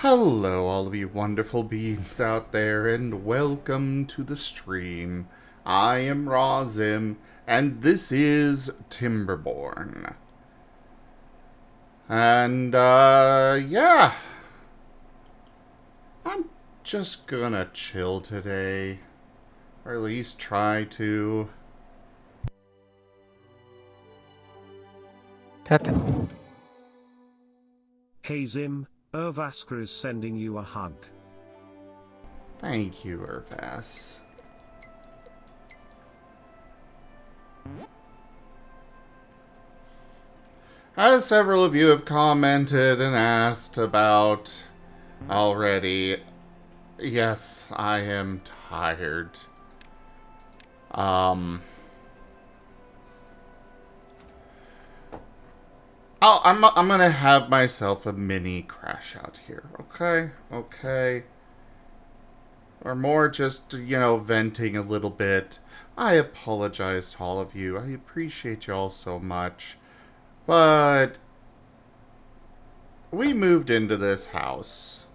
Hello, all of you wonderful beings out there, and welcome to the stream. I am Razim, and this is Timberborn. And, yeah. I'm just gonna chill today. Or at least try to. Captain. Hey Zim, Urvasker is sending you a hug. Thank you, Urvas. As several of you have commented and asked about already, yes, I am tired. I'm gonna have myself a mini crash out here, okay? Okay. Or more just, venting a little bit. I apologize to all of you. I appreciate you all so much. But we moved into this house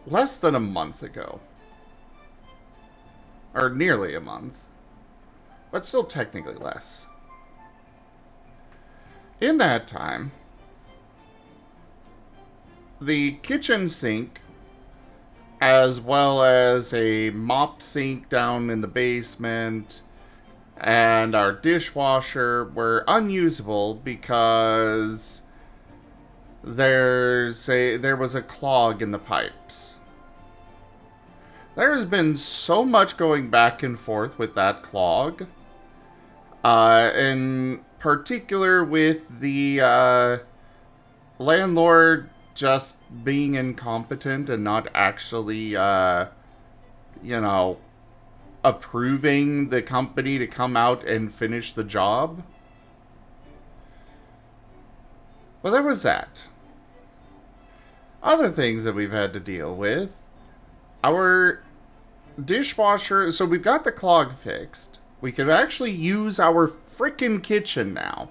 less than a month ago. Or nearly a month. But still technically less. In that time, the kitchen sink, as well as a mop sink down in the basement, and our dishwasher were unusable because there was a clog in the pipes. There's been so much going back and forth with that clog. In particular with the landlord just being incompetent and not actually, approving the company to come out and finish the job. Well, there was that. Other things that we've had to deal with. Our dishwasher, so we've got the clog fixed. We can actually use our frickin' kitchen now.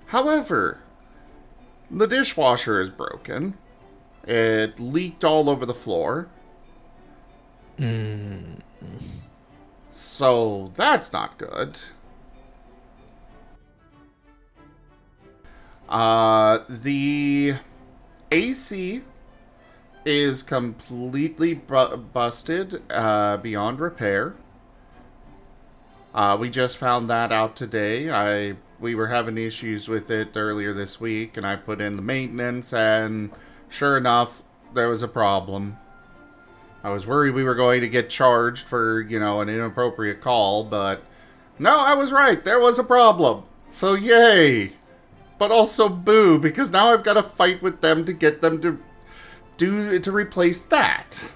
However, the dishwasher is broken. It leaked all over the floor. So that's not good. The AC is completely busted beyond repair. We just found that out today. We were having issues with it earlier this week, and I put in the maintenance, and sure enough, there was a problem. I was worried we were going to get charged for, an inappropriate call, but no, I was right. There was a problem. So yay. But also boo, because now I've got to fight with them to get them to replace that.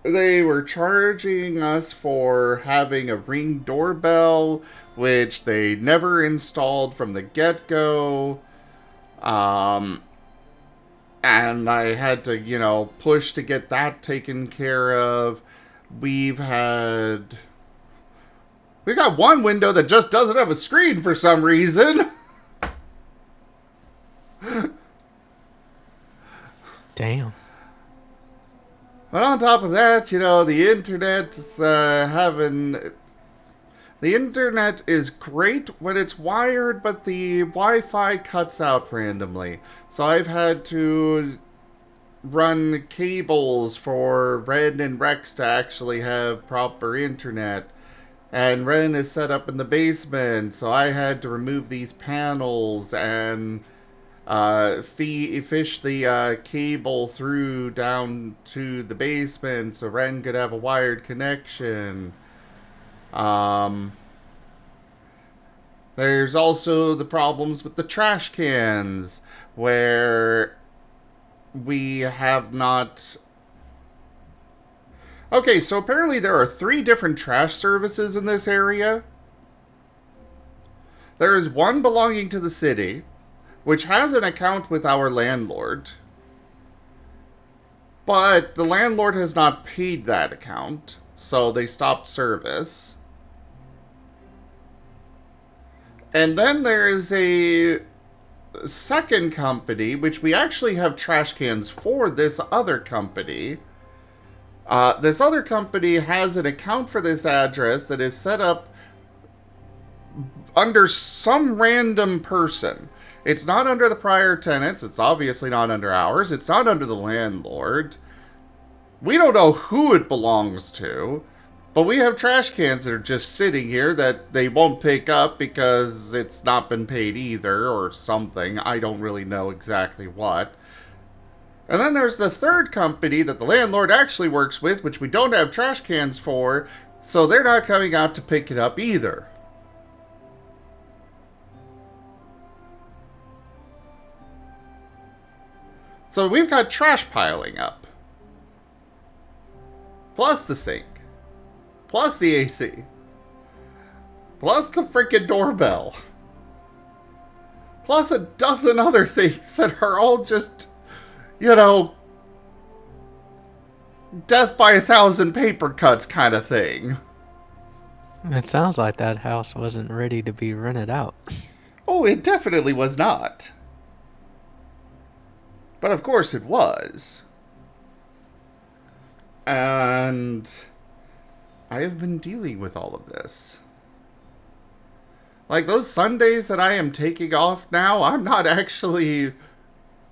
They were charging us for having a Ring doorbell, which they never installed from the get-go. And I had to, push to get that taken care of. We got one window that just doesn't have a screen for some reason. Damn. But on top of that, the internet's The internet is great when it's wired, but the Wi-Fi cuts out randomly. So I've had to run cables for Ren and Rex to actually have proper internet. And Ren is set up in the basement, so I had to remove these panels and fish the cable through down to the basement so Ren could have a wired connection. There's also the problems with the trash cans, where we have not... Okay, so apparently there are 3 different trash services in this area. There is one belonging to the city, which has an account with our landlord. But the landlord has not paid that account, so they stopped service. And then there is a second company, which we actually have trash cans for this other company. This other company has an account for this address that is set up under some random person. It's not under the prior tenants. It's obviously not under ours. It's not under the landlord. We don't know who it belongs to. But we have trash cans that are just sitting here that they won't pick up because it's not been paid either or something. I don't really know exactly what. And then there's the third company that the landlord actually works with, which we don't have trash cans for, so they're not coming out to pick it up either. So we've got trash piling up. Plus the sink. Plus the AC. Plus the freaking doorbell. Plus a dozen other things that are all just, you know, death by 1,000 paper cuts kind of thing. It sounds like that house wasn't ready to be rented out. Oh, it definitely was not. But of course it was. And I have been dealing with all of this. Like those Sundays that I am taking off now, I'm not actually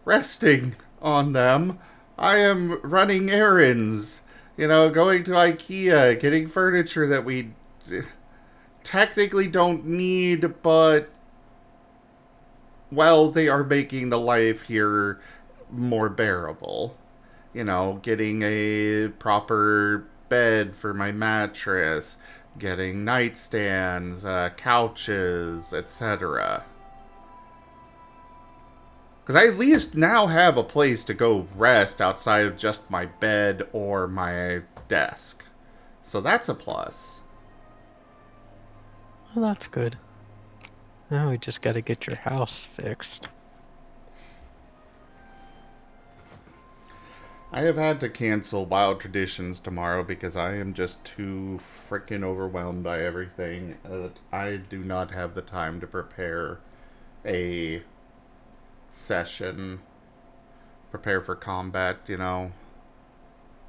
resting on them. I am running errands, you know, going to IKEA, getting furniture that we technically don't need, but, well, they are making the life here more bearable. You know, getting a proper bed for my mattress, getting nightstands, couches, etc. Because I at least now have a place to go rest outside of just my bed or my desk. So that's a plus. Well, that's good. Now we just gotta get your house fixed. I have had to cancel Wild Traditions tomorrow because I am just too freaking overwhelmed by everything. I do not have the time to prepare a session, prepare for combat, you know.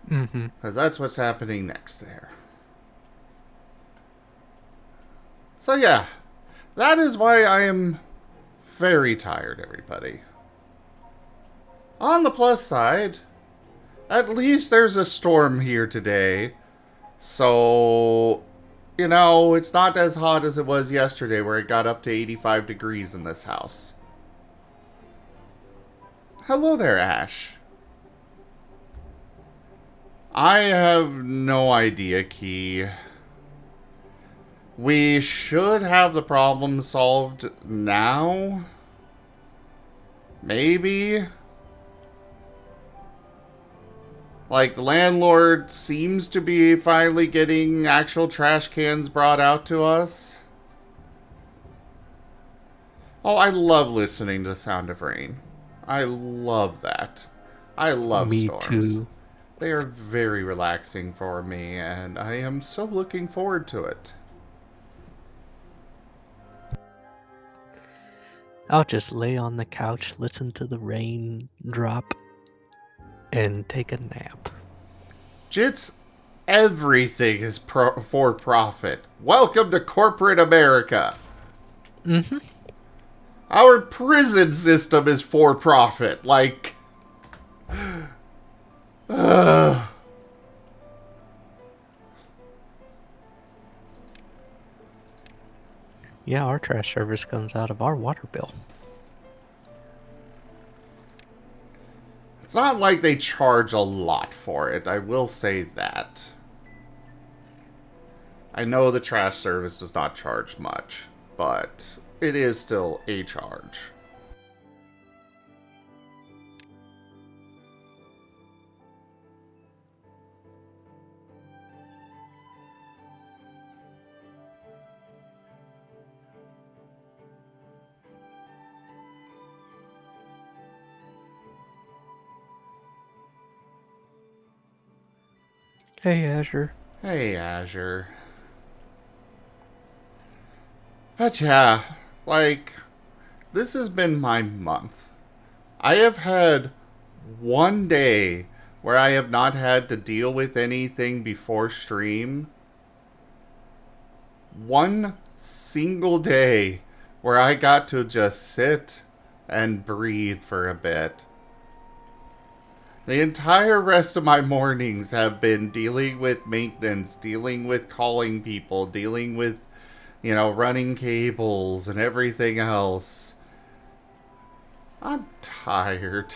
Mm-hmm. Because that's what's happening next there. So yeah, that is why I am very tired, everybody. On the plus side, at least there's a storm here today. So, you know, it's not as hot as it was yesterday where it got up to 85 degrees in this house. Hello there, Ash. I have no idea, Key. We should have the problem solved now. Maybe. Like, the landlord seems to be finally getting actual trash cans brought out to us. Oh, I love listening to the sound of rain. I love that. I love Me storms. too. They are very relaxing for me, and I am so looking forward to it. I'll just lay on the couch, listen to the rain drop, and take a nap. Jits, everything is for profit. Welcome to corporate America. Mm-hmm. Our prison system is for profit. Like, Yeah, our trash service comes out of our water bill. it's not like they charge a lot for it. I will say that. I know the trash service does not charge much, but it is still a charge. Hey, Azure. Hey, Azure. But yeah, Like, this has been my month. I have had one day where I have not had to deal with anything before stream. One single day where I got to just sit and breathe for a bit. The entire rest of my mornings have been dealing with maintenance, dealing with calling people, dealing with, running cables and everything else. I'm tired.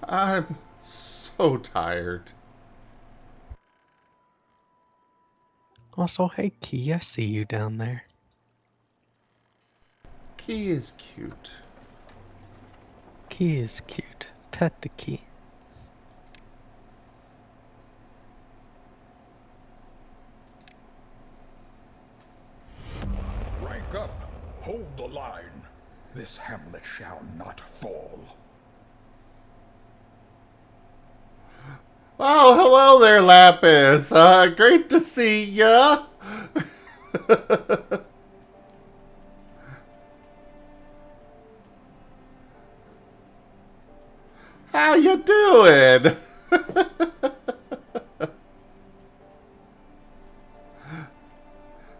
I'm so tired. Also, hey Key, I see you down there. Key is cute. Key is cute. Pet the Key. Rank up. Hold the line. This hamlet shall not fall. Oh, hello there, Lapis. Great to see ya. How you doing?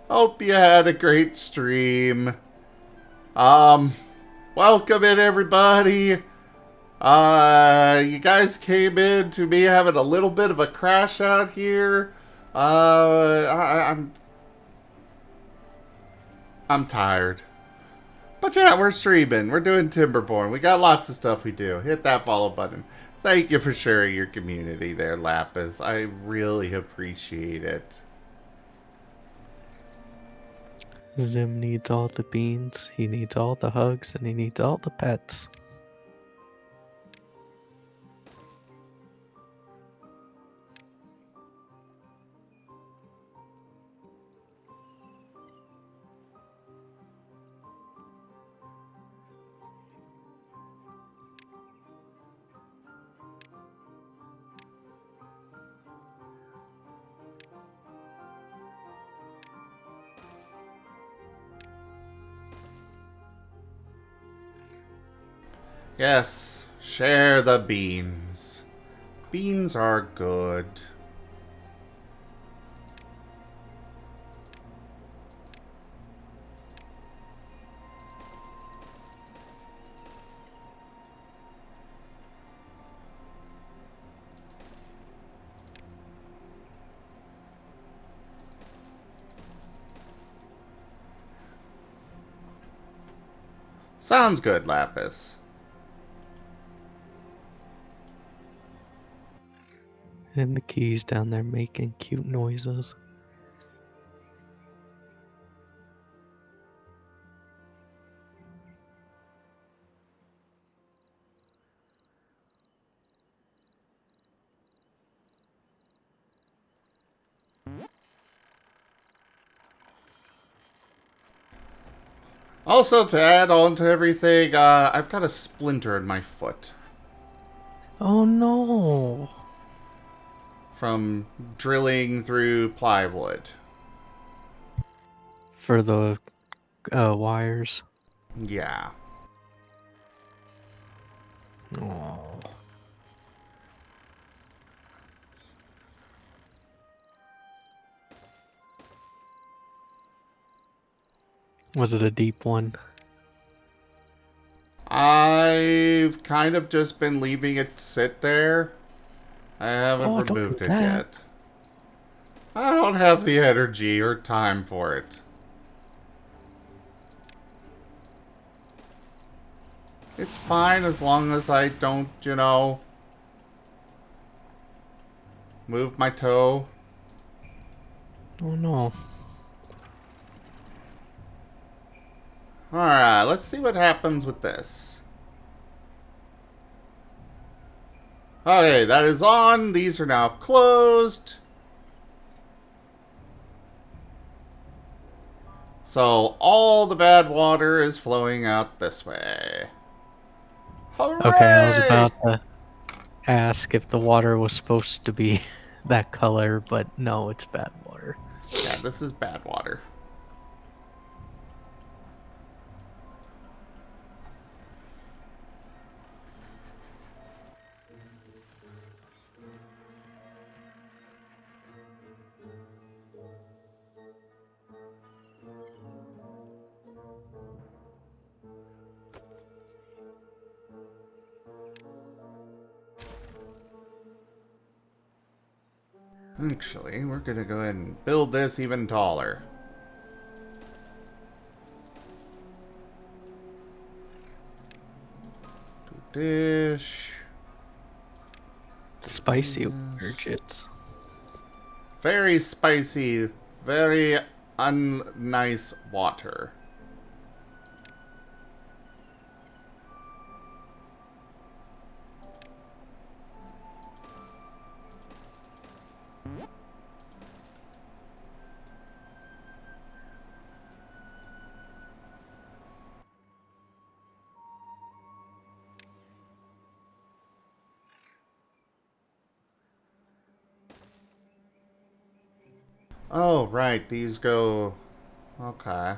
Hope you had a great stream. Welcome in, everybody. You guys came in to me having a little bit of a crash out here. I'm tired. But yeah, we're streaming. We're doing Timberborn. We got lots of stuff we do. Hit that follow button. Thank you for sharing your community there, Lapis. I really appreciate it. Zim needs all the beans, he needs all the hugs, and he needs all the pets. Yes, share the beans. Beans are good. Sounds good, Lapis. And the Key's down there making cute noises. Also, to add on to everything, I've got a splinter in my foot Oh no! from drilling through plywood. For the wires. Yeah. Oh. Was it a deep one? I've kind of just been leaving it sit there. I haven't Oh, don't removed do it that. yet. I don't have the energy or time for it. It's fine as long as I don't, move my toe. Oh no. Alright, let's see what happens with this. Okay, that is on. These are now closed. So all the bad water is flowing out this way. Hooray! Okay, I was about to ask if the water was supposed to be that color, but no, it's bad water. Yeah, this is bad water. Actually, we're gonna go ahead and build this even taller. Dish. Spicy widgets. Very spicy, very unnice water. Oh, right, these go... Okay.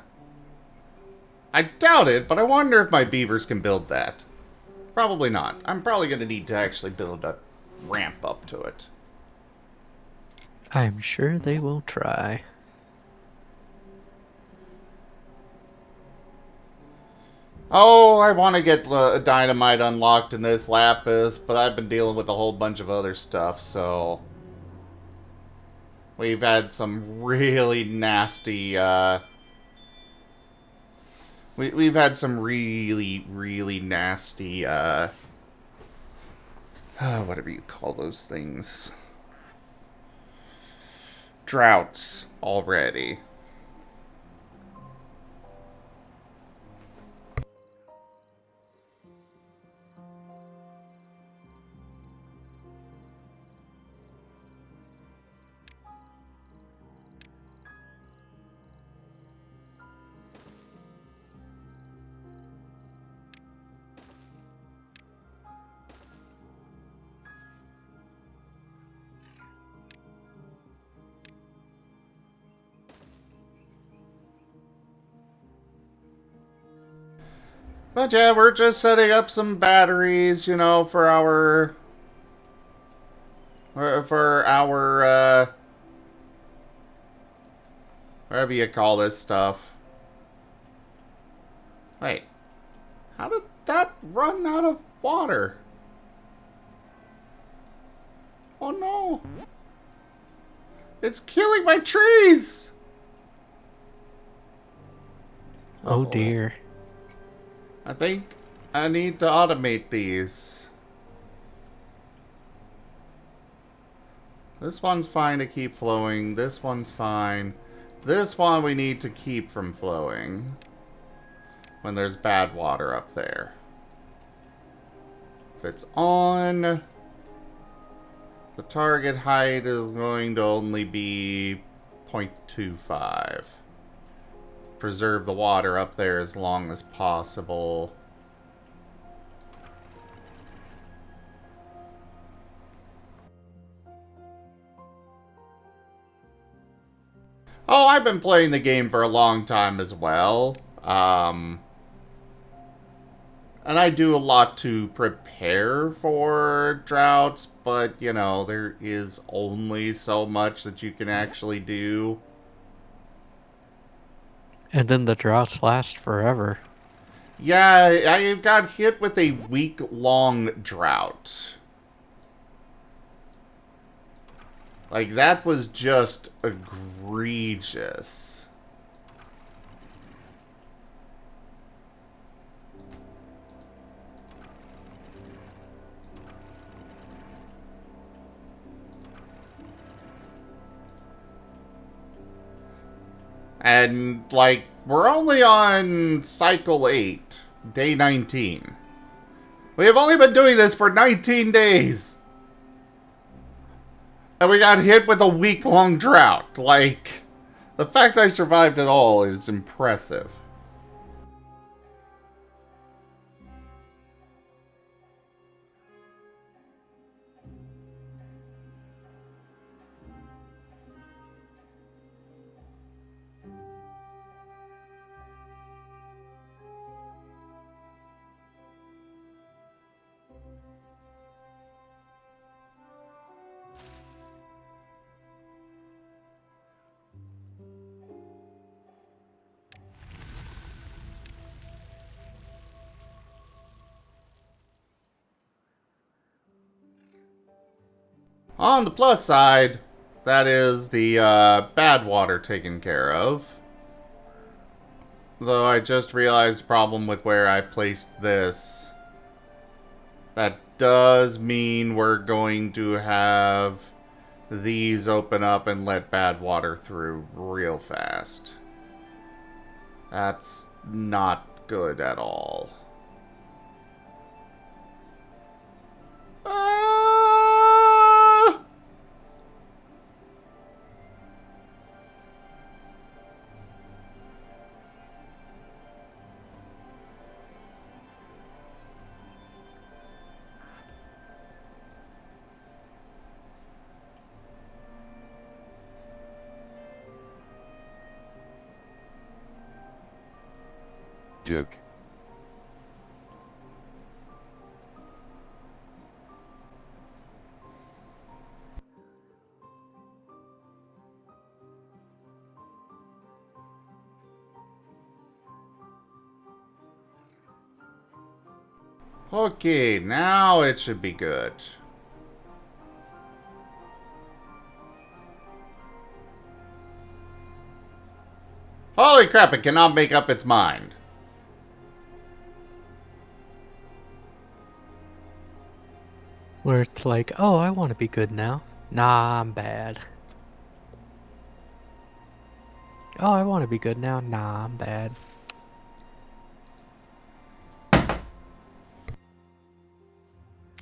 I doubt it, but I wonder if my beavers can build that. Probably not. I'm probably going to need to actually build a ramp up to it. I'm sure they will try. Oh, I want to get dynamite unlocked in this lapis, but I've been dealing with a whole bunch of other stuff, so... We've had some really nasty, We've had some really, really nasty, whatever you call those things. Droughts already. But yeah, we're just setting up some batteries, you know, for our... whatever you call this stuff. Wait. How did that run out of water? Oh no. It's killing my trees! Oh dear. I think I need to automate these. This one's fine to keep flowing. This one's fine. This one we need to keep from flowing when there's bad water up there. If it's on, the target height is going to only be 0.25. Preserve the water up there as long as possible. Oh, I've been playing the game for a long time as well. And I do a lot to prepare for droughts, but, you know, there is only so much that you can actually do. And then the droughts last forever. Yeah, I got hit with a week-long drought. Like, that was just egregious. And, like, we're only on cycle 8, day 19. We have only been doing this for 19 days. And we got hit with a week-long drought. Like, the fact I survived at all is impressive. On the plus side, that is the bad water taken care of. Though I just realized the problem with where I placed this. That does mean we're going to have these open up and let bad water through real fast. That's not good at all. Duke. Okay, now it should be good. Holy crap, it cannot make up its mind. Where it's like, oh, I want to be good now. Nah, I'm bad. Oh, I want to be good now. Nah, I'm bad.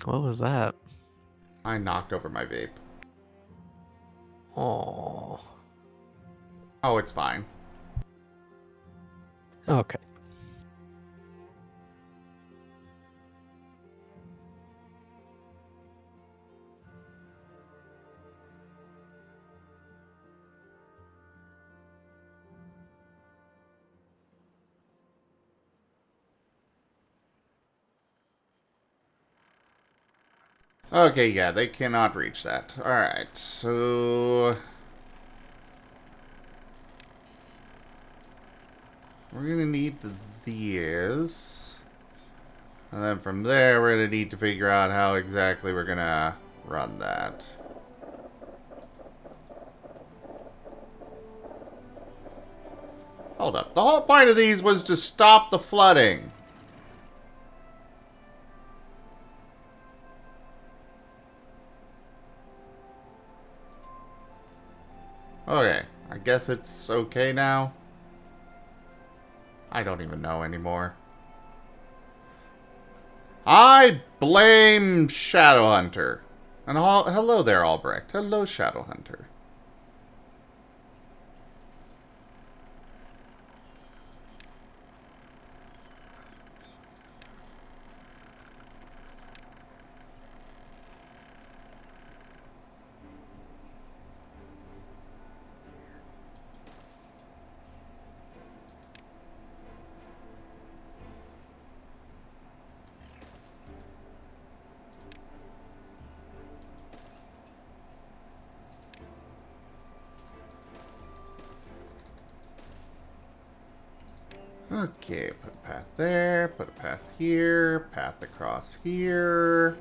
What was that? I knocked over my vape. Oh. Oh, it's fine. Okay. Okay, yeah, they cannot reach that. Alright, so... we're gonna need these. And then from there, we're gonna need to figure out how exactly we're gonna run that. Hold up. The whole point of these was to stop the flooding. Okay, I guess it's okay now. I don't even know anymore. I blame Shadowhunter. And hello there, Albrecht. Hello, Shadowhunter. Okay, put a path there, put a path here, path across here.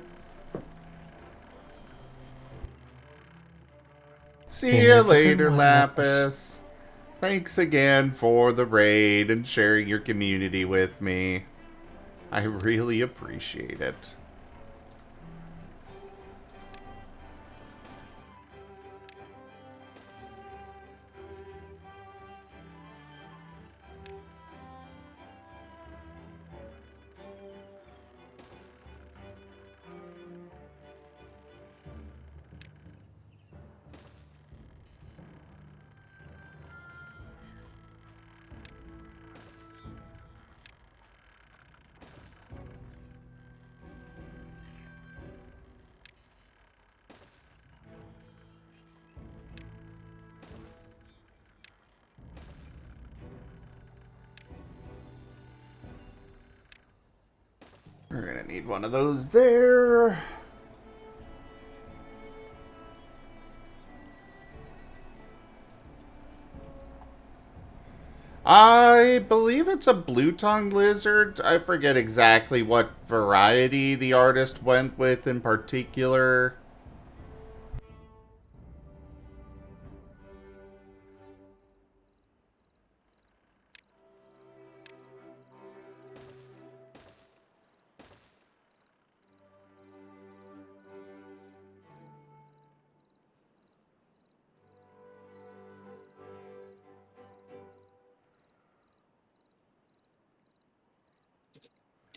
See Yeah, you but then later, when Lapis. Thanks again for the raid and sharing your community with me. I really appreciate it. We're gonna need one of those there. I believe it's a blue-tongued lizard. I forget exactly what variety the artist went with in particular.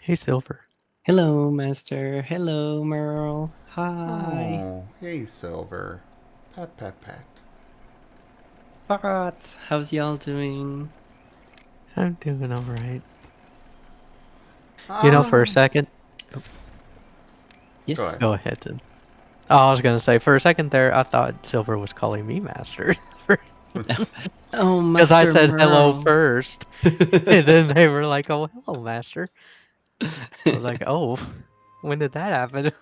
Hey, Silver. Hello, Master. Hello, Merle. Hi. Oh, hey, Silver. Pat, pat, pat. What? How's y'all doing? I'm doing all right. Ah, For a second. Yes. Go ahead. Go ahead, Tim. Oh, I was gonna say, for a second there, I thought Silver was calling me Master. Oh, Because I Master said hello Merle. first. And then they were like, oh, hello, Master. I was like, oh, when did that happen?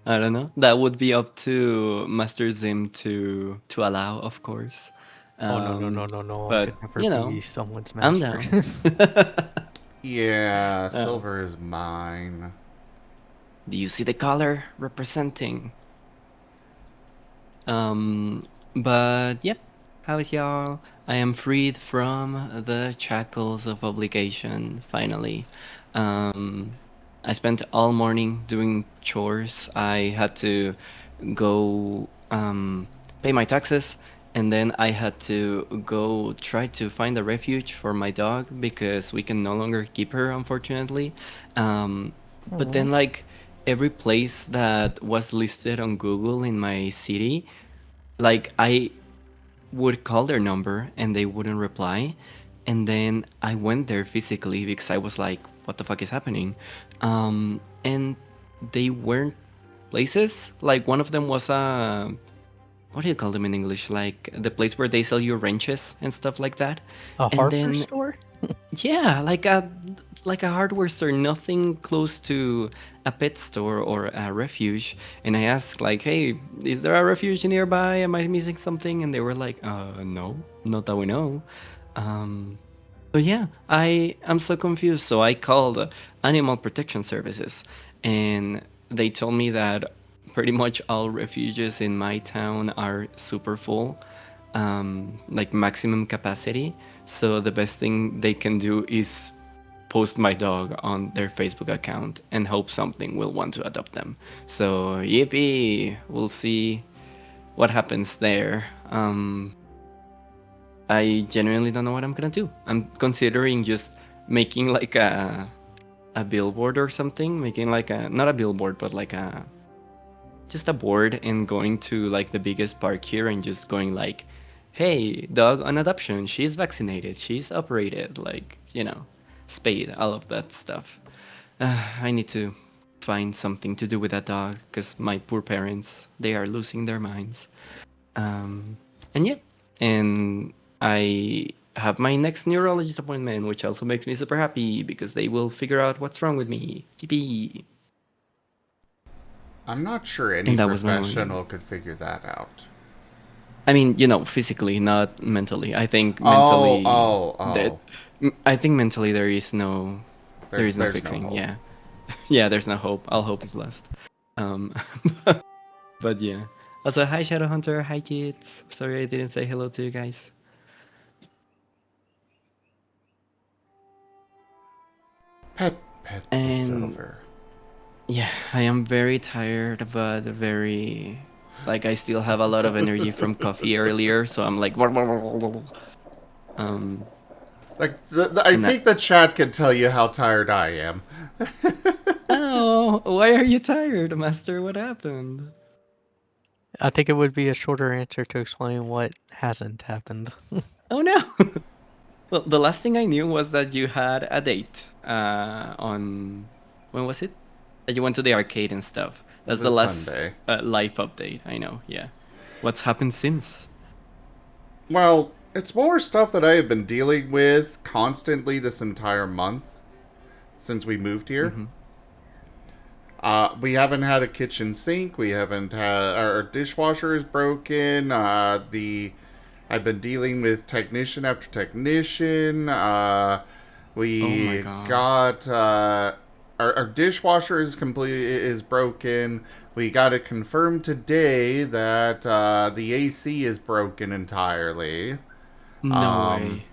I don't know. That would be up to Master Zim to allow, of course. Oh, no. I But could never you be know, someone's I'm master. down. Yeah, Uh, Silver is mine. do you see the color representing? But yep. How's y'all? I am freed from the shackles of obligation, finally. I spent all morning doing chores. I had to go pay my taxes, and then I had to go try to find a refuge for my dog because we can no longer keep her, unfortunately. But then, like, every place that was listed on Google in my city, like, I would call their number and they wouldn't reply. And then I went there physically because I was like, what the fuck is happening? And they weren't places. Like, one of them was a, what do you call them in English? Like the place where they sell you wrenches and stuff like that. A And hardware then store? yeah, like a hardware store, nothing close to a pet store or a refuge. And I asked like, "Hey, is there a refuge nearby? Am I missing something?" And they were like, no, not that we know." Um, so yeah, I am so confused. So I called Animal Protection Services, and they told me that pretty much all refuges in my town are super full, like maximum capacity. So the best thing they can do is post my dog on their Facebook account and hope something will want to adopt them. So yippee! We'll see what happens there. I genuinely don't know what I'm gonna do. I'm considering just making like a billboard or something, making like a, not a billboard, but like a, just a board, and going to like the biggest park here and just going like, hey, dog on adoption, she's vaccinated, she's operated, like, spayed, all of that stuff. I need to find something to do with that dog because my poor parents, they are losing their minds. And yeah, and I have my next neurologist appointment, which also makes me super happy because they will figure out what's wrong with me. Yippee! I'm not sure any And that was my morning. professional could figure that out. I mean, physically, not mentally. I think Oh, mentally oh, that oh. I think mentally there is no There's no fixing. hope. Yeah, yeah. There's no hope. All hope is lost. Um, but yeah. Also, hi Shadowhunter. Hi kids. Sorry I didn't say hello to you guys. Pet, pet the And Silver. yeah, I am very tired, but very, like, I still have a lot of energy from coffee earlier, so I'm like, um, Like, I and that. think the chat can tell you how tired I am. Oh, why are you tired, Master? What happened? I think it would be a shorter answer to explain what hasn't happened. Oh no. Well, the last thing I knew was that you had a date. On, when was it? That you went to the arcade and stuff. It That's the was last Sunday. life update. I know. Yeah. What's happened since? Well, it's more stuff that I have been dealing with constantly this entire month since we moved here. Mm-hmm. We haven't had a kitchen sink. We haven't had, our dishwasher is broken. I've been dealing with technician after technician. Oh my We god. got our dishwasher is broken. We got it confirmed today that the AC is broken entirely. No Um, way.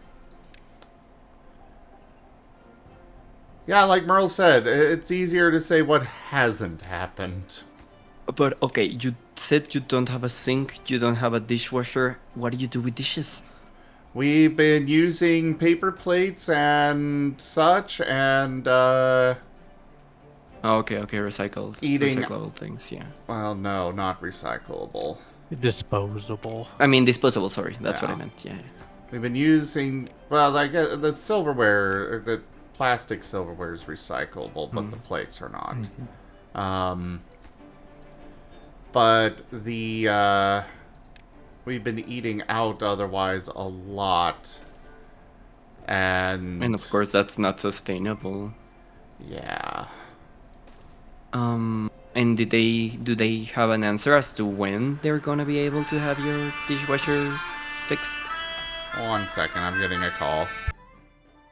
yeah, like Merle said, it's easier to say what hasn't happened. But okay, you said you don't have a sink, you don't have a dishwasher. What do you do with dishes? We've been using paper plates and such, and Oh, okay, eating. recyclable things. Yeah. Well, no, not recyclable. Disposable. I mean, disposable. Sorry, that's what I Yeah. meant. Yeah. We've been using, well, like the silverware, the plastic silverware is recyclable, but the plates are not. But we've been eating out otherwise a lot, and of course, that's not sustainable. yeah. And do they have an answer as to when they're gonna be able to have your dishwasher fixed? 1 second, I'm getting a call.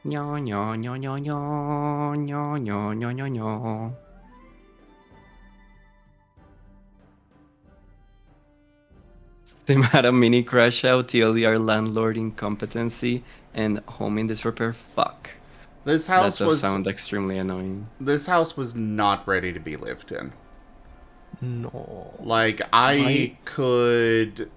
Nya, nya, nya, nya, nya, nya, nya, nya, nya, nya. Tim had a mini crash out, TLDR landlord incompetency, and home in disrepair. Fuck. This That house does sound extremely annoying. this house was not ready to be lived in. No. Like, I could,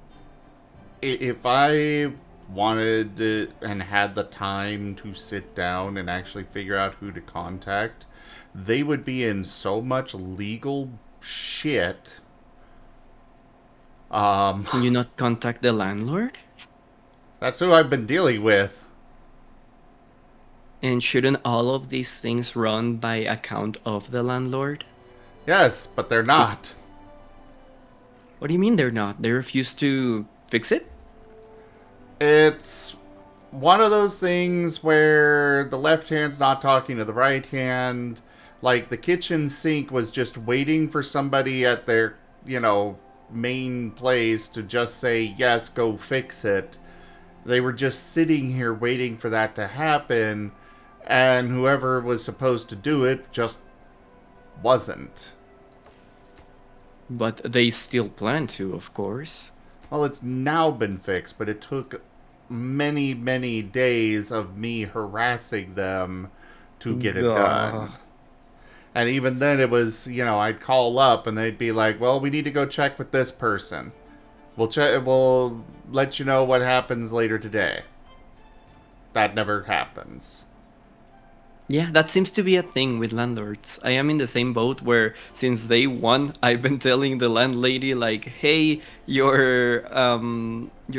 if I wanted it and had the time to sit down and actually figure out who to contact, they would be in so much legal shit. Can you not contact the landlord? That's who I've been dealing with. And shouldn't all of these things run by account of the landlord? Yes, but they're not. What do you mean they're not? They refuse to fix it? It's one of those things where the left hand's not talking to the right hand. Like, the kitchen sink was just waiting for somebody at their, main place to just say, yes, go fix it. They were just sitting here waiting for that to happen, and whoever was supposed to do it just wasn't. But they still plan to, of course. Well, it's now been fixed, but it took many, many days of me harassing them to get it done. And even then it was, I'd call up and they'd be like, well, we need to go check with this person. We'll let you know what happens later today. That never happens. Yeah, that seems to be a thing with landlords. I am in the same boat where since day one I've been telling the landlady like, hey, your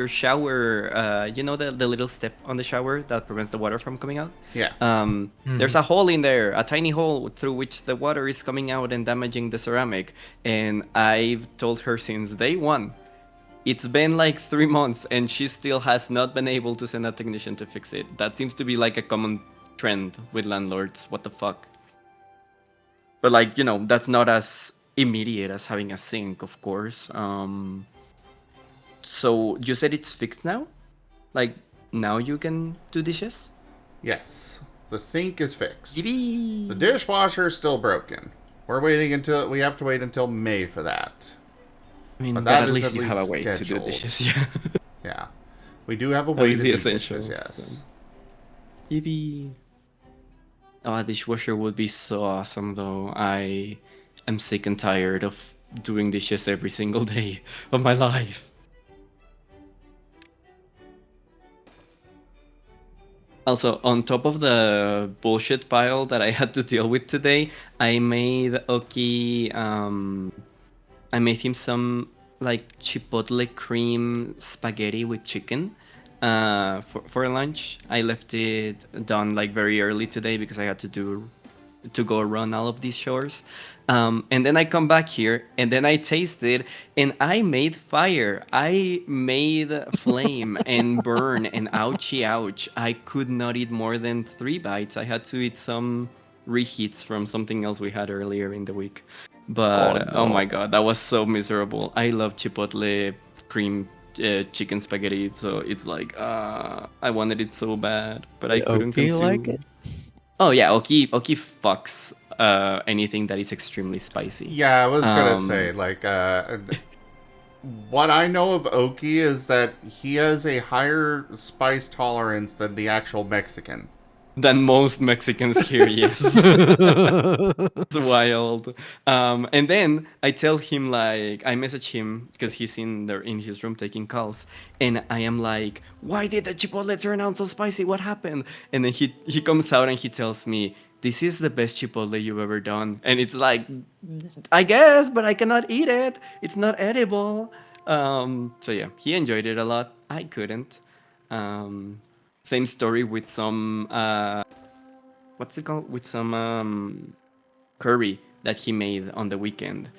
shower, the little step on the shower that prevents the water from coming out? Yeah. There's a hole in there, a tiny hole through which the water is coming out and damaging the ceramic. And I've told her since day one. It's been like 3 months and she still has not been able to send a technician to fix it. That seems to be like a common trend with landlords. What the fuck? But that's not as immediate as having a sink, of course. So you said it's fixed now? Like, now you can do dishes? Yes. The sink is fixed. Yippee! The dishwasher is still broken. We have to wait until May for that. I mean, But but that at is least at you have a least way to do scheduled. dishes, yeah. Yeah. We do have a way least to the do essentials, dishes, yes. so. Yippee! Oh, a dishwasher would be so awesome, though. I am sick and tired of doing dishes every single day of my life. Also, on top of the bullshit pile that I had to deal with today, I made Oki, I made him some like chipotle cream spaghetti with chicken for lunch. I left it done like very early today because I had to go run all of these chores. And then I come back here and then I tasted and I made fire. I made flame and burn and ouchie ouch. I could not eat more than 3 bites. I had to eat some reheats from something else we had earlier in the week. But oh my god, that was so miserable. I love chipotle cream chicken spaghetti, so it's like I wanted it so bad, but I couldn't Okay, consume. like it? Oh yeah, Oki fucks anything that is extremely spicy. Yeah, I was gonna say, what I know of Oki is that he has a higher spice tolerance than the actual Mexican. than most Mexicans here. Yes, it's wild. And then I tell him like I message him because he's in his room taking calls, and I am like, "Why did the chipotle turn out so spicy? What happened?" And then he comes out and he tells me, "This is the best chipotle you've ever done." And it's like, I guess, but I cannot eat it. It's not edible. So yeah, he enjoyed it a lot. I couldn't. Um, Same story with some what's it called? With some curry that he made on the weekend.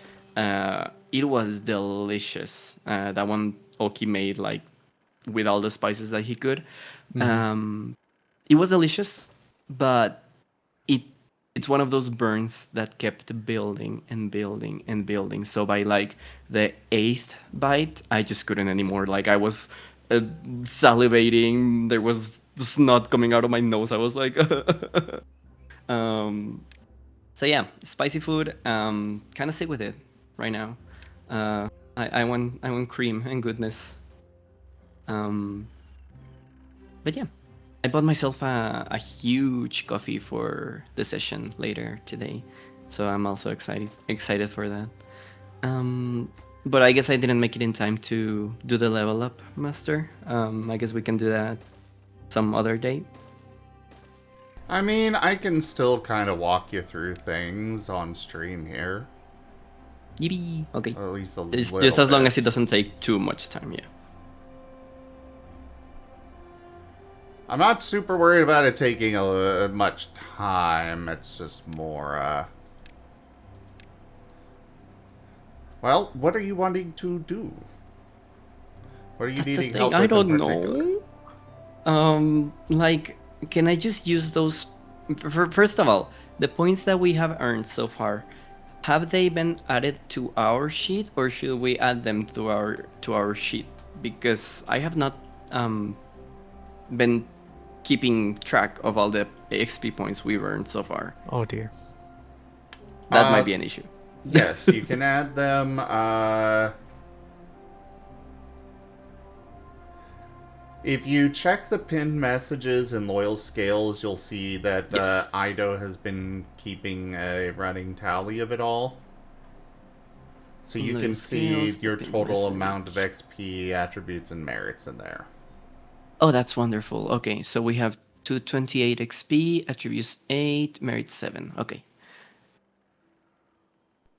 It was delicious. That one Oki made like with all the spices that he could. It was delicious, but it it's one of those burns that kept building and building and building. So by like the eighth bite, I just couldn't anymore. Like I was salivating. There was snot coming out of my nose. I was like, um, so yeah, spicy food. Kind of sick with it right now. I want cream and goodness. But yeah, I bought myself a huge coffee for the session later today, so I'm also excited for that. But I guess I didn't make it in time to do the level up master. I guess we can do that some other day. I mean, I can still kind of walk you through things on stream here. Yippee! Okay. Or at least a Just little as long bit. as it doesn't take too much time, yeah. I'm not super worried about it taking much time. It's just more, Well, what are you wanting to do? What are you That's the needing thing. help I with don't in particular? know. Like, can I just use those? First of all, the points that we have earned so far, have they been added to our sheet, or should we add them to our sheet? Because I have not been keeping track of all the XP points we've earned so far. Oh dear. That might be an issue. Yes, you can add them. If you check the pinned messages and loyal scales, you'll see that Yes. Ido has been keeping a running tally of it all. So you Loyal can see scales, your the pinned total amount of message. XP, attributes, and merits in there. Oh, that's wonderful. Okay, so we have 228 XP, attributes 8, merit 7. Okay.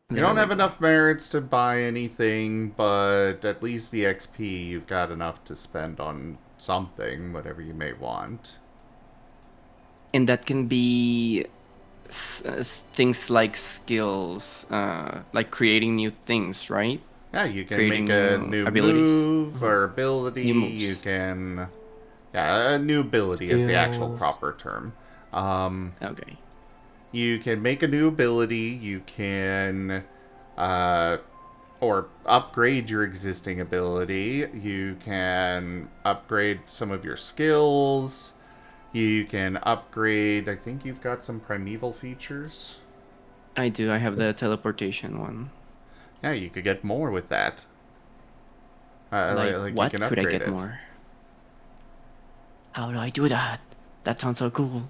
You There don't we have go. enough merits to buy anything, but at least the XP you've got enough to spend on something, whatever you may want. And that can be things like skills, like creating new things, right? Yeah, you can Creating make a new new abilities. move or ability. New moves. You can... Yeah, a new ability is the actual Skills. proper term. Okay. You can make a new ability. You can... or upgrade your existing ability. You can upgrade some of your skills. You can upgrade... I think you've got some primeval features. I do. I have the teleportation one. Yeah, you could get more with that. Like, what you can could I upgrade get it. more? How do I do that? That sounds so cool.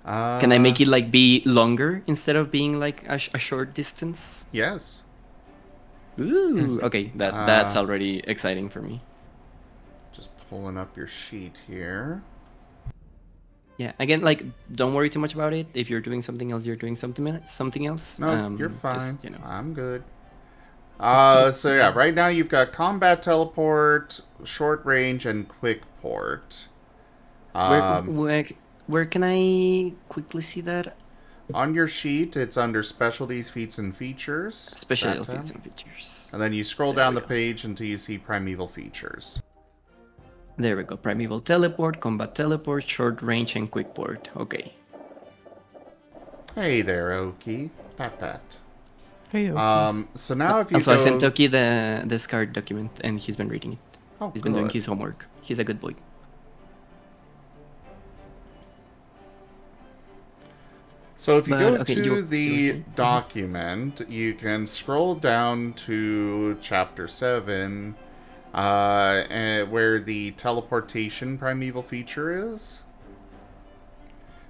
Can I make it like be longer instead of being like a short distance? Yes. Ooh, okay, that's already exciting for me. Just pulling up your sheet here. Yeah, again, like, don't worry too much about it. If you're doing something else, you're doing something else. No, you're fine. Just, you know. I'm good. So yeah, right now you've got combat teleport, short range, and quick port. Where can I quickly see that? On your sheet, it's under specialties, feats, and features. Special that feats tab. and features. And then you scroll There down we the go. page until you see primeval features. There we go. Primeval teleport, combat teleport, short range, and quick port. Okay. Hey there, Oki. Pat pat. Hey, okay. So now if you Also, go... I sent Toki the SCART document, and he's been reading it. Oh, He's been doing good. his homework. He's a good boy. So if you go okay, to you were the saying? document, you can scroll down to chapter 7, where the teleportation primeval feature is.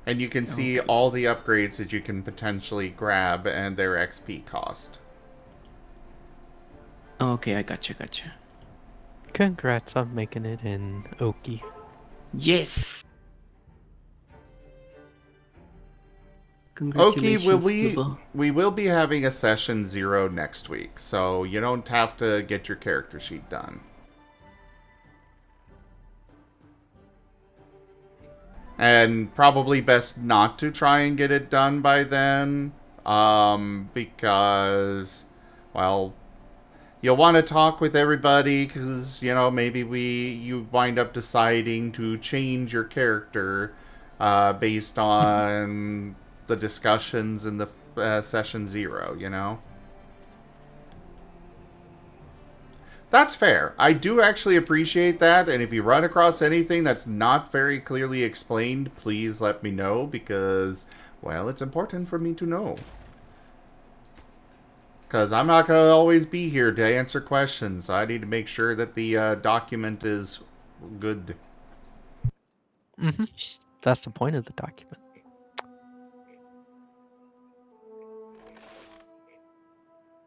And you can see Okay. all the upgrades that you can potentially grab and their XP cost. Okay, I gotcha. Congrats on making it in Oki. Yes! Okay, Congratulations, Bubba. we will be having a session 0 next week, so you don't have to get your character sheet done. And probably best not to try and get it done by then, because, well, you'll want to talk with everybody, because, you know, maybe you wind up deciding to change your character based on the discussions in the session 0, you know? That's fair. I do actually appreciate that, and if you run across anything that's not very clearly explained, please let me know, because, well, it's important for me to know. Because I'm not going to always be here to answer questions, so I need to make sure that the document is good. Mm-hmm. That's the point of the document.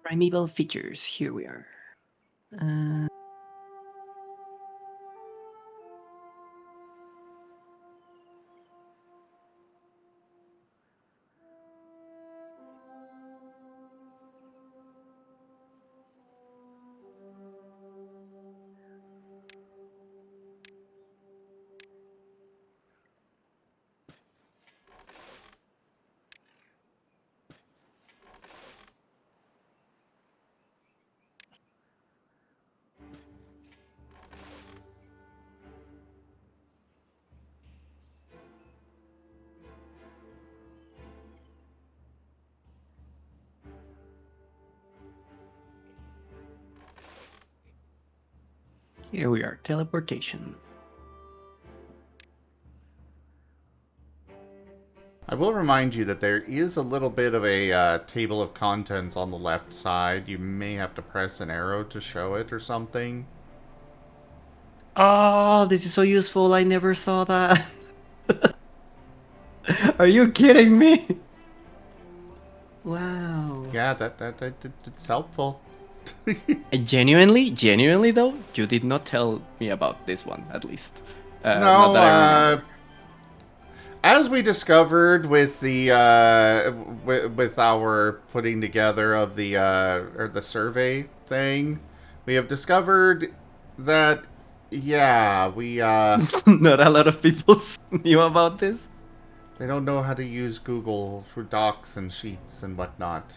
Primeval features. Here we are. Here we are. Teleportation. I will remind you that there is a little bit of a table of contents on the left side. You may have to press an arrow to show it or something. Oh, this is so useful. I never saw that. Are you kidding me? Wow. Yeah, it's helpful. Genuinely though, you did not tell me about this one, at least. Not No, that I remember. as we discovered with the with our putting together of the or the survey thing, we have discovered that yeah, we Not a lot of people knew about this. they don't know how to use Google for docs and sheets and whatnot.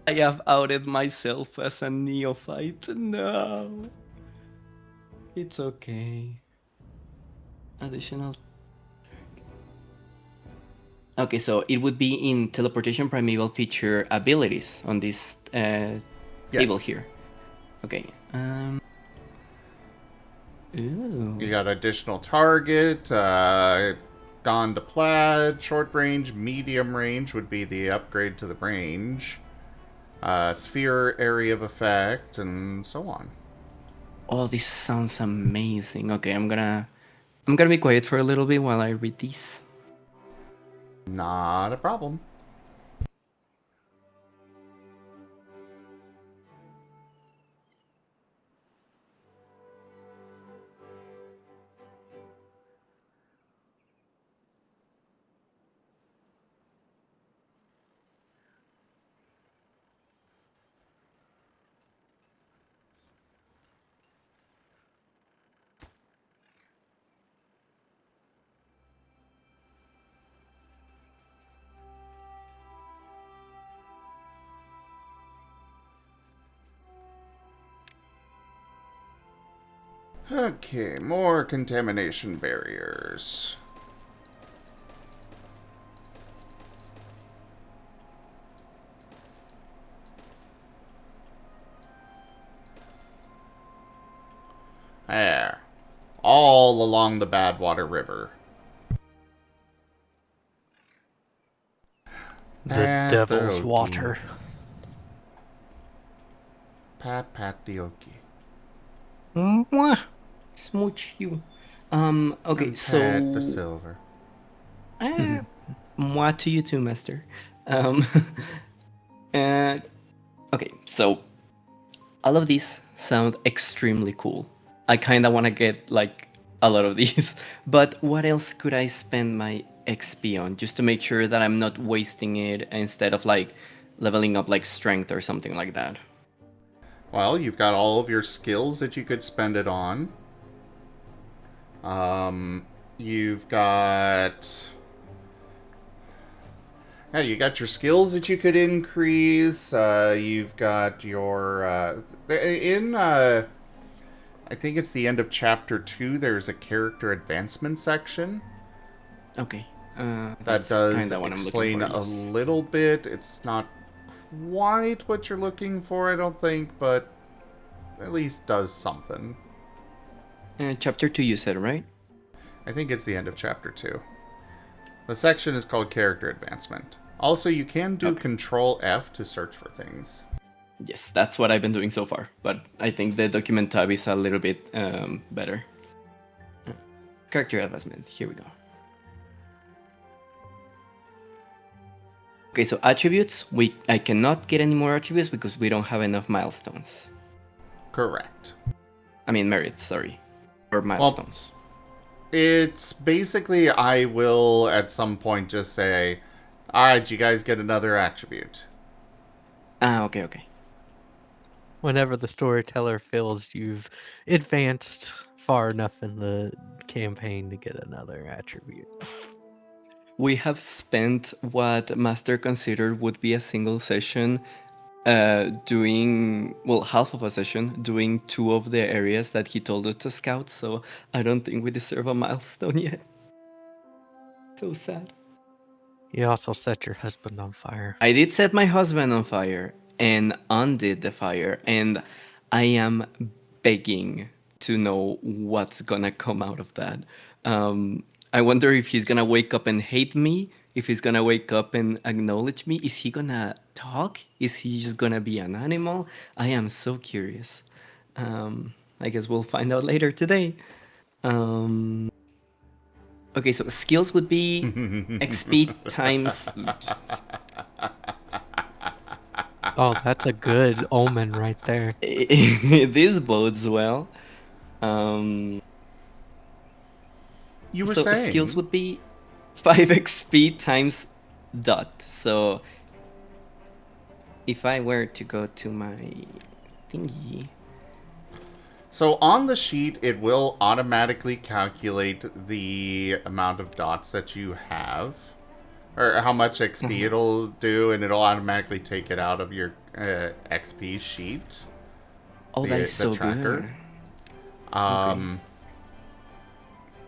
I have outed myself as a neophyte. No. It's okay. Additional. Okay, so it would be in teleportation primeval feature abilities on this table Yes. here. Okay. Ooh. You got additional target, gone to plaid, short range, medium range would be the upgrade to the range, sphere area of effect, and so on. Oh, this sounds amazing. Okay, I'm gonna be quiet for a little bit while I read these. Not a problem. Okay, more contamination barriers. There. All along the Badwater River. The devil's water. Pat the Okie. Mwah! Smooch you. Okay, And Pat the so Silver. Moi to you too, Master. Um, and okay, so all of these sound extremely cool. I kind of want to get like a lot of these, but what else could I spend my XP on just to make sure that I'm not wasting it instead of like leveling up like strength or something like that? Well, you've got all of your skills that you could spend it on. You've got... Yeah, you got your skills that you could increase. You've got your... I think it's the end of Chapter 2, there's a character advancement section. Okay. That That's does kinda what I'm looking explain for, a yes. little bit. It's not quite what you're looking for, I don't think, but at least does something. Chapter 2 you said, right? I think it's the end of Chapter 2. The section is called Character Advancement. Also, you can do Okay. Control F to search for things. Yes, that's what I've been doing so far, but I think the document tab is a little bit better. Character advancement, here we go. Okay, so attributes, I cannot get any more attributes because we don't have enough milestones. Correct. I mean merits, sorry. Or milestones. It's basically, I will at some point just say, alright, you guys get another attribute. Okay. Whenever the storyteller feels you've advanced far enough in the campaign to get another attribute. We have spent what Master considered would be a single session doing, well, half of a session doing 2 of the areas that he told us to scout, so I don't think we deserve a milestone yet. So sad. You also set your husband on fire. I did set my husband on fire and undid the fire, and I am begging to know what's gonna come out of that. I wonder if he's gonna wake up and hate me, if he's gonna wake up and acknowledge me. Is he gonna talk? Is he just gonna be an animal? I am so curious. I guess we'll find out later today. Okay, so skills would be XP times. Oh, that's a good omen right there. This bodes well. You were So saying... skills would be 5 XP times dot. So if I were to go to my thingy. So on the sheet, it will automatically calculate the amount of dots that you have. Or how much XP it'll do, and it'll automatically take it out of your XP sheet. Oh, that is so good. Okay.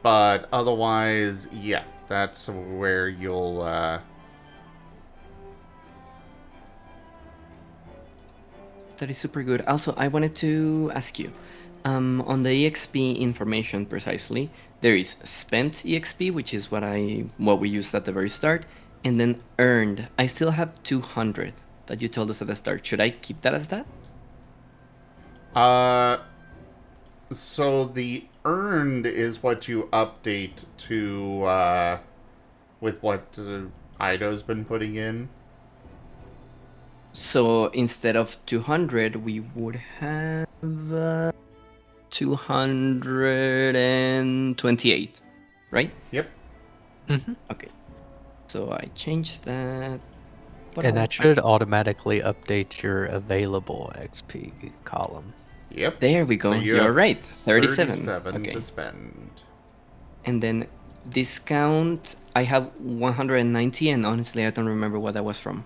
But otherwise, yeah, that's where you'll... That is super good. Also, I wanted to ask you, on the EXP information precisely, there is spent EXP, which is what we used at the very start, and then earned. I still have 200 that you told us at the start. Should I keep that as that? So the earned is what you update to, with what Ido's been putting in. So instead of 200, we would have 228, right? Yep. Mm-hmm. Okay. So I changed that. And that should automatically update your available XP column. Yep. There we go. So You're right. 37. 37 okay. to spend. And then discount, I have 190, and honestly, I don't remember what that was from.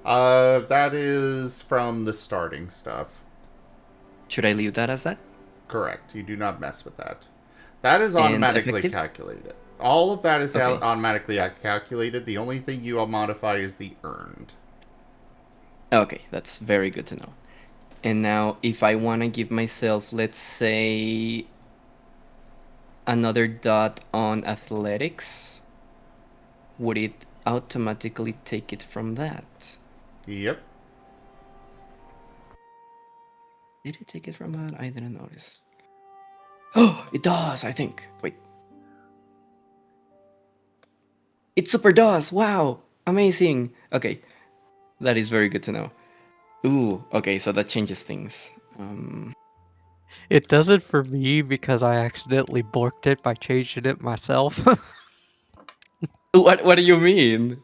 That is from the starting stuff. Should I leave that as that? Correct. You do not mess with that. That is automatically calculated. All of that is automatically calculated. The only thing you modify is the earned. Okay, that's very good to know. And now, if I want to give myself, let's say, another dot on athletics, would it automatically take it from that? Yep. Did it take it from that? I didn't notice. Oh, it does, I think. Wait. It super does. Wow, amazing. Okay, that is very good to know. Ooh, okay, so that changes things. It does it for me because I accidentally borked it by changing it myself. What do you mean?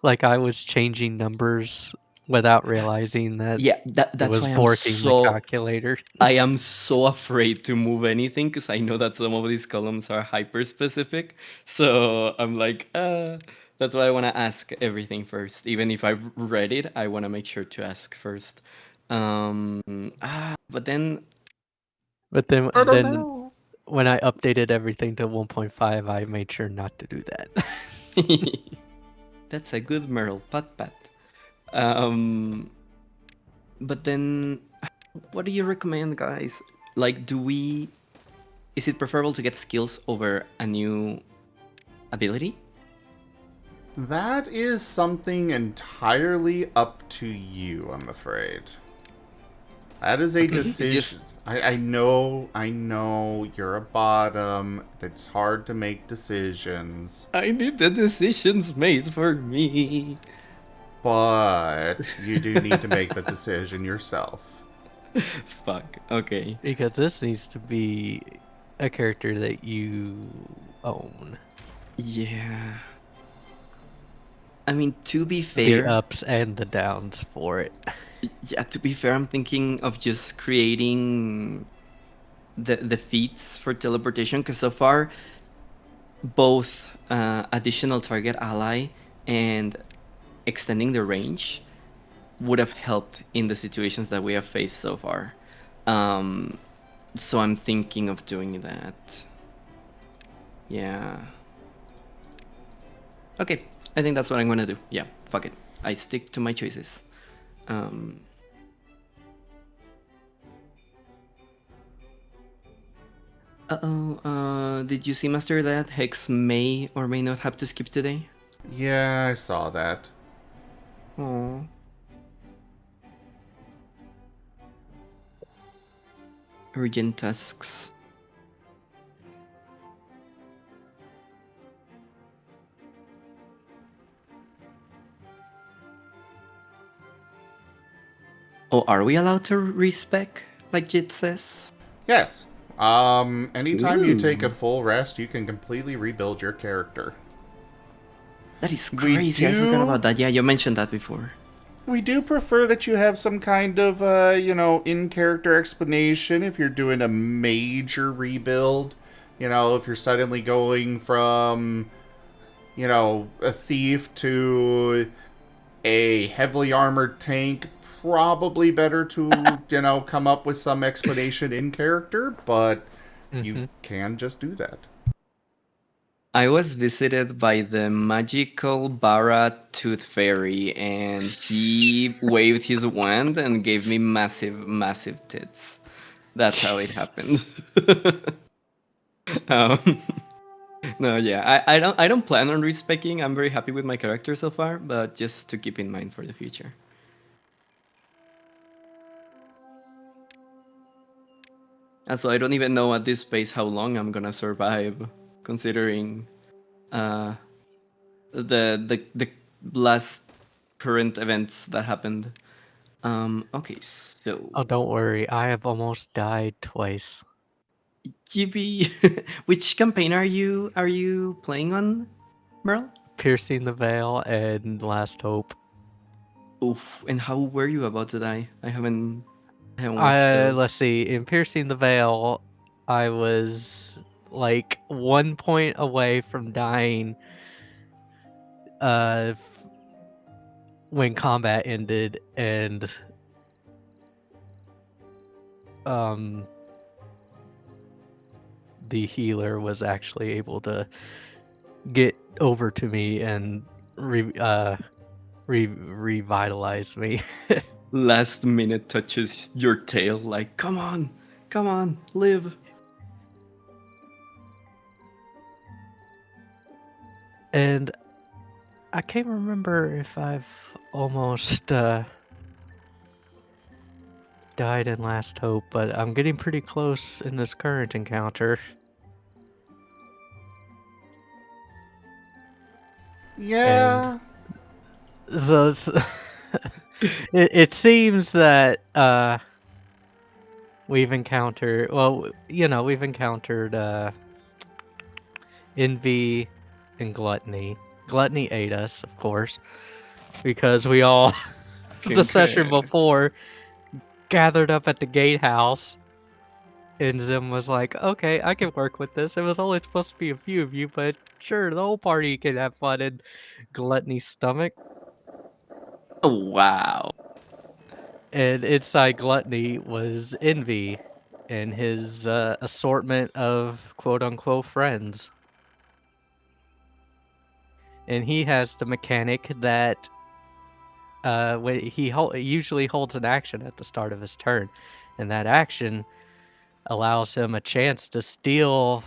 Like I was changing numbers without realizing that Yeah, it that's was why I'm borking the so calculator. I am so afraid to move anything because I know that some of these columns are hyper specific. So I'm like, that's why I want to ask everything first. Even if I've read it, I want to make sure to ask first. But then But then I don't then know. when I updated everything to 1.5, I made sure not to do that. That's a good Merle, pat pat. Um, but then, what do you recommend, guys? Like, is it preferable to get skills over a new ability? That is something entirely up to you, I'm afraid. That is a Okay, it's just decision. I know you're a bottom. It's hard to make decisions. I need the decisions made for me. But you do need to make the decision yourself. Fuck. Okay. Because this needs to be a character that you own. Yeah. I mean, to be The fair, ups and the downs for it. yeah, to be fair, I'm thinking of just creating the feats for teleportation because so far both additional target ally and extending the range would have helped in the situations that we have faced so far. Um, so I'm thinking of doing that. Yeah. Okay, I think that's what I'm gonna do. Yeah, fuck it. I stick to my choices. Um, did you see, Master, that Hex may or may not have to skip today? Yeah, I saw that. Oh. Urgent tasks. Oh, are we allowed to respec, like Jit says? Yes. Anytime you take a Ooh. full rest, you can completely rebuild your character. That is We crazy. I forgot do about that. Yeah, you mentioned that before. We do prefer that you have some kind of, in-character explanation if you're doing a major rebuild. If you're suddenly going from, a thief to a heavily armored tank, probably better to, come up with some explanation in character, but you Mm-hmm. can just do that. I was visited by the magical Bara Tooth Fairy, and he waved his wand and gave me massive, massive tits. That's how it happened. um, no, yeah, I don't plan on respecing. I'm very happy with my character so far, but just to keep in mind for the future. And so I don't even know at this pace how long I'm gonna survive, considering uh, the last current events that happened. Okay, so Oh, don't worry. I have almost died twice. GB, which campaign are you playing on, Merle? Piercing the Veil and Last Hope. Oof, and how were you about to die? I haven't watched Let's those. see. In Piercing the Veil, I was like 1 point away from dying when combat ended, and um the healer was actually able to get over to me and revitalize me. Last minute touches your tail like, come on, live. And I can't remember if I've almost died in Last Hope, but I'm getting pretty close in this current encounter. Yeah. So it seems that we've encountered, well, we've encountered envy and gluttony. Gluttony ate us, of course, because we all the session Concur. before gathered up at the gatehouse, and Zim was like, "Okay, I can work with this. It was only supposed to be a few of you, but sure, the whole party can have fun." And gluttony's stomach, Oh, wow. and inside gluttony was envy and his assortment of quote unquote friends. And he has the mechanic that when usually holds an action at the start of his turn, and that action allows him a chance to steal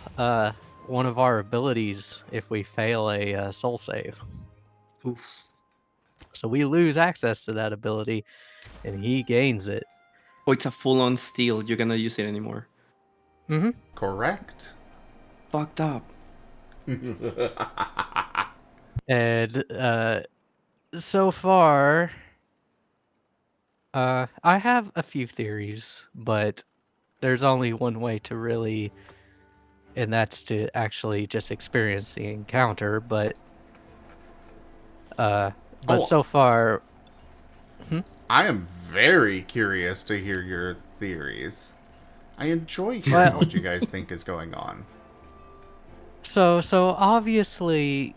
one of our abilities if we fail a soul save. Oof. So we lose access to that ability, and he gains it. Oh, it's a full-on steal. You cannot use it anymore. Mm-hmm. Correct. Fucked up. And so far, I have a few theories, but there's only one way to really, and that's to actually just experience the encounter. But Oh, so far, I am very curious to hear your theories. I enjoy hearing Well- what you guys think is going on. so obviously,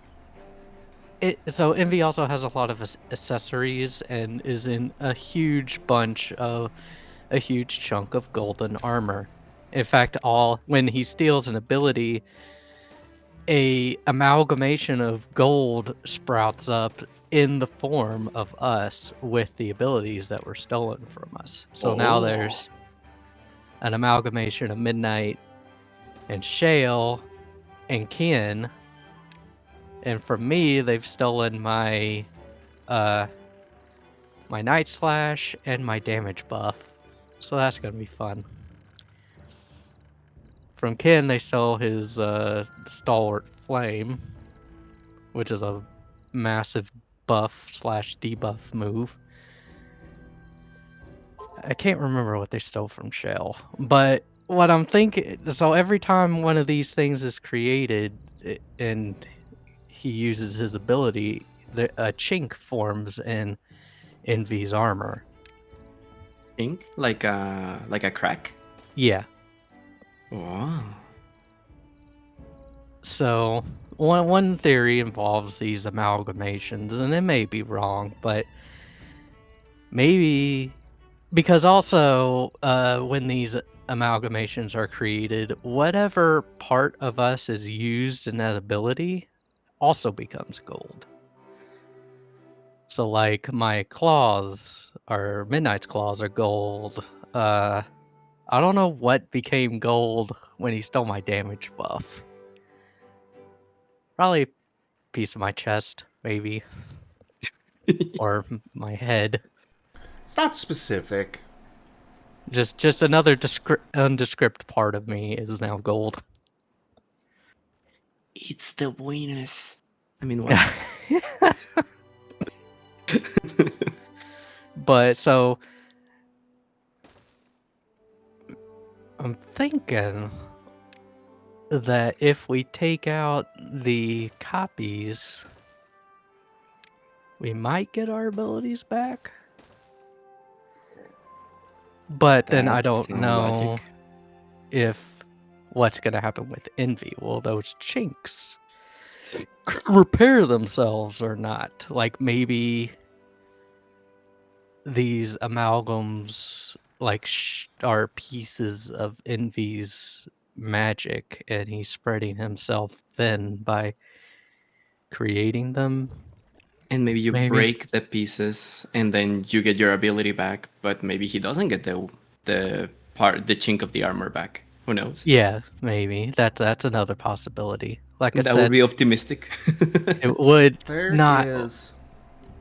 so Envy also has a lot of accessories and is in a huge chunk of golden armor. In fact, when he steals an ability, a amalgamation of gold sprouts up in the form of us with the abilities that were stolen from us. So now Oh. there's an amalgamation of Midnight and Shale and Kin. And from me, they've stolen my Night Slash and my damage buff. So that's gonna be fun. From Kin, they stole his Stalwart Flame, which is a massive buff slash debuff move. I can't remember what they stole from Shell, but what I'm thinking, so every time one of these things is created and he uses his ability, a chink forms in Envy's armor. Ink? Like a crack? Yeah. Wow. So one theory involves these amalgamations, and it may be wrong, but maybe because also when these amalgamations are created, whatever part of us is used in that ability also becomes gold. So like my claws or Midnight's claws are gold. I don't know what became gold when he stole my damage buff. Probably a piece of my chest, maybe. Or my head. It's not specific. Just another undescript part of me is now gold. It's the weenus. I mean, what? But so I'm thinking that if we take out the copies, we might get our abilities back. But then I That don't sound know logic. if what's going to happen with Envy. Will those chinks repair themselves or not? Like maybe these amalgams like are pieces of Envy's magic, and he's spreading himself thin by creating them. And maybe you Maybe. break the pieces and then you get your ability back, but maybe he doesn't get the chink of the armor back. Who knows? Yeah, maybe that's another possibility. Like I That would said, be optimistic. it would There not. is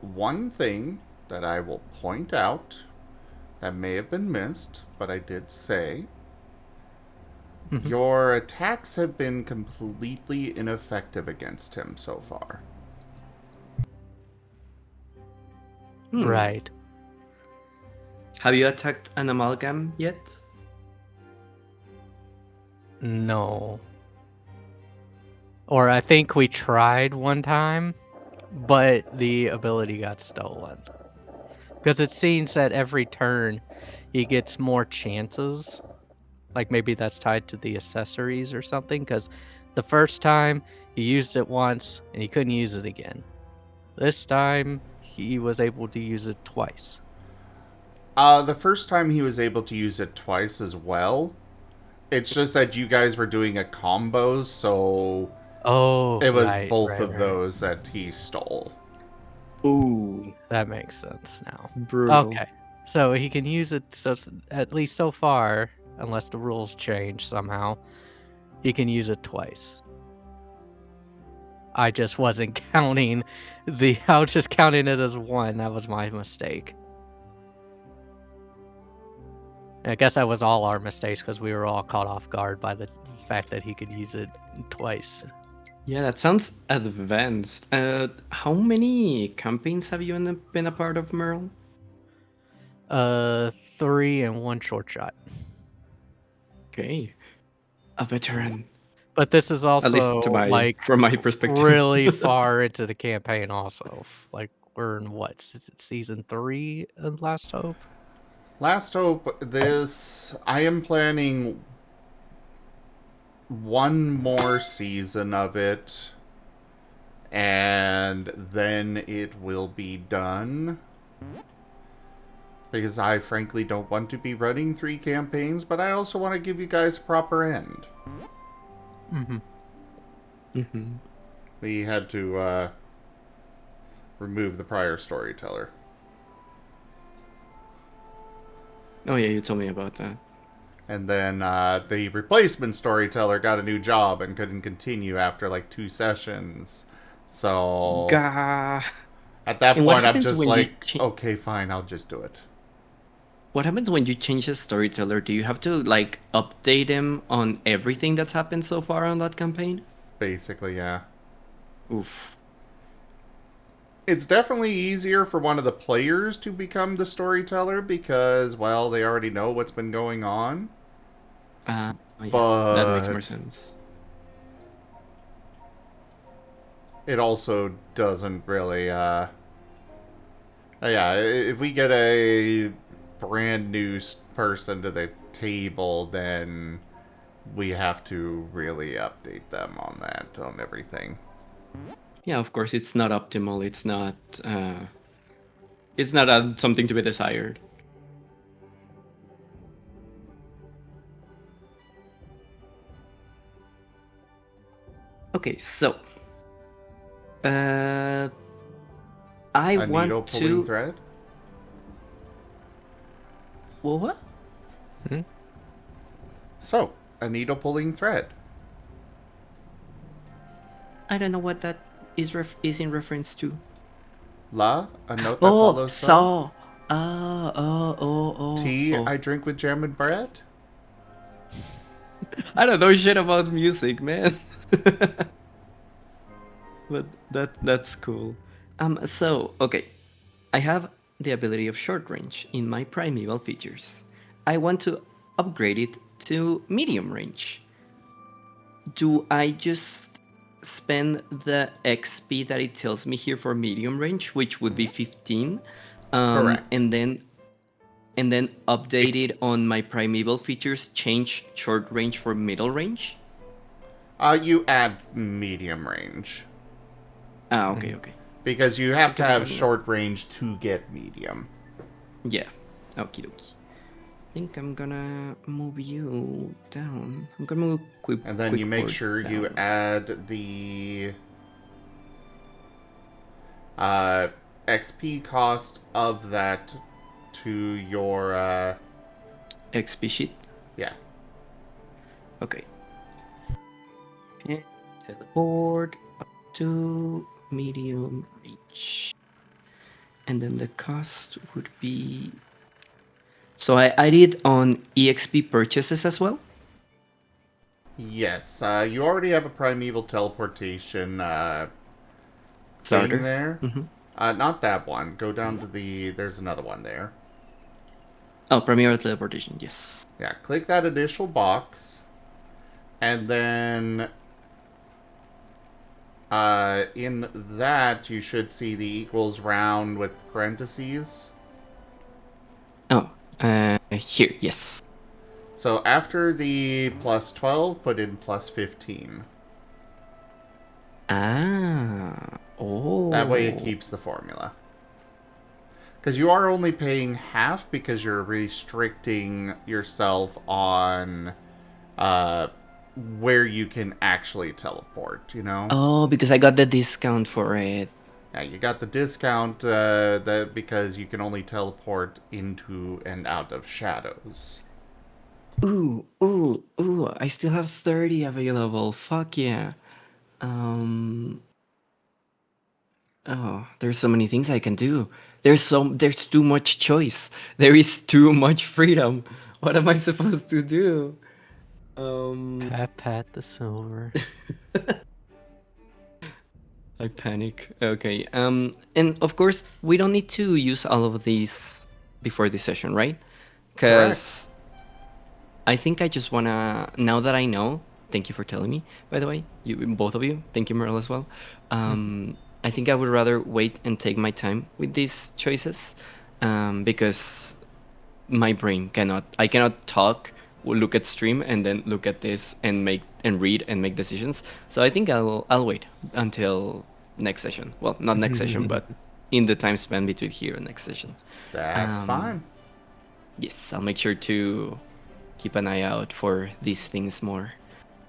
one thing that I will point out that may have been missed, but I did say. Mhm. Your attacks have been completely ineffective against him so far. Right. Have you attacked an amalgam yet? No. Or I think we tried one time, but the ability got stolen. Because it seems that every turn he gets more chances. Like maybe that's tied to the accessories or something. Because the first time he used it once and he couldn't use it again. This time he was able to use it twice. The first time he was able to use it twice as well. It's just that you guys were doing a combo, so Oh, it was right, both right, of right. those that he stole. Ooh, That makes sense now. brutal. Okay. So he can use it, so at least so far, unless the rules change somehow, he can use it twice. I just wasn't counting I was just counting it as one. That was my mistake. I guess that was all our mistakes because we were all caught off guard by the fact that he could use it twice. Yeah, that sounds advanced. How many campaigns have you been a part of, Merle? 3 and 1 short shot. Okay, a veteran. But this is At least also like from my perspective. really far into the campaign also. Like we're in what, season 3 of Last Hope? Last Hope, I am planning one more season of it, and then it will be done. Because I frankly don't want to be running 3 campaigns, but I also want to give you guys a proper end. Mm-hmm. Mm-hmm. We had to remove the prior storyteller. Oh yeah, you told me about that. And then the replacement storyteller got a new job and couldn't continue after like 2 sessions. So Gah. at that And what point, I'm happens just when you like, okay, fine, I'll just do it. What happens when you change the storyteller? Do you have to like update him on everything that's happened so far on that campaign? Basically, yeah. Oof. It's definitely easier for one of the players to become the storyteller because, well, they already know what's been going on. Oh yeah, that makes more But sense. it also doesn't really, yeah, if we get a brand new person to the table, then we have to really update them on that, on everything. Yeah, of course, it's not optimal. It's not. It's not something to be desired. Okay, so. I A want needle pulling to. thread? Well, what? So, a needle pulling thread. I don't know what that is in reference to. La, a note that Oh, follows saw. saw. Tea, Oh. I drink with jam and bread. I don't know shit about music, man. But that's cool. So okay, I have the ability of short range in my primeval features. I want to upgrade it to medium range. Do I just spend the XP that it tells me here for medium range, which would be 15, Correct. and then update it on my primeval features, change short range for middle range? You add medium range. Ah, okay. Because you have to Okay, have yeah. short range to get medium. Yeah. Okie dokie. I think I'm gonna move you down. I'm gonna move quick. And then you make sure you add the XP cost of that to your XP sheet. yeah. Okay. And teleport up to medium reach. And then the cost would be. So I did on EXP purchases as well? Yes, you already have a primeval teleportation Starter. thing there. Mm-hmm. Not that one. Go down to there's another one there. Oh, Premier Teleportation, yes. Yeah, click that initial box. And then in that, you should see the equals round with parentheses. Oh, here, yes. So after the plus 12, put in plus 15. Ah, oh. That way it keeps the formula. Because you are only paying half because you're restricting yourself on where you can actually teleport, you know? Oh, because I got the discount for it. Yeah, you got the discount because you can only teleport into and out of shadows. Ooh, ooh, ooh, I still have 30 available. Fuck yeah. Oh, there's so many things I can do. There's too much choice. There is too much freedom. What am I supposed to do? Pat the silver. I panic. Okay. And of course, we don't need to use all of these before this session, right? Because I think I just wanna, now that I know, thank you for telling me, by the way, you both of you, thank you, Merle, as well. I think I would rather wait and take my time with these choices, because my brain I cannot talk, look at stream, and then look at this and read and make decisions. So I think I'll wait until next session. Well, not next session, but in the time spent between here and next session. That's fine. Yes, I'll make sure to keep an eye out for these things more.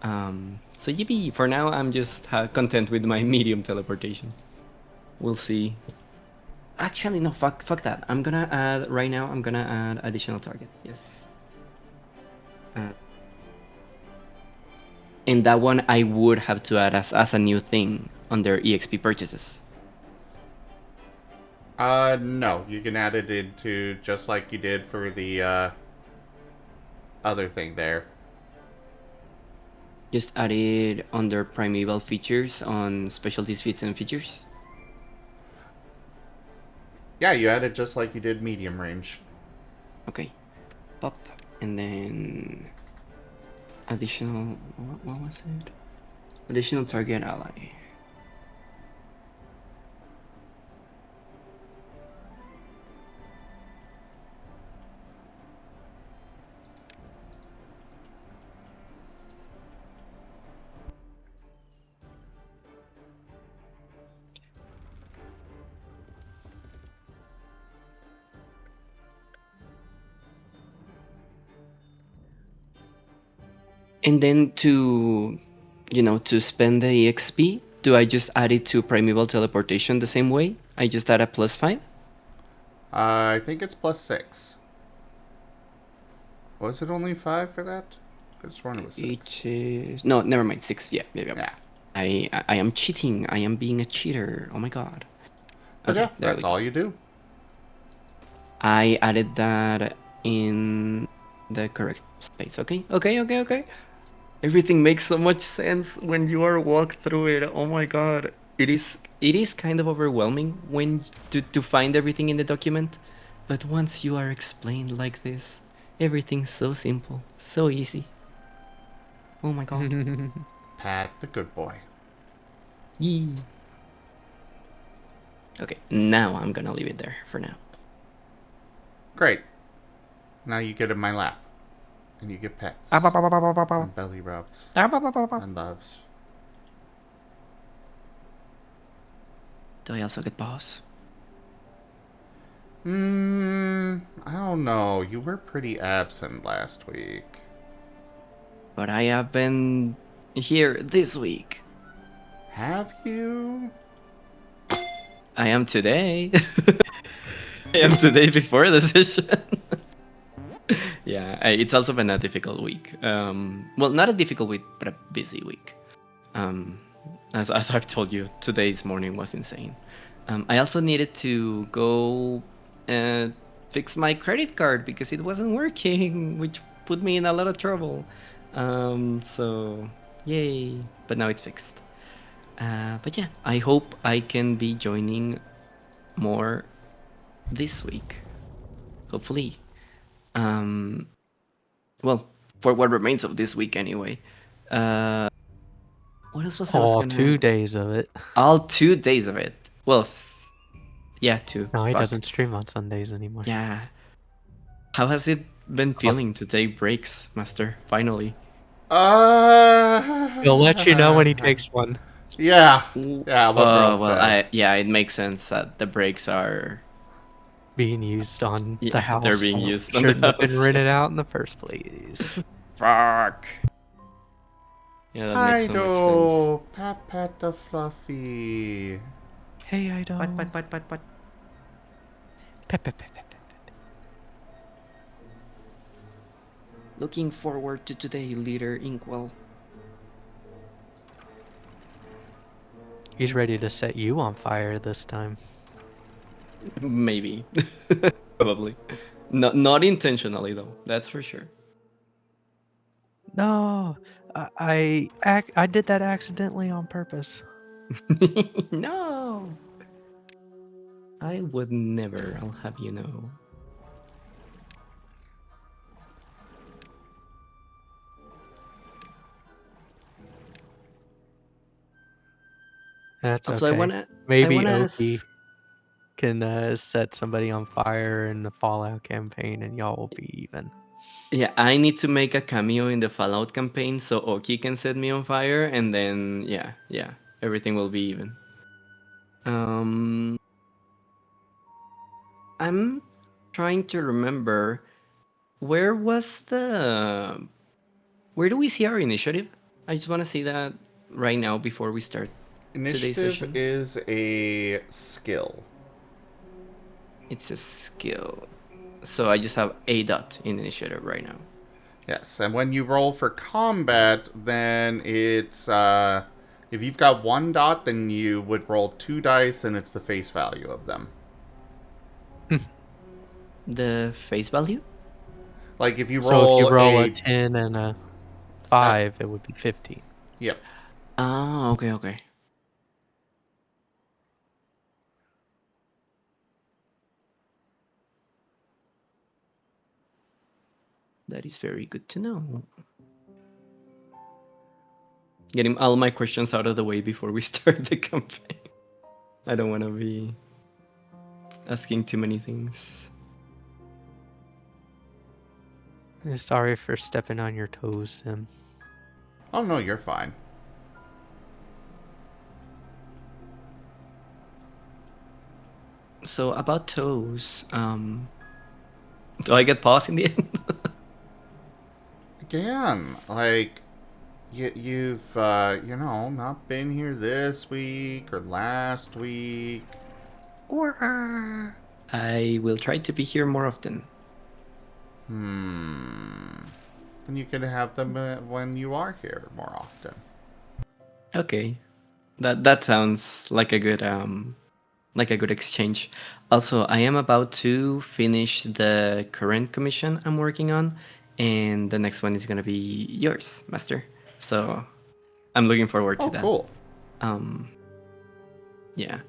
So yippee, for now I'm just content with my medium teleportation. We'll see. Actually, no, fuck that. I'm gonna add, right now, I'm gonna add additional target, yes. And that one I would have to add as a new thing under EXP purchases. No, you can add it into just like you did for the other thing there. Just add it under primeval features on specialties, feats, and features. Yeah, you add it just like you did medium range. Okay. Pop. And then additional, what was it? Additional target ally. And then to spend the EXP, do I just add it to primeval teleportation the same way? I just add a +5? I think it's +6. Was it only 5 for that? I just sworn it was 6. It is... No, never mind. 6, yeah. I am cheating. I am being a cheater. Oh my god. But yeah, that's all you do. I added that in the correct space. Okay. Everything makes so much sense when you are walked through it. Oh my god. It is kind of overwhelming when to find everything in the document, but once you are explained like this, everything's so simple, so easy. Oh my god. Pat the good boy. Yee. Okay, now I'm gonna leave it there for now. Great. Now you get in my lap. And you get pets. And belly rubs. And loves. Do I also get paws? I don't know. You were pretty absent last week. But I have been here this week. Have you? I am today. I am today before the session. Yeah, it's also been a difficult week. Well, not a difficult week, but a busy week. As I've told you, today's morning was insane. I also needed to go fix my credit card because it wasn't working, which put me in a lot of trouble. So, yay. But now it's fixed. But yeah, I hope I can be joining more this week, hopefully. Well, for what remains of this week anyway. What else was I was All gonna? 2 days of it. All 2 days of it. Well, yeah, 2. No, he Fuck. doesn't stream on Sundays anymore. Yeah. How has it been Also- feeling to take breaks, Master? Finally. He'll let you know when he takes one. Yeah. Yeah, what girl Well, said. it makes sense that the breaks are Being used on the house. they're being that used on the shouldn't have been house. rented out in the first place. Fuck. Yeah, that makes so much sense. Hido, pat pat the fluffy. Hey, I don't. Pat. Pep, pep, pep, pep, pep. Looking forward to today, Leader Inkwell. He's ready to set you on fire this time. Maybe. Probably. Not intentionally though, that's for sure. No, I did that accidentally on purpose. No. I would never, I'll have you know. That's Also, okay. Maybe wanna Oki can set somebody on fire in the Fallout campaign, and y'all will be even. Yeah, I need to make a cameo in the Fallout campaign so Oki can set me on fire, and then yeah, everything will be even. I'm trying to remember where do we see our initiative? I just want to see that right now before we start today's Initiative session. is a skill. It's a skill. So I just have a dot in initiative right now. Yes, and when you roll for combat, then it's if you've got 1 dot, then you would roll 2 dice, and it's the face value of them. The face value? Like if you roll, So if you roll a 10 and a 5, it would be 15. Yep. Ah, okay. That is very good to know. Getting all my questions out of the way before we start the campaign. I don't want to be asking too many things. Sorry for stepping on your toes, Sim. Oh no, you're fine. So about toes, do I get pause in the end? Again, like you've not been here this week or last week. I will try to be here more often. Then you can have them when you are here more often. Okay, that sounds like a good exchange. Also, I am about to finish the current commission I'm working on, and the next one is gonna be yours, Master. So I'm looking forward to Oh, that. cool. Yeah.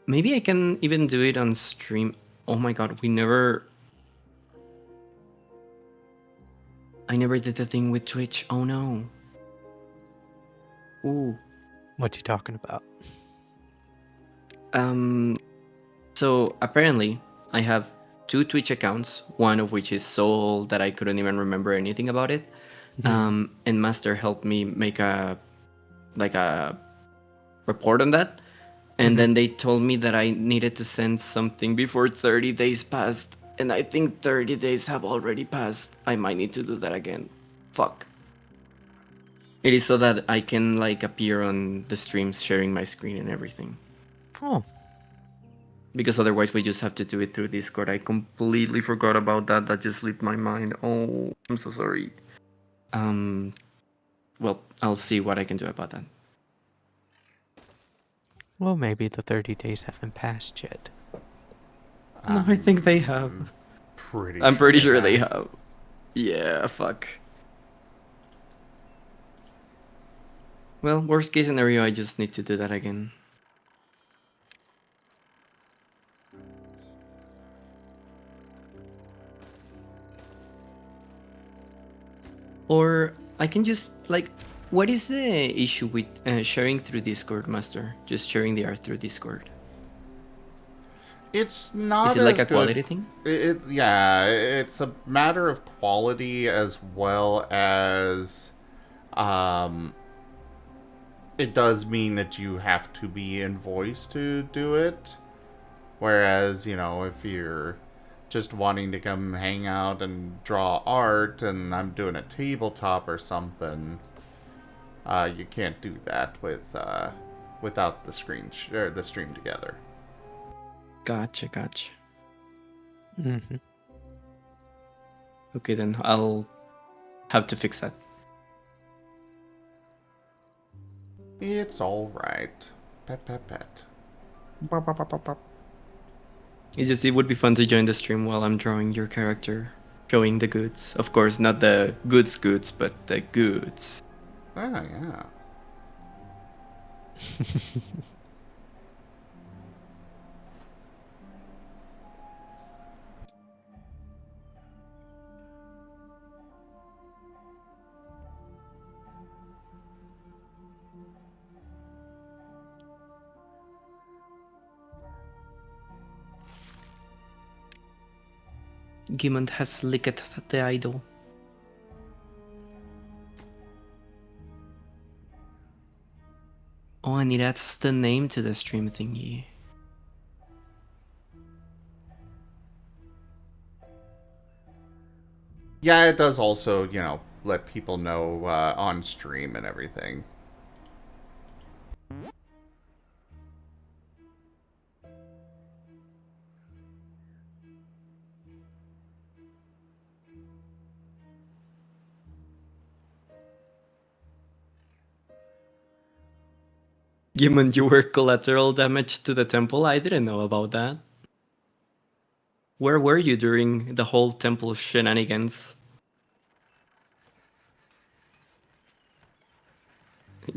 Maybe I can even do it on stream. Oh my god, I never did the thing with Twitch. Oh no. Ooh. What you talking about? So apparently I have 2 Twitch accounts, one of which is so old that I couldn't even remember anything about it. And Master helped me make a report on that. And then they told me that I needed to send something before 30 days passed. And I think 30 days have already passed. I might need to do that again. Fuck. It is so that I can appear on the streams sharing my screen and everything. Oh. Because otherwise we just have to do it through Discord. I completely forgot about that. That just slipped my mind. Oh, I'm so sorry. Well, I'll see what I can do about that. Well, maybe the 30 days haven't passed yet. No, I think they have. I'm pretty sure they have. Yeah, fuck. Well, worst case scenario, I just need to do that again. Or I can just like, what is the issue with sharing through Discord, Master? Just sharing the art through Discord. It's not Is it like as a good. quality thing? Yeah, it's a matter of quality as well as it does mean that you have to be in voice to do it. Whereas, if you're just wanting to come hang out and draw art and I'm doing a tabletop or something, you can't do that without the screen or the stream together. Gotcha. Mm-hmm. Okay, then I'll have to fix that. It's all right. Pet. It would be fun to join the stream while I'm drawing your character, showing the goods. Of course, not the goods, but the goods. Ah, yeah. Gimond has licked the idol. Oh, and it adds the name to the stream thingy. Yeah, it does also, let people know on stream and everything. Gimond, you were collateral damage to the temple? I didn't know about that. Where were you during the whole temple shenanigans?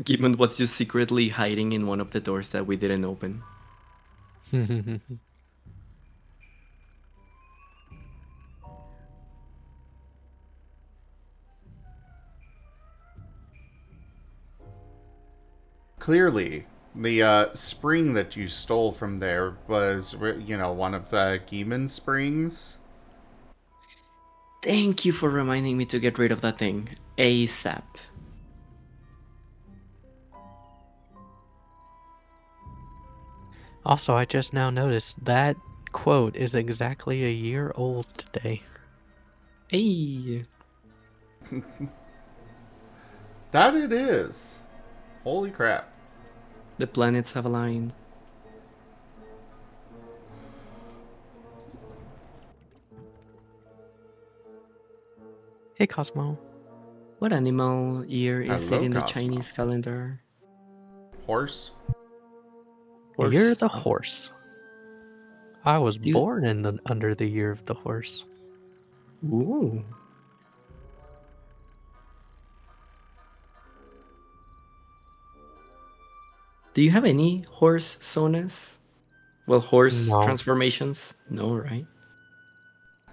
Gimond was just secretly hiding in one of the doors that we didn't open. Clearly, the spring that you stole from there was, one of Geeman's springs. Thank you for reminding me to get rid of that thing. ASAP. Also, I just now noticed that quote is exactly a year old today. Hey. That it is. Holy crap. The planets have aligned. Hey, Cosmo. What animal year is Hello, it in the Cosmo. Chinese calendar? Horse? Horse. You're the horse. I was Do you- born under the year of the horse. Ooh. Do you have any horse sonas? Well, horse No. transformations? No, right?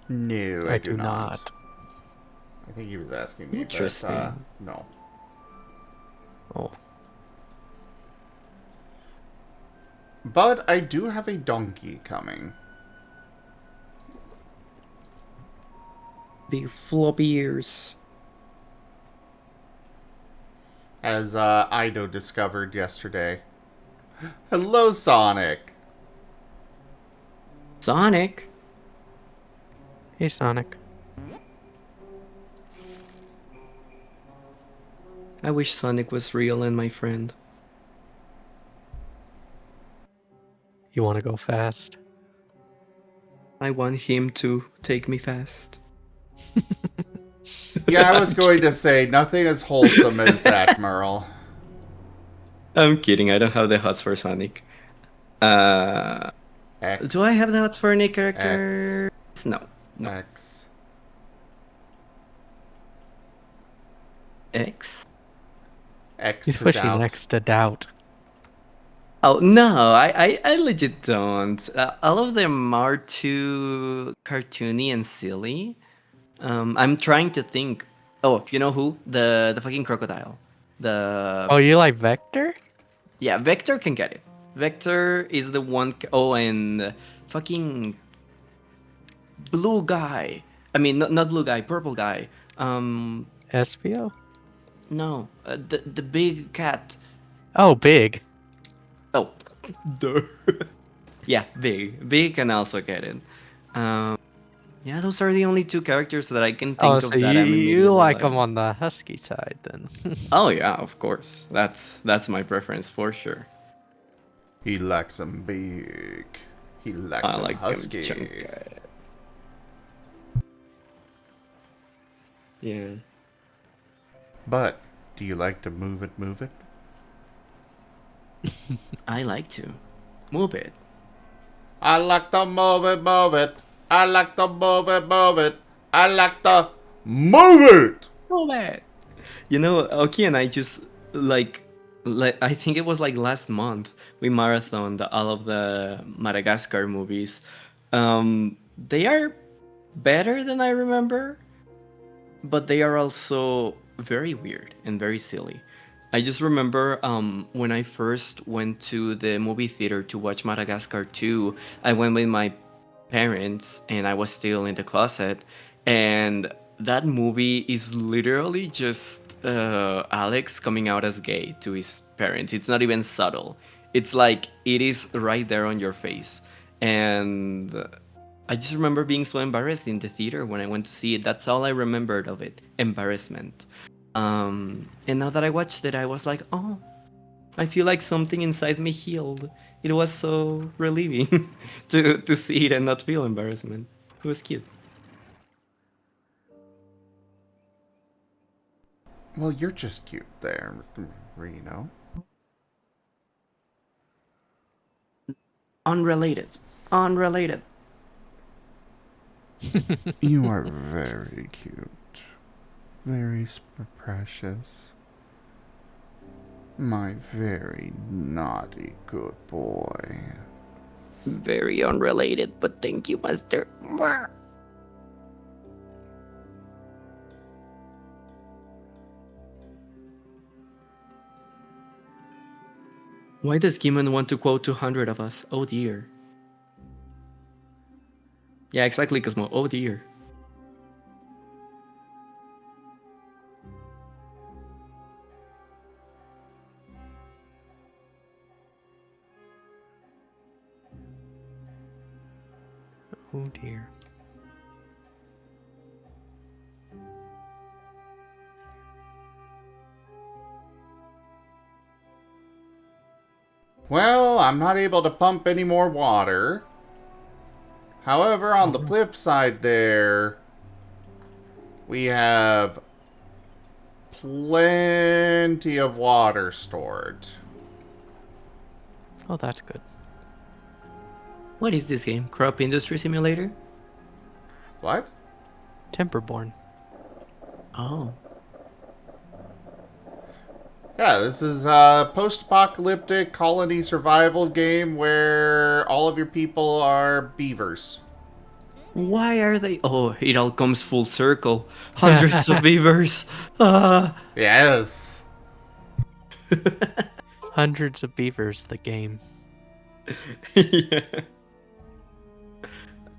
No, I I do not. I think he was asking me, but Interesting. no. Oh. But I do have a donkey coming. Big floppy ears. As Ido discovered yesterday. Hello, Sonic! Sonic? Hey, Sonic. I wish Sonic was real and my friend. You want to go fast? I want him to take me fast. Yeah, I was going to say, nothing as wholesome as that, Merle. I'm kidding, I don't have the hots for Sonic. X. Do I have the hots for any character? No. X. X? X He's to pushing doubt. X to doubt. Oh, no, I legit don't. All of them are too cartoony and silly. I'm trying to think Oh, you know who? The fucking crocodile. The Oh, you like Vector? Yeah, Vector can get it. Vector is the one. Oh, and fucking blue guy. I mean, not blue guy, purple guy. SVO? No, the big cat. Oh, Big. Oh, duh. Yeah, big. Big can also get it. Um, yeah, those are the only two characters that I can Oh, think so of that I'm you immediately like like. them on the husky side then? Oh yeah, of course. That's my preference for sure. He likes them big. He likes I them like him husky. chunky. Yeah. But do you like to move it, move it? I like to move it. I like to move it, move it. I like to move it, move it. I like to move it. Move it. You know, Oki and I just like I think it was like last month we marathoned all of the Madagascar movies. They are better than I remember, but they are also very weird and very silly. I just remember when I first went to the movie theater to watch Madagascar 2, I went with my parents and I was still in the closet. And that movie is literally just Alex coming out as gay to his parents. It's not even subtle. It's like it is right there on your face. And I just remember being so embarrassed in the theater when I went to see it. That's all I remembered of it, embarrassment. And now that I watched it, I was like, oh, I feel like something inside me healed. It was so relieving to see it and not feel embarrassment. It was cute. Well, you're just cute there, Reno. Unrelated. Unrelated. You are very cute. Very precious. My very naughty good boy. Very unrelated, but thank you, Master. Why does Giman want to quote 200 of us? Oh dear. Yeah, exactly, Cosmo. Oh dear. Oh dear. Well, I'm not able to pump any more water. However, on the flip side there, we have plenty of water stored. Oh, that's good. What is this game? Crop Industry Simulator? What? Timberborn. Oh. Yeah, this is a post-apocalyptic colony survival game where all of your people are beavers. Why are they? Oh, it all comes full circle. Hundreds of beavers. Ah. Yes. Hundreds of beavers, the game. Yeah.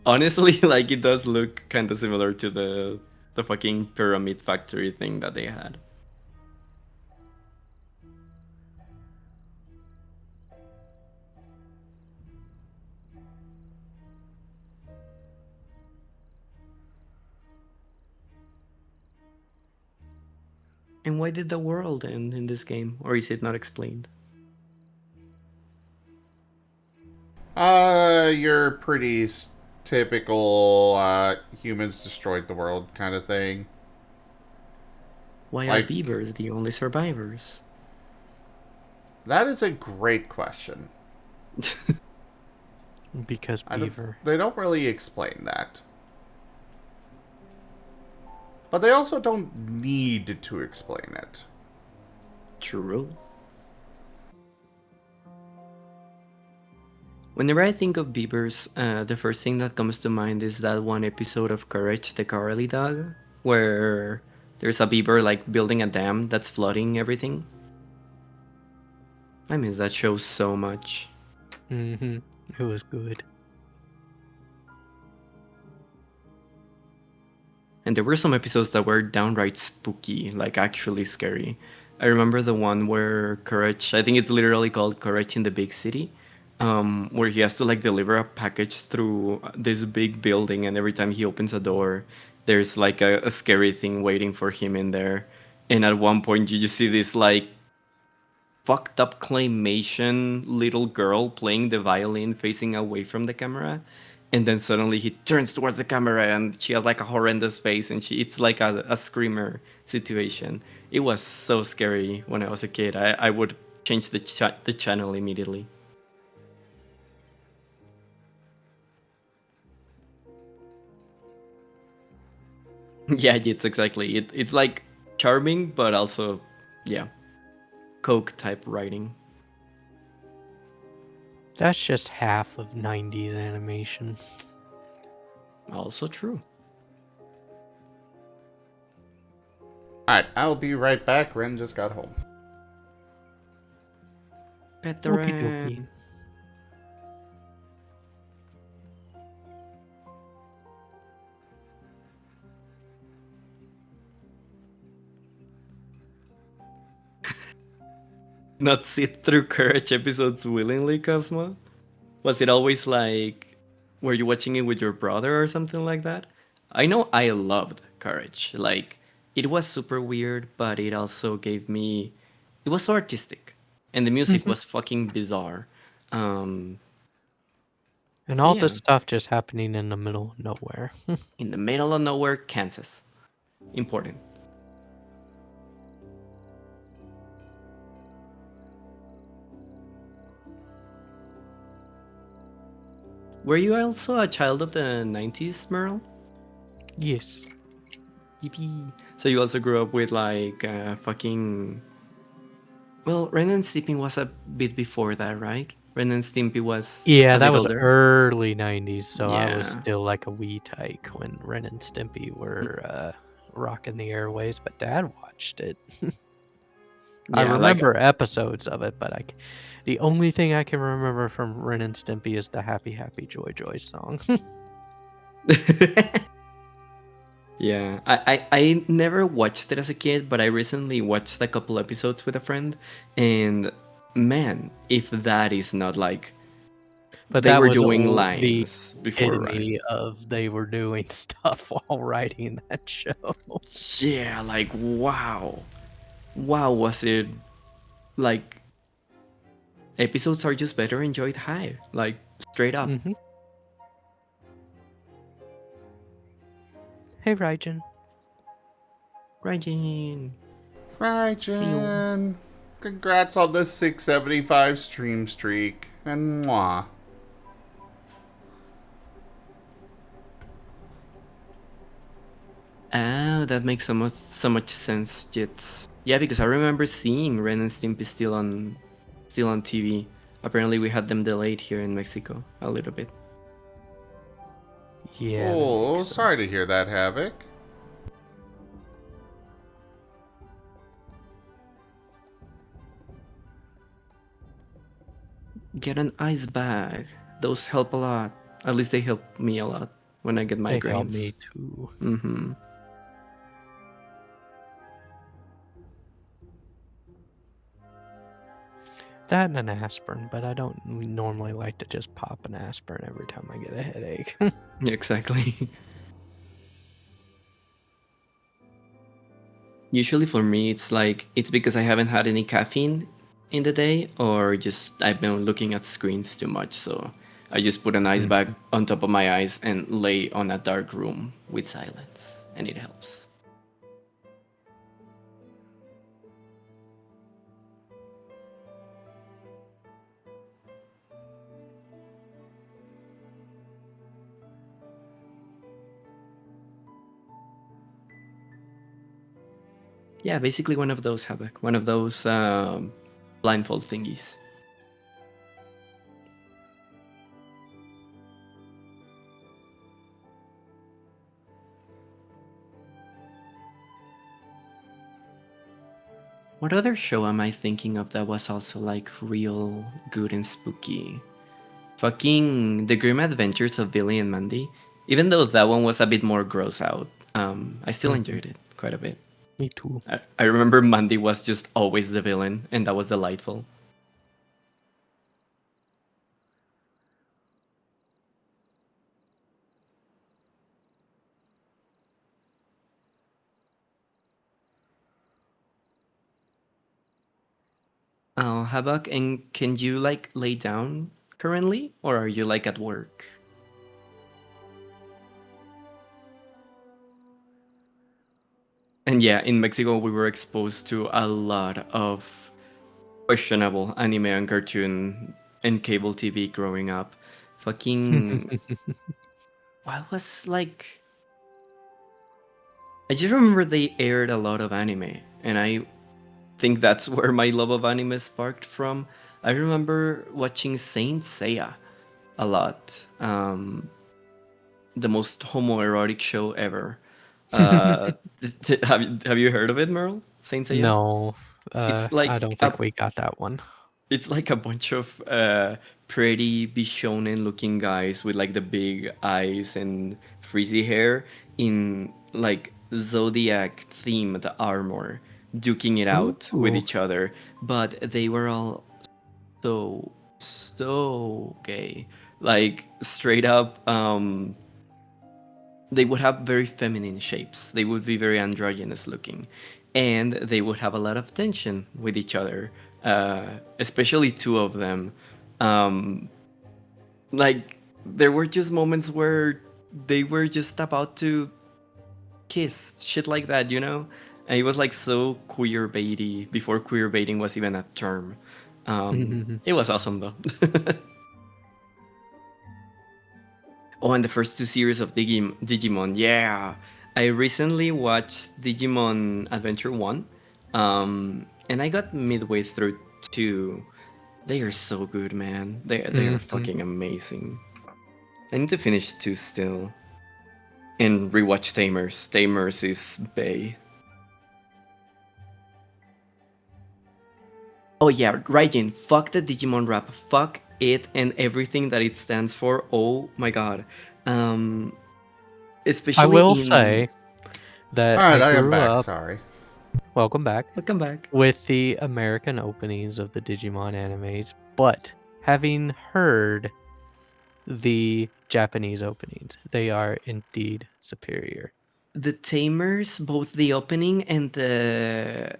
Honestly, like it does look kind of similar to the fucking pyramid factory thing that they had. And why did the world end in this game? Or is it not explained? You're pretty typical humans destroyed the world kind of thing. Why are Like, beavers the only survivors? that is a great question. Because beaver. They don't really explain that. But they also don't need to explain it. True. Whenever I think of beavers, the first thing that comes to mind is that one episode of Courage the Cowardly Dog, where There's a beaver like building a dam that's flooding everything. I miss that show so much. Mm-hmm. It was good. And there were some episodes that were downright spooky, like actually scary. I remember the one where Courage, I think it's literally called Courage in the Big City, where he has to like deliver a package through this big building, and every time he opens a door, there's like a scary thing waiting for him in there. And at one point, you just see this like fucked up claymation little girl playing the violin facing away from the camera, and then suddenly he turns towards the camera and she has like a horrendous face, and it's like a screamer situation. It was so scary when I was a kid. I would change the channel immediately. Yeah, it's exactly it's like charming but also, yeah, coke type writing. That's just half of 90s animation. Also true. Alright, I'll be right back. Ren just got home. Okie dokie. Veteran. Not sit through Courage episodes willingly, Cosmo? Was it always like, were you watching it with your brother or something like that? I know I loved Courage. Like, it was super weird, but it also gave me. It was so artistic. And the music was fucking bizarre. And So all yeah, this stuff just happening in the middle of nowhere. in the middle of nowhere, Kansas. Important. Were you also a child of the 90s, Merle? Yes. Yippee. So you also grew up with like fucking. Well, Ren and Stimpy was a bit before that, right? Ren and Stimpy was Yeah, a that bit was older. early 90s, so I was Yeah. still like a wee tyke when Ren and Stimpy were rocking the airways, but Dad watched it. I Yeah, like remember episodes of it, but the only thing I can remember from Ren and Stimpy is the Happy Happy Joy Joy song. yeah. I never watched it as a kid, but I recently watched a couple episodes with a friend, and man, if that is not like But they that were was doing the lines before, right? epitome of they were doing stuff while writing that show. Yeah, like wow. Wow, was it like episodes are just better enjoyed high, like straight up. Mm-hmm. Hey, Raijin. Raging. Right, Jen. Congrats on the 675 stream streak. And mwah. Ah, that makes so much sense, Jits. Yeah, because I remember seeing Ren and Stimpy still on TV. Apparently, we had them delayed here in Mexico a little bit. Yeah, that Oh, makes sorry sense. to hear that, Havoc. Get an ice bag. Those help a lot. At least they help me a lot when I get They helped migraines. me too. Mm-hmm. That and an aspirin, but I don't normally like to just pop an aspirin every time I get a headache. Exactly. Usually for me, it's because I haven't had any caffeine in the day, or just I've been looking at screens too much. So I just put an ice bag on top of my eyes and lay on a dark room with silence, and it helps. Yeah, basically one of those havoc, one of those blindfold thingies. What other show am I thinking of that was also like real good and spooky? Fucking The Grim Adventures of Billy and Mandy. Even though that one was a bit more gross out, I still enjoyed it quite a bit. Me too. I remember Mandy was just always the villain, and that was delightful. Oh, Havok, and can you like lay down currently, or are you like at work? And yeah, in Mexico we were exposed to a lot of questionable anime and cartoon and cable TV growing up. Fucking what was like I just remember they aired a lot of anime, and I think that's where my love of anime sparked from. I remember watching Saint Seiya a lot. The most homoerotic show ever. Have you heard of it, Merle? Saint Seiya? No, It's I like don't think we got that one. it's like a bunch of pretty bishonen looking guys with like the big eyes and frizzy hair in like zodiac themed armor duking it out with Ooh. each other, but they were all so gay, like straight up. They would have very feminine shapes. They would be very androgynous looking, and they would have a lot of tension with each other, especially two of them. Um, like there were just moments where they were just about to kiss, shit like that, you know. And it was like so queer baity before queer baiting was even a term. It was awesome though. Oh, and the first two series of Digimon, yeah. I recently watched Digimon Adventure 1, and I got midway through 2. They are so good, man. They are fucking amazing. I need to finish 2 still. And rewatch Tamers. Tamers is bae. Oh yeah, Raijin, fuck the Digimon rap. Fuck it and everything that it stands for. Oh my god. Um, I especially will in say that All right, I I am grew back. up. Sorry. Welcome back. Welcome back. With the American openings of the Digimon animes, but having heard the Japanese openings, they are indeed superior. The Tamers, both the opening and the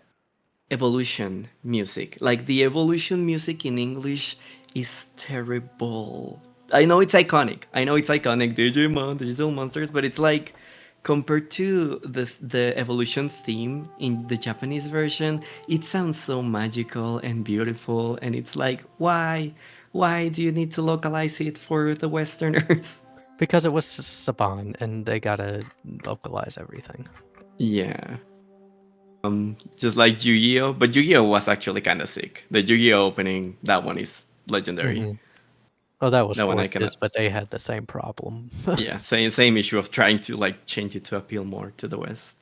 evolution music. Like the evolution music in English is terrible. I know it's iconic. I know it's iconic. Digimon, digital monsters, but it's like compared to the evolution theme in the Japanese version, it sounds so magical and beautiful, and it's like, why do you need to localize it for the Westerners? Because it was Saban and they gotta localize everything. Yeah. Just like Yu-Gi-Oh, but Yu-Gi-Oh was actually kind of sick. The Yu-Gi-Oh opening, that one is legendary. Oh, that was That one I gorgeous, cannot. but they had the same problem. Yeah, same issue of trying to like change it to appeal more to the West.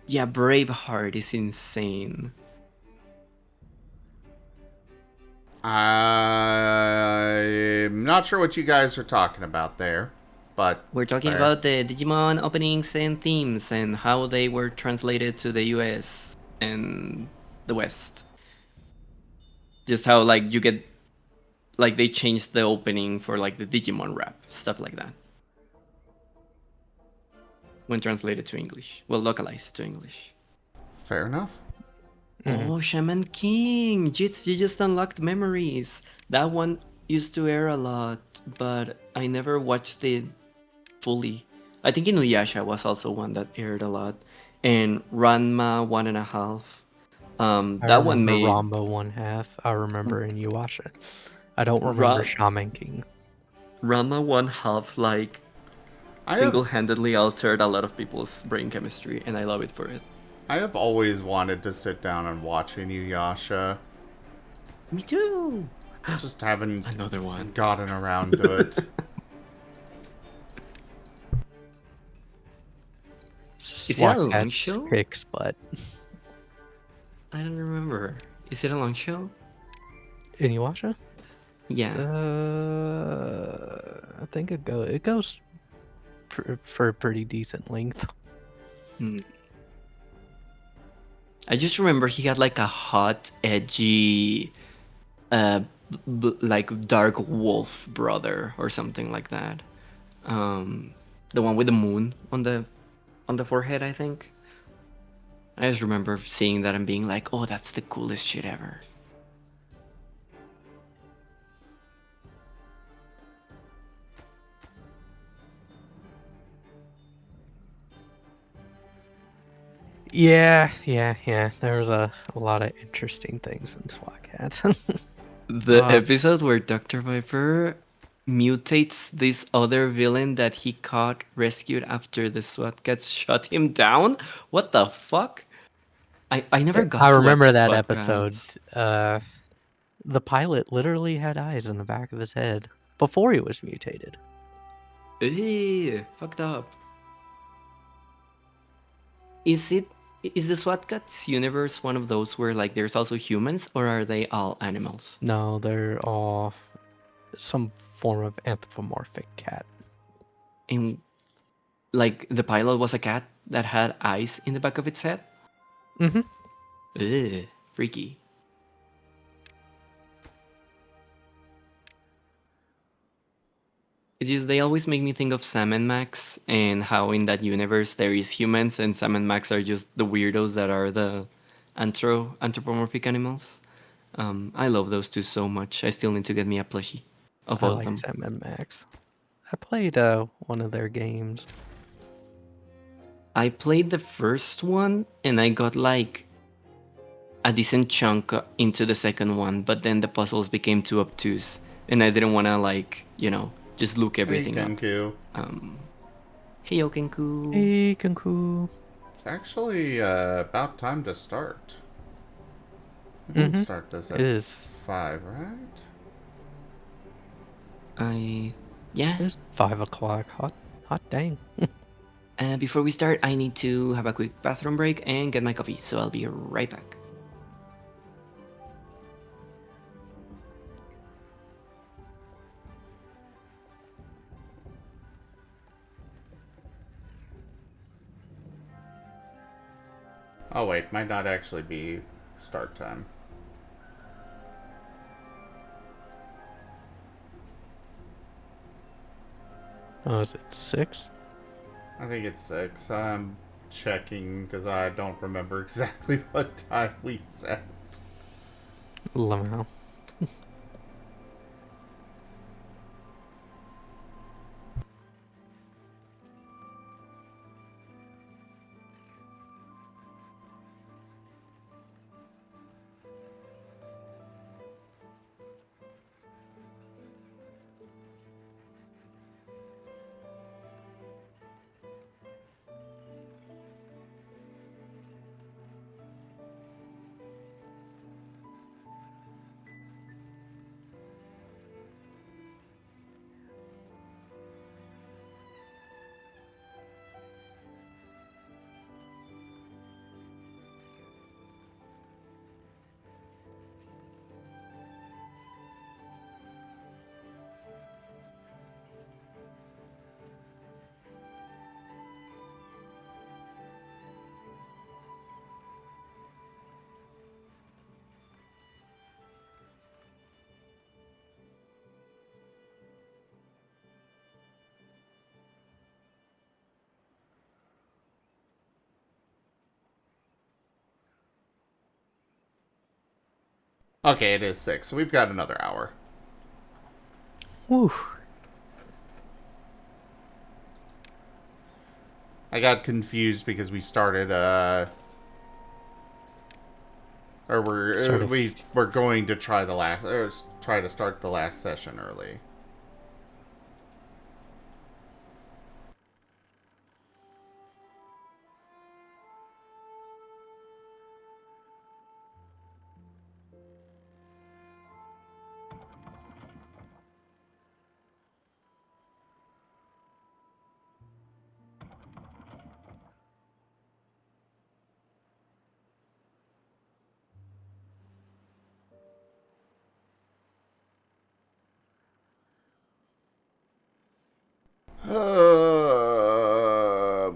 Yeah, Braveheart is insane. I'm not sure what you guys are talking about there, but We're talking fair. about the Digimon openings and themes and how they were translated to the US and the West. Just how like you get like they changed the opening for like the Digimon rap, stuff like that. When translated to English. Well, localized to English. Fair enough. Oh, Shaman King! Jits, you just unlocked memories. That one used to air a lot, but I never watched it fully. I think Inuyasha was also one that aired a lot. And Ranma 1.5. I That one remember made Rambo 1/2. I remember Inuyasha. I don't remember Ra- Shaman King. Ranma 1/2 like I have single-handedly altered a lot of people's brain chemistry, and I love it for it. I have always wanted to sit down and watch Inuyasha. Me too. Just haven't Another one. gotten around to it. Is it a SWAT long cats show? kicks butt. I don't remember. Is it a long show? Inuyasha? Yeah. I think it goes for a pretty decent length. Hmm. I just remember he had like a hot, edgy, like dark wolf brother or something like that. The one with the moon on the forehead, I think. I just remember seeing that and being like, "Oh, that's the coolest shit ever." Yeah. There was a lot of interesting things in SWAT cats. The episode where Dr. Viper mutates this other villain that he caught rescued after the SWAT cats shut him down? What the fuck? I never got I to remember watch that SWAT episode. cats. The pilot literally had eyes in the back of his head before he was mutated. Ew, fucked up. Is the SWAT cats universe one of those where like there's also humans, or are they all animals? No, they're all some form of anthropomorphic cat. And like the pilot was a cat that had eyes in the back of its head? Mm-hmm. Ew, freaky. It's just they always make me think of Sam and Max and how in that universe there is humans and Sam and Max are just the weirdos that are the anthropomorphic animals. I love those two so much. I still need to get me a plushie of I both of like them. Sam and Max. I played one of their games. I played the first one and I got like a decent chunk into the second one, but then the puzzles became too obtuse and I didn't want to like, just look Hey, everything up. Kenku. Hey, Okinku. Hey, Kunku. It's actually about time to start. We didn't Mm-hmm. start this It at is. 5, right? Yeah. It's 5 o'clock. Hot dang. Before we start, I need to have a quick bathroom break and get my coffee, so I'll be right back. Oh wait, might not actually be start time. Oh, is it 6? I think it's 6. I'm checking because I don't remember exactly what time we set. Lamau. Okay, it is 6, so we've got another hour. Whew. I got confused because we started, or we're going to try try to start the last session early.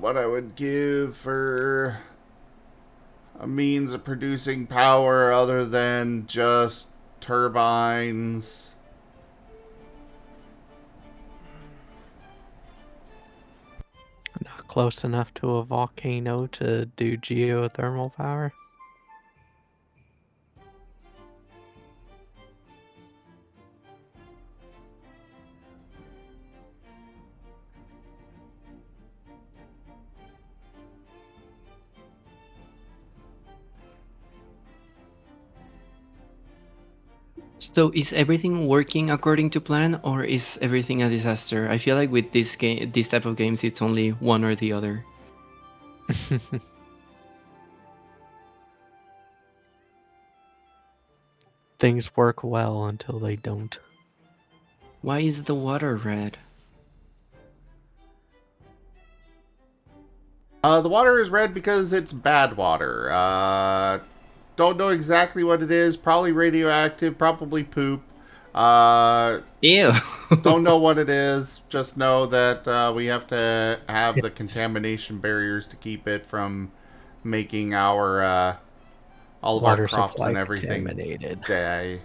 what I would give for a means of producing power other than just turbines. Not close enough to a volcano to do geothermal power. So is everything working according to plan, or is everything a disaster? I feel like with this type of games, it's only one or the other. Things work well until they don't. Why is the water red? The water is red because it's bad water. Don't know exactly what it is. Probably radioactive, probably poop. Ew. Don't know what it is. Just know that we have to have the It's- contamination barriers to keep it from making our all of Water our crops supply and everything contaminated. die.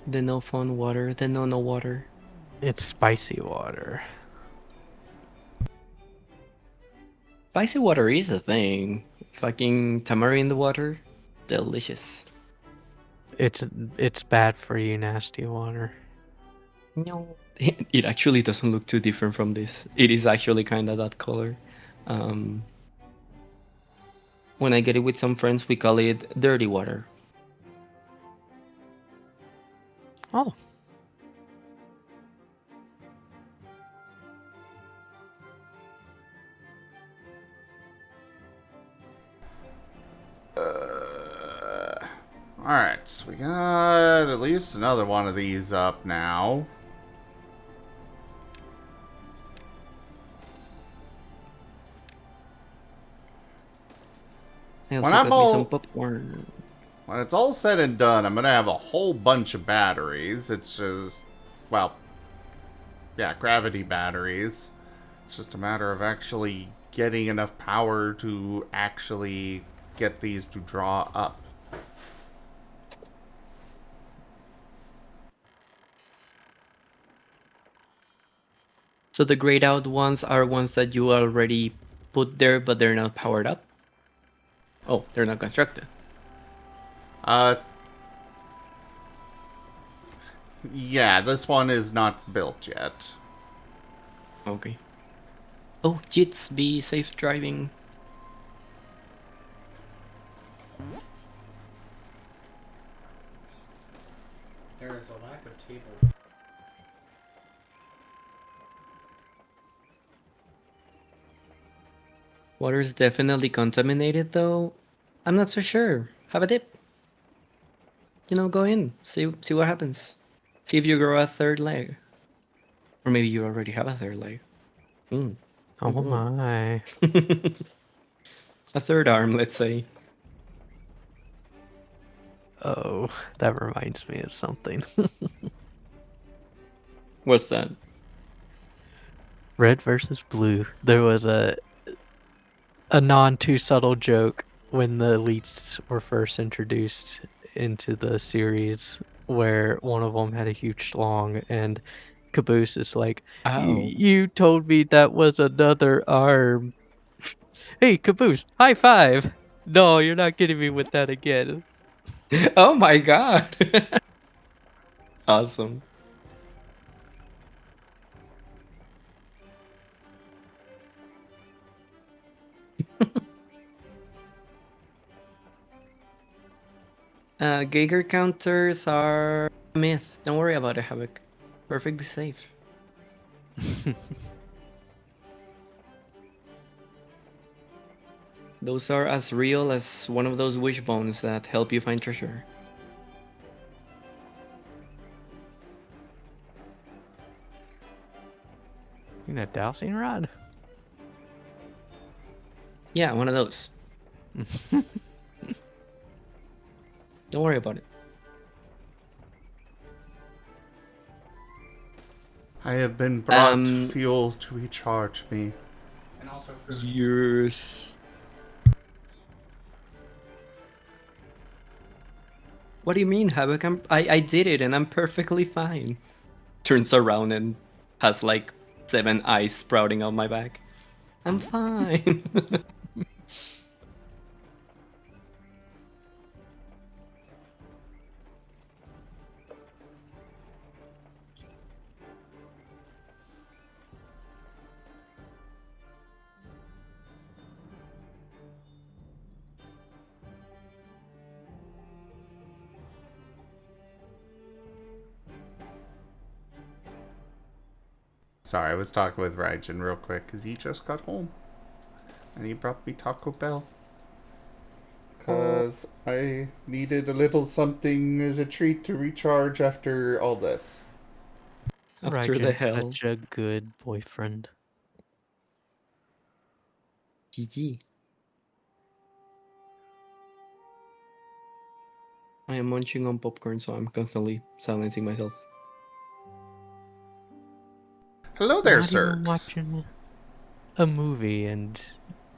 The no fun water, the no water. It's spicy water. Spicy water is a thing. Fucking tamarind water, delicious. It's bad for you, nasty water. No. It actually doesn't look too different from this. It is actually kind of that color. When I get it with some friends, we call it dirty water. Oh. Alright, so we got at least another one of these up now. I also When got I'm me some all- popcorn. When it's all said and done, I'm going to have a whole bunch of batteries. It's just, well, yeah, gravity batteries. It's just a matter of actually getting enough power to actually get these to draw up. So the grayed out ones are ones that you already put there, but they're not powered up? Oh, they're not constructed. Yeah, this one is not built yet. Okay. Oh, Jits, be safe driving. There is a lack of table. Water's definitely contaminated, though. I'm not so sure. Have a dip. You know, go in. See what happens. See if you grow a third leg. Or maybe you already have a third leg. Mm. Oh Mhm. my. A third arm, let's say. Oh, that reminds me of something. What's that? Red versus blue. There was a non too subtle joke when the elites were first introduced into the series where one of them had a huge schlong and Caboose is like, Ow. you told me that was another arm. Hey, Caboose, high five. No, you're not getting me with that again. Oh my god. Awesome. Geiger counters are a myth. Don't worry about it, Havoc. Perfectly safe. Those are as real as one of those wishbones that help you find treasure. You know, dowsing rod? Yeah, one of those. Don't worry about it. I have been brought Um, fuel to recharge me. And also Furry. Yes. What do you mean, Havoc? I did it and I'm perfectly fine. Turns around and has like 7 eyes sprouting out my back. I'm fine. Sorry, I was talking with Raijin real quick because he just got home. And he brought me Taco Bell. Because I needed a little something as a treat to recharge after all this. After the Raijin's hell. such a good boyfriend. GG. I am munching on popcorn, so I'm constantly silencing myself. Hello there, Not even Sirks. watching a movie and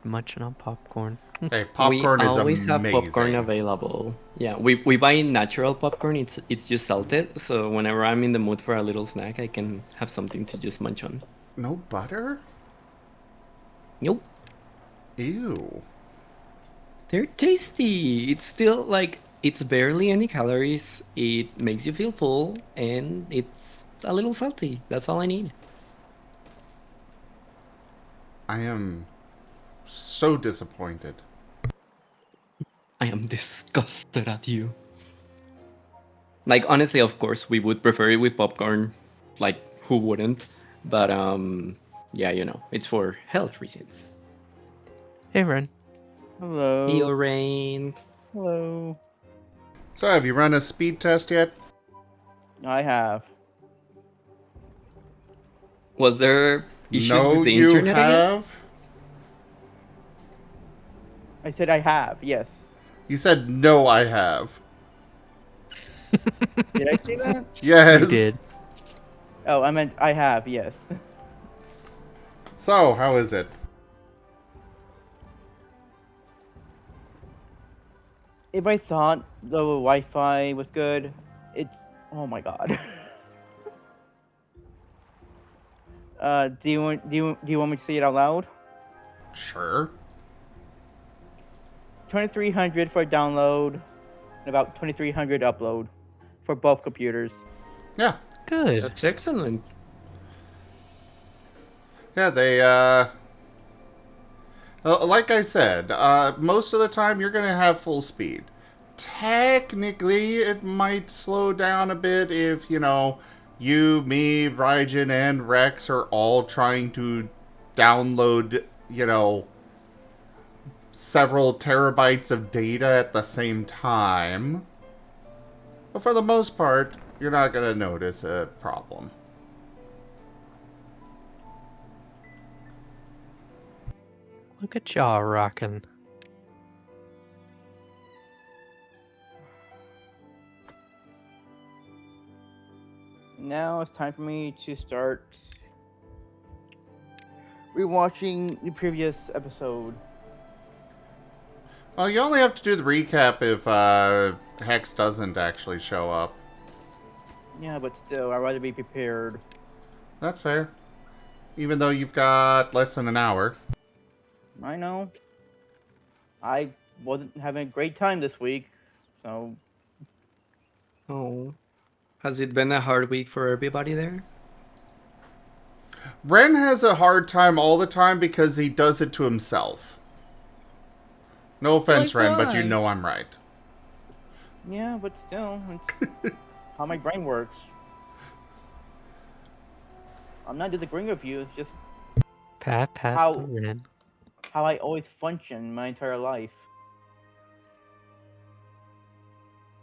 munching on popcorn. Hey, popcorn we is always have popcorn amazing. available. Yeah, we buy natural popcorn. It's just salted, so whenever I'm in the mood for a little snack, I can have something to just munch on. No butter? Nope. Ew. They're tasty. It's still like it's barely any calories. It makes you feel full, and it's a little salty. That's all I need. I am so disappointed. I am disgusted at you. Like honestly, of course, we would prefer it with popcorn. Like who wouldn't? But yeah, you know, it's for health reasons. Hey, Ren. Hello. Hey, Rain. Hello. So, have you run a speed test yet? I have. Was there issues No, with the you internet again? have? I said I have, yes. You said no, I have. Did I say that? Yes. You did. Oh, I meant I have, yes. So, how is it? If I thought the Wi-Fi was good, it's... Oh my god. Do you want me to say it out loud? Sure. 2300 for download, and about 2300 upload for both computers. Yeah. Good. That's excellent. Yeah, they, like I said, most of the time you're going to have full speed. Technically, it might slow down a bit if, you know, you, me, Raijin, and Rex are all trying to download, you know, several terabytes of data at the same time. But for the most part, you're not going to notice a problem. Look at y'all rocking. Now it's time for me to start rewatching the previous episode. Well, you only have to do the recap if Hex doesn't actually show up. Yeah, but still, I'd rather be prepared. That's fair. Even though you've got less than an hour. I know. I wasn't having a great time this week, so... Oh. Has it been a hard week for everybody there? Ren has a hard time all the time because he does it to himself. No offense, Like Ren, but you why? know I'm right. Yeah, but still, it's how my brain works. I'm not disagreeing with you, it's just Pat How- the Ren. how I always function my entire life.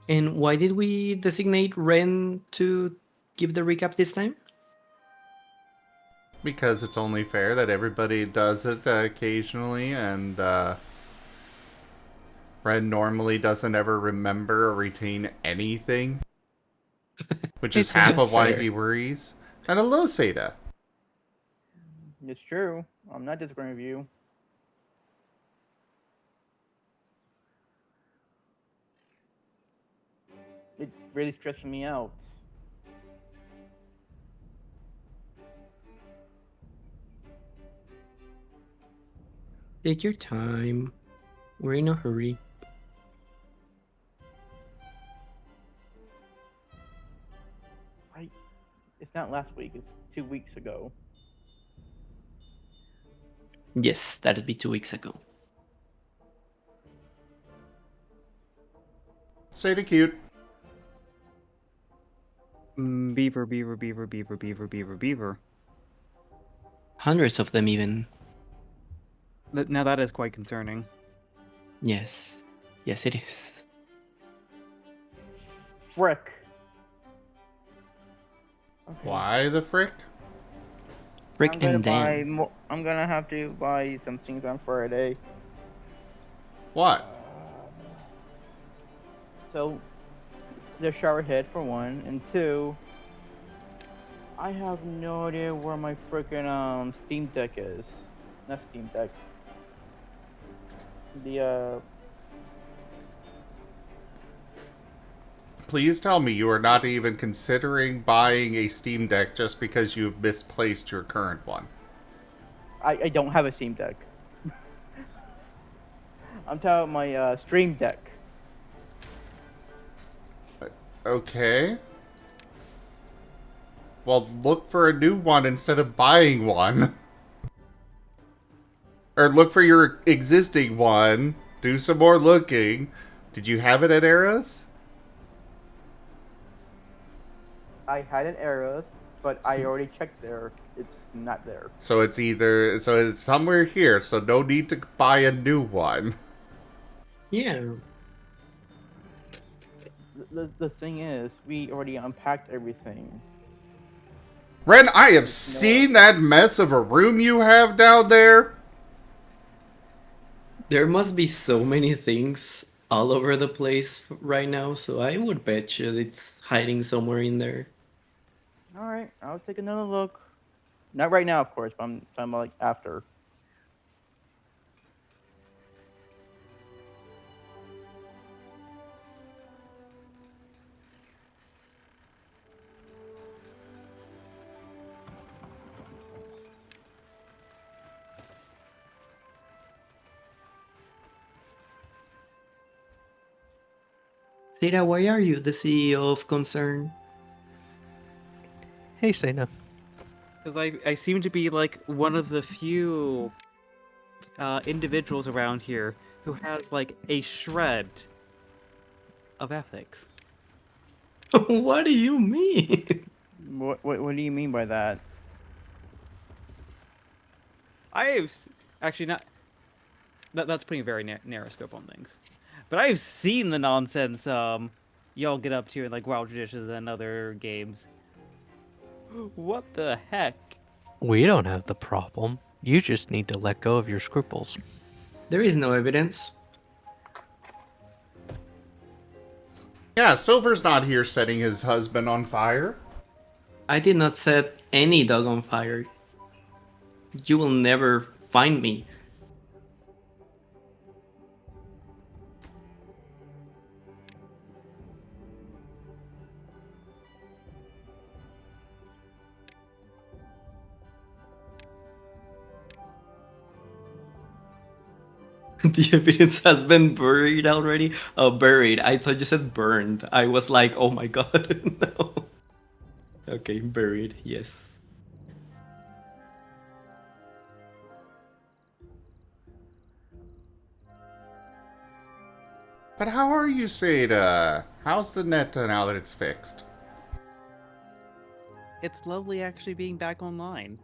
And why did we designate Ren to give the recap this time? Because it's only fair that everybody does it occasionally, and Ren normally doesn't ever remember or retain anything. Which is It's half of why fair. he worries. And hello, Seda. It's true. I'm not disagreeing with you. It really stresses me out. Take your time. We're in a hurry. It's not last week. It's 2 weeks ago. Yes, that'd be 2 weeks ago. Say the cute. Beaver, beaver, beaver, beaver, beaver, beaver, beaver. Hundreds of them even. Now that is quite concerning. Yes. Yes, it is. Frick. Okay. Why the frick? Frick I'm gonna and buy damn. I'm gonna have to buy some things on Friday. What? So, the shower head for one, and two, I have no idea where my freaking Steam Deck is. Not Steam Deck. The Please tell me you are not even considering buying a Steam Deck just because you've misplaced your current one. I don't have a Steam Deck. I'm talking about my Stream Deck. Okay. Well, look for a new one instead of buying one. Or look for your existing one. Do some more looking. Did you have it at Arrows? I had an Arrows, but I already checked there. It's not there. So it's somewhere here, so no need to buy a new one. Yeah. The thing is, we already unpacked everything. Ren, I have seen that mess of a room you have down there. There must be so many things all over the place right now, so I would bet you it's hiding somewhere in there. Alright, I'll take another look. Not right now, of course, but I'm talking about like after. Sita, why are you the CEO of Concern? Hey, Sena. Because I seem to be like one of the few individuals around here who has like a shred of ethics. What do you mean? What do you mean by that? Actually not. That's putting a very narrow scope on things. But I've seen the nonsense y'all get up to in like Wild Traditions and other games. What the heck? We don't have the problem. You just need to let go of your scruples. There is no evidence. Yeah, Silver's not here setting his husband on fire. I did not set any dog on fire. You will never find me. The evidence has been buried already? Oh, buried. I thought you said burned. I was like, oh my god, no. Okay, buried, yes. But how are you, Seda? How's the net now that it's fixed? It's lovely actually being back online.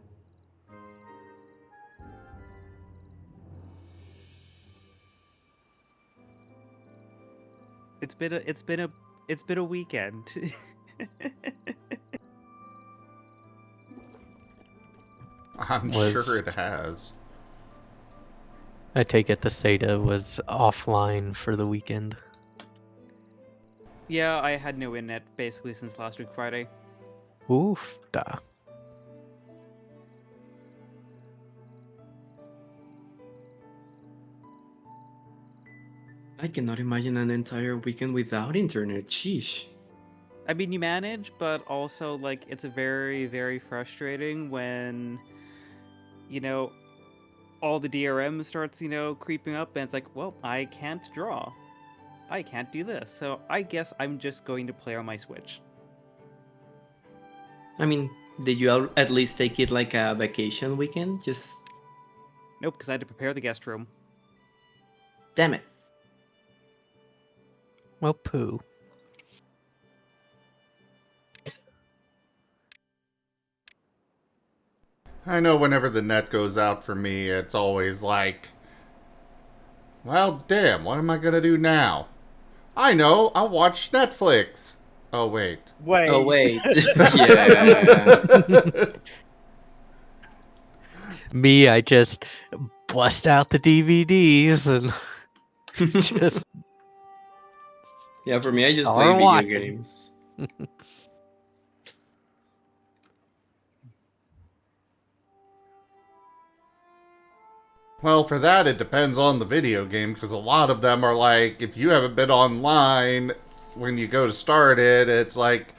It's been a weekend. I'm sure it has. I take it the Seda was offline for the weekend. Yeah, I had no internet basically since last week Friday. Oof da. I cannot imagine an entire weekend without internet. Sheesh. I mean, you manage, but also like it's very, very frustrating when you know all the DRM starts creeping up, and it's like, well, I can't draw, I can't do this, so I guess I'm just going to play on my Switch. I mean, did you at least take it like a vacation weekend? Just Nope, because I had to prepare the guest room. damn it. Well, poo. I know whenever the net goes out for me, it's always like, well, damn, what am I gonna do now? I know, I'll watch Netflix. Oh, wait. Wait. Oh wait. Yeah. Me, I just bust out the DVDs and just Yeah, for me, I just play start video watching. games. Well, for that, it depends on the video game, because a lot of them are like, if you haven't been online when you go to start it, it's like,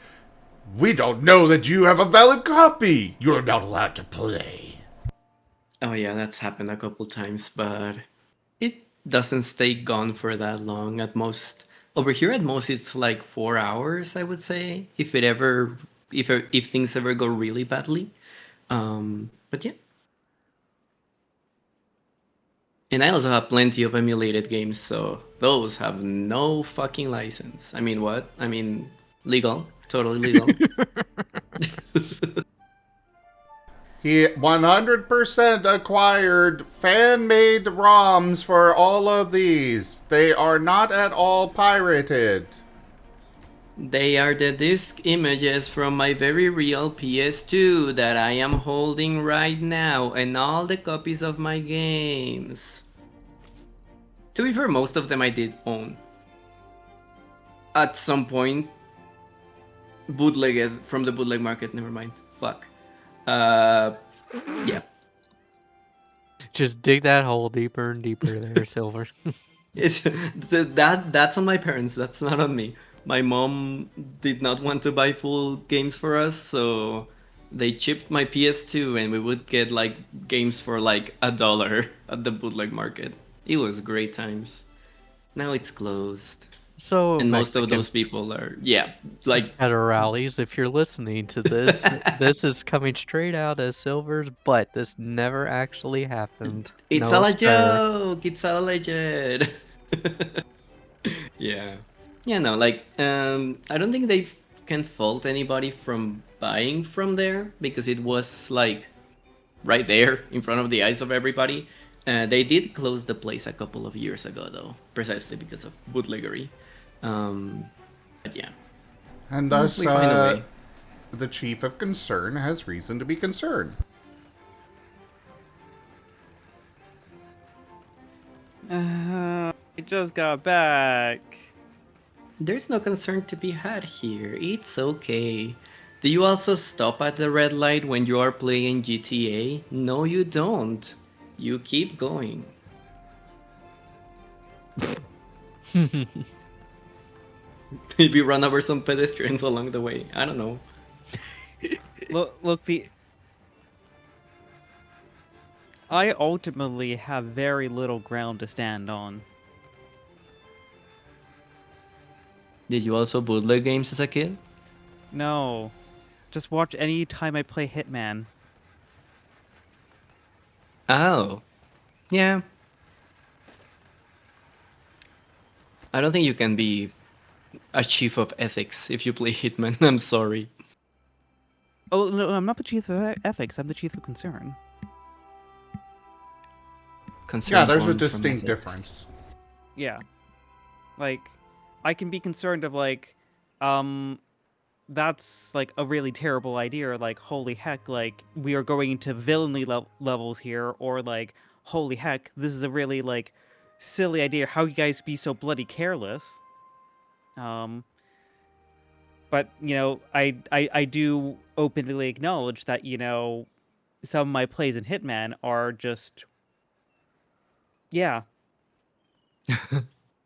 we don't know that you have a valid copy. You're not allowed to play. Oh yeah, that's happened a couple times, but it doesn't stay gone for that long. At most, over here at most, it's like 4 hours, I would say, if it ever, if things ever go really badly. But yeah. And I also have plenty of emulated games, so those have no fucking license. I mean, what? I mean, legal, totally legal. He 100% acquired fan-made ROMs for all of these. They are not at all pirated. They are the disc images from my very real PS2 that I am holding right now, and all the copies of my games. To be fair, most of them I did own. At some point, bootlegged from the bootleg market, never mind. Fuck. Yeah. Just dig that hole deeper and deeper there, Silver. It's that's on my parents. That's not on me. My mom did not want to buy full games for us, so they chipped my PS2, and we would get like games for like $1 at the bootleg market. It was great times. Now it's closed, So, and most of Mexican those people are like federales, if you're listening to this, this is coming straight out as Silver's butt. This never actually happened. it's No, all a sir. joke. It's all a legend. Yeah. Yeah, no, like, I don't think they can fault anybody from buying from there because it was like right there in front of the eyes of everybody. They did close the place a couple of years ago, though, precisely because of bootleggery. But yeah, And thus, we find a way. the chief of concern has reason to be concerned. I just got back. There's no concern to be had here. It's okay. Do you also stop at the red light when you are playing GTA? No, you don't. You keep going. Maybe run over some pedestrians along the way. I don't know. Look, I ultimately have very little ground to stand on. Did you also bootleg games as a kid? No, just watch any time I play Hitman. Oh. Yeah. I don't think you can be a chief of ethics if you play Hitman. I'm sorry. Oh no, I'm not the chief of ethics. I'm the chief of concern. Concern Yeah, there's a born from distinct ethics. difference. Yeah, like I can be concerned of like, that's like a really terrible idea. Or like, holy heck, like we are going into villainy levels here, or like, holy heck, this is a really like silly idea. How you guys be so bloody careless? But I do openly acknowledge that some of my plays in Hitman are just, yeah.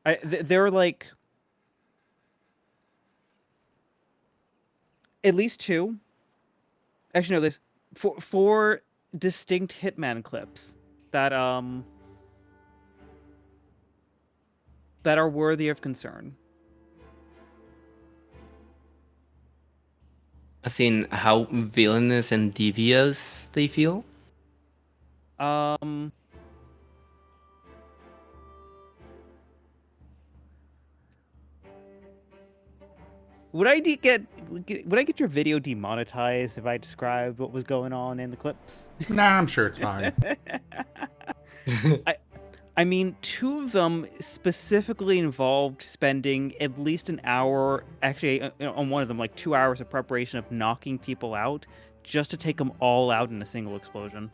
There are like at least two. Actually, no, there's four distinct Hitman clips that that are worthy of concern. As in how villainous and devious they feel? Um, would I get your video demonetized if I described what was going on in the clips? Nah, I'm sure it's fine. I mean, two of them specifically involved spending at least an hour, actually, on one of them, like 2 hours of preparation of knocking people out just to take them all out in a single explosion.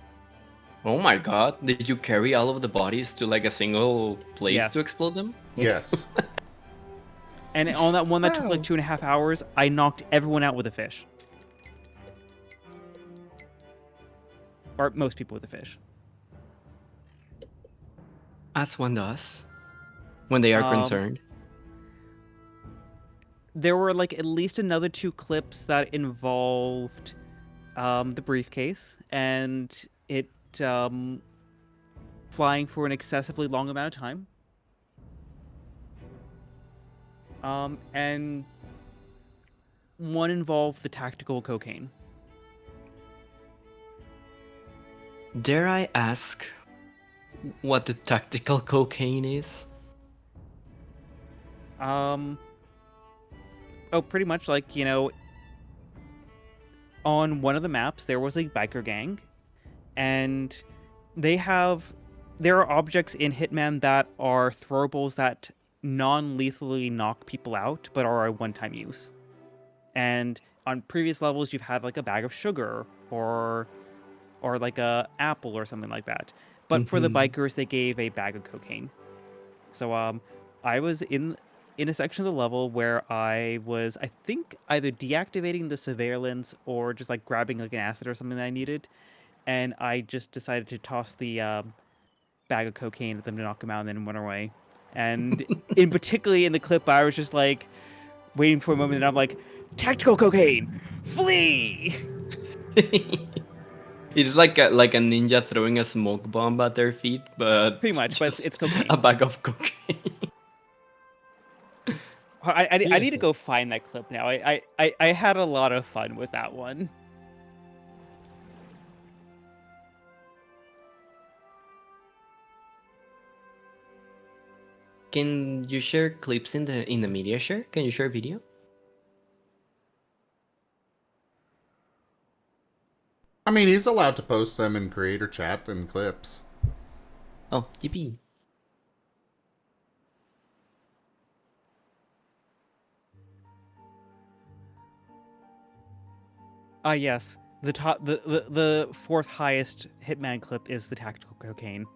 Oh my god, did you carry all of the bodies to like a single place to Yes. explode them? Yes. And on that one that took like Wow. 2.5 hours, I knocked everyone out with a fish. Or most people with a fish. As one does. When they are concerned. There were like at least another two clips that involved the briefcase and it flying for an excessively long amount of time. And one involved the tactical cocaine. Dare I ask what the tactical cocaine is? Oh, pretty much like, you know, on one of the maps there was a biker gang, and there are objects in Hitman that are throwables that non-lethally knock people out, but are a one-time use. And on previous levels, you've had like a bag of sugar or like a apple or something like that. But for the bikers, they gave a bag of cocaine. So I was in a section of the level where I was, I think, either deactivating the surveillance or just like grabbing like an acid or something that I needed, and I just decided to toss the bag of cocaine at them to knock them out and then went away. And particularly in the clip, I was just like waiting for a moment, and I'm like, tactical cocaine, flee! It's like a ninja throwing a smoke bomb at their feet, but Pretty much, but just it's cocaine. a bag of cocaine. I need to go find that clip now. I had a lot of fun with that one. Can you share clips in the media share? Can you share video? I mean, he's allowed to post them in creator chat and clips. Oh, GP. Yes. The fourth highest Hitman clip is the tactical cocaine.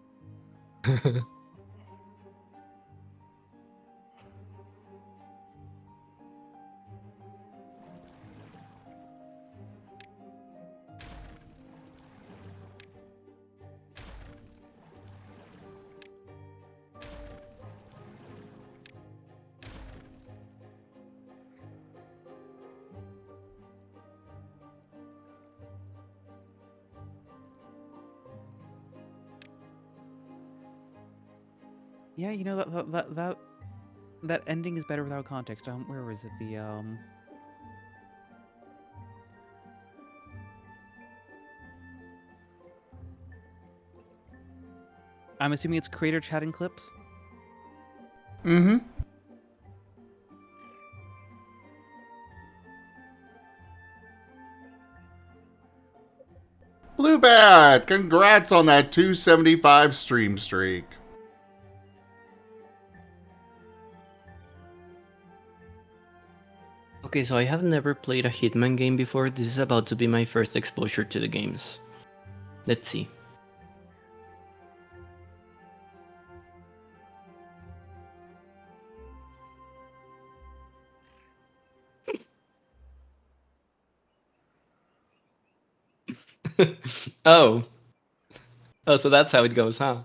Yeah, you know that ending is better without context. Where was it? I'm assuming it's creator chatting clips. Mm-hmm. Blue Bat, congrats on that 275 stream streak. Okay, so I have never played a Hitman game before. This is about to be my first exposure to the games. Let's see. Oh. Oh, so that's how it goes, huh?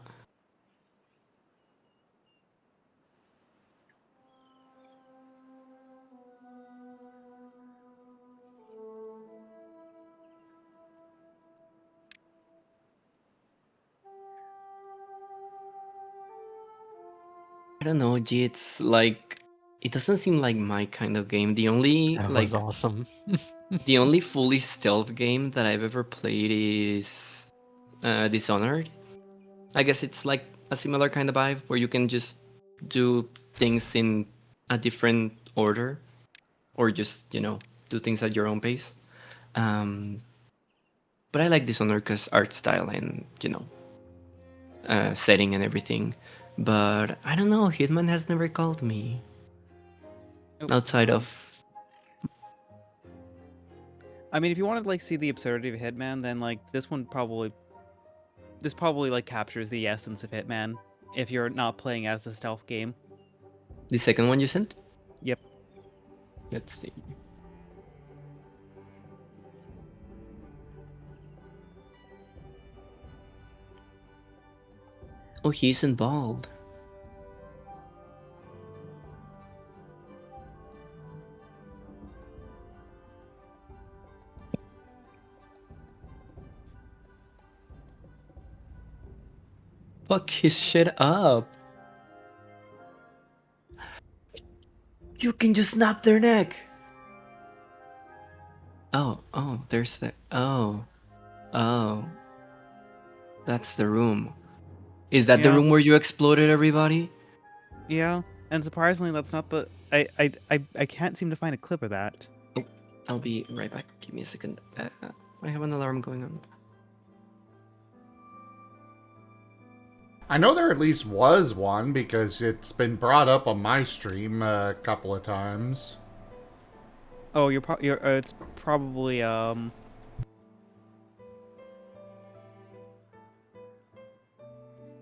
don't know, G, it's like it doesn't seem like my kind of game. The only That like was awesome. the only fully stealth game that I've ever played is Dishonored. I guess it's like a similar kind of vibe where you can just do things in a different order, or just do things at your own pace. Um, but I like Dishonored because art style and setting and everything. But I don't know, Hitman has never called me Oh, outside of. I mean, if you want to like see the absurdity of Hitman, then like this probably like captures the essence of Hitman. If you're not playing as a stealth game. The second one you sent? Yep. Let's see. Oh, he isn't bald. Fuck his shit up. You can just snap their neck. Oh, there's the. Oh. That's the room. Is that the Yeah. room where you exploded everybody? Yeah, and surprisingly, that's not the. I can't seem to find a clip of that. Oh, I'll be right back. Give me a second. I have an alarm going on. I know there at least was one because it's been brought up on my stream a couple of times. Oh, it's probably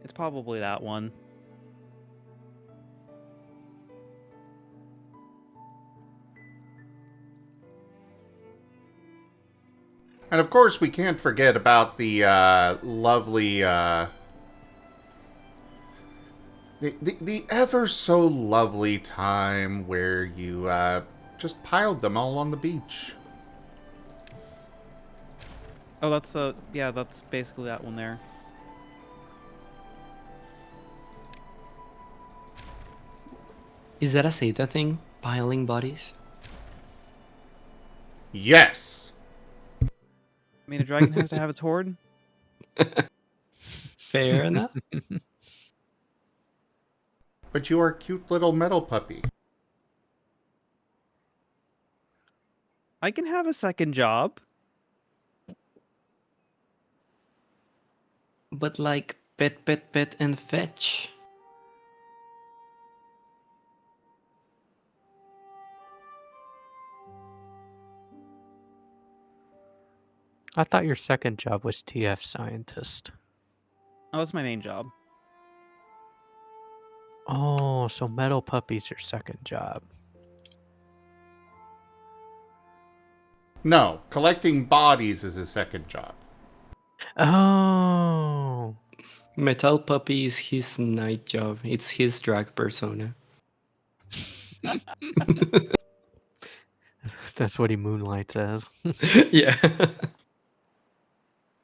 It's probably that one. And of course, we can't forget about the lovely, the ever so lovely time where you just piled them all on the beach. Oh, that's basically that one there. Is that a Seta thing? Piling bodies? Yes! I mean, a dragon has to have its horde. Fair enough. But you are a cute little metal puppy. I can have a second job. But like pet, and fetch. I thought your second job was TF scientist. Oh, that's my main job. Oh, so metal puppy's your second job. No, collecting bodies is his second job. Oh. Metal Puppy is his night job. It's his drag persona. That's what he moonlights as. Yeah.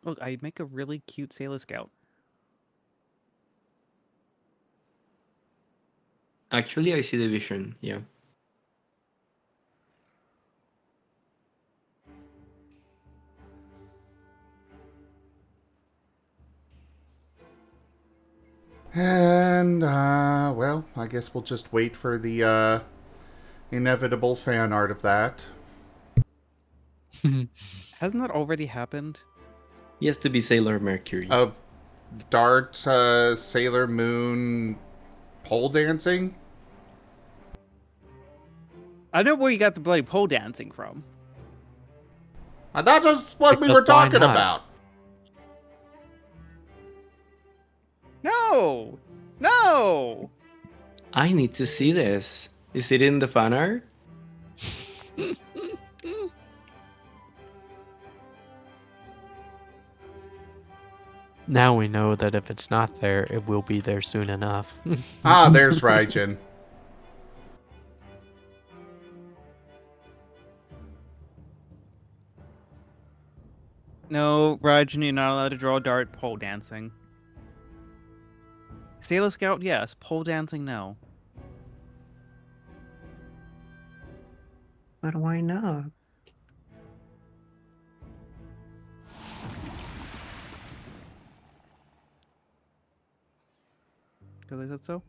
Look, I make a really cute Sailor Scout. Actually, I see the vision. Yeah. And, well, I guess we'll just wait for the, inevitable fan art of that. Hasn't that already happened? He has to be Sailor Mercury. Of Dart, Sailor Moon pole dancing? I know where you got the bloody pole dancing from. That's just what we Because were why talking not? about. No! No! I need to see this. Is it in the fan art? Now we know that if it's not there, it will be there soon enough. Ah, there's Raijin. No, Rajan, you're not allowed to draw dart pole dancing. Sailor Scout, yes. Pole dancing, no. But why not? Because I said so.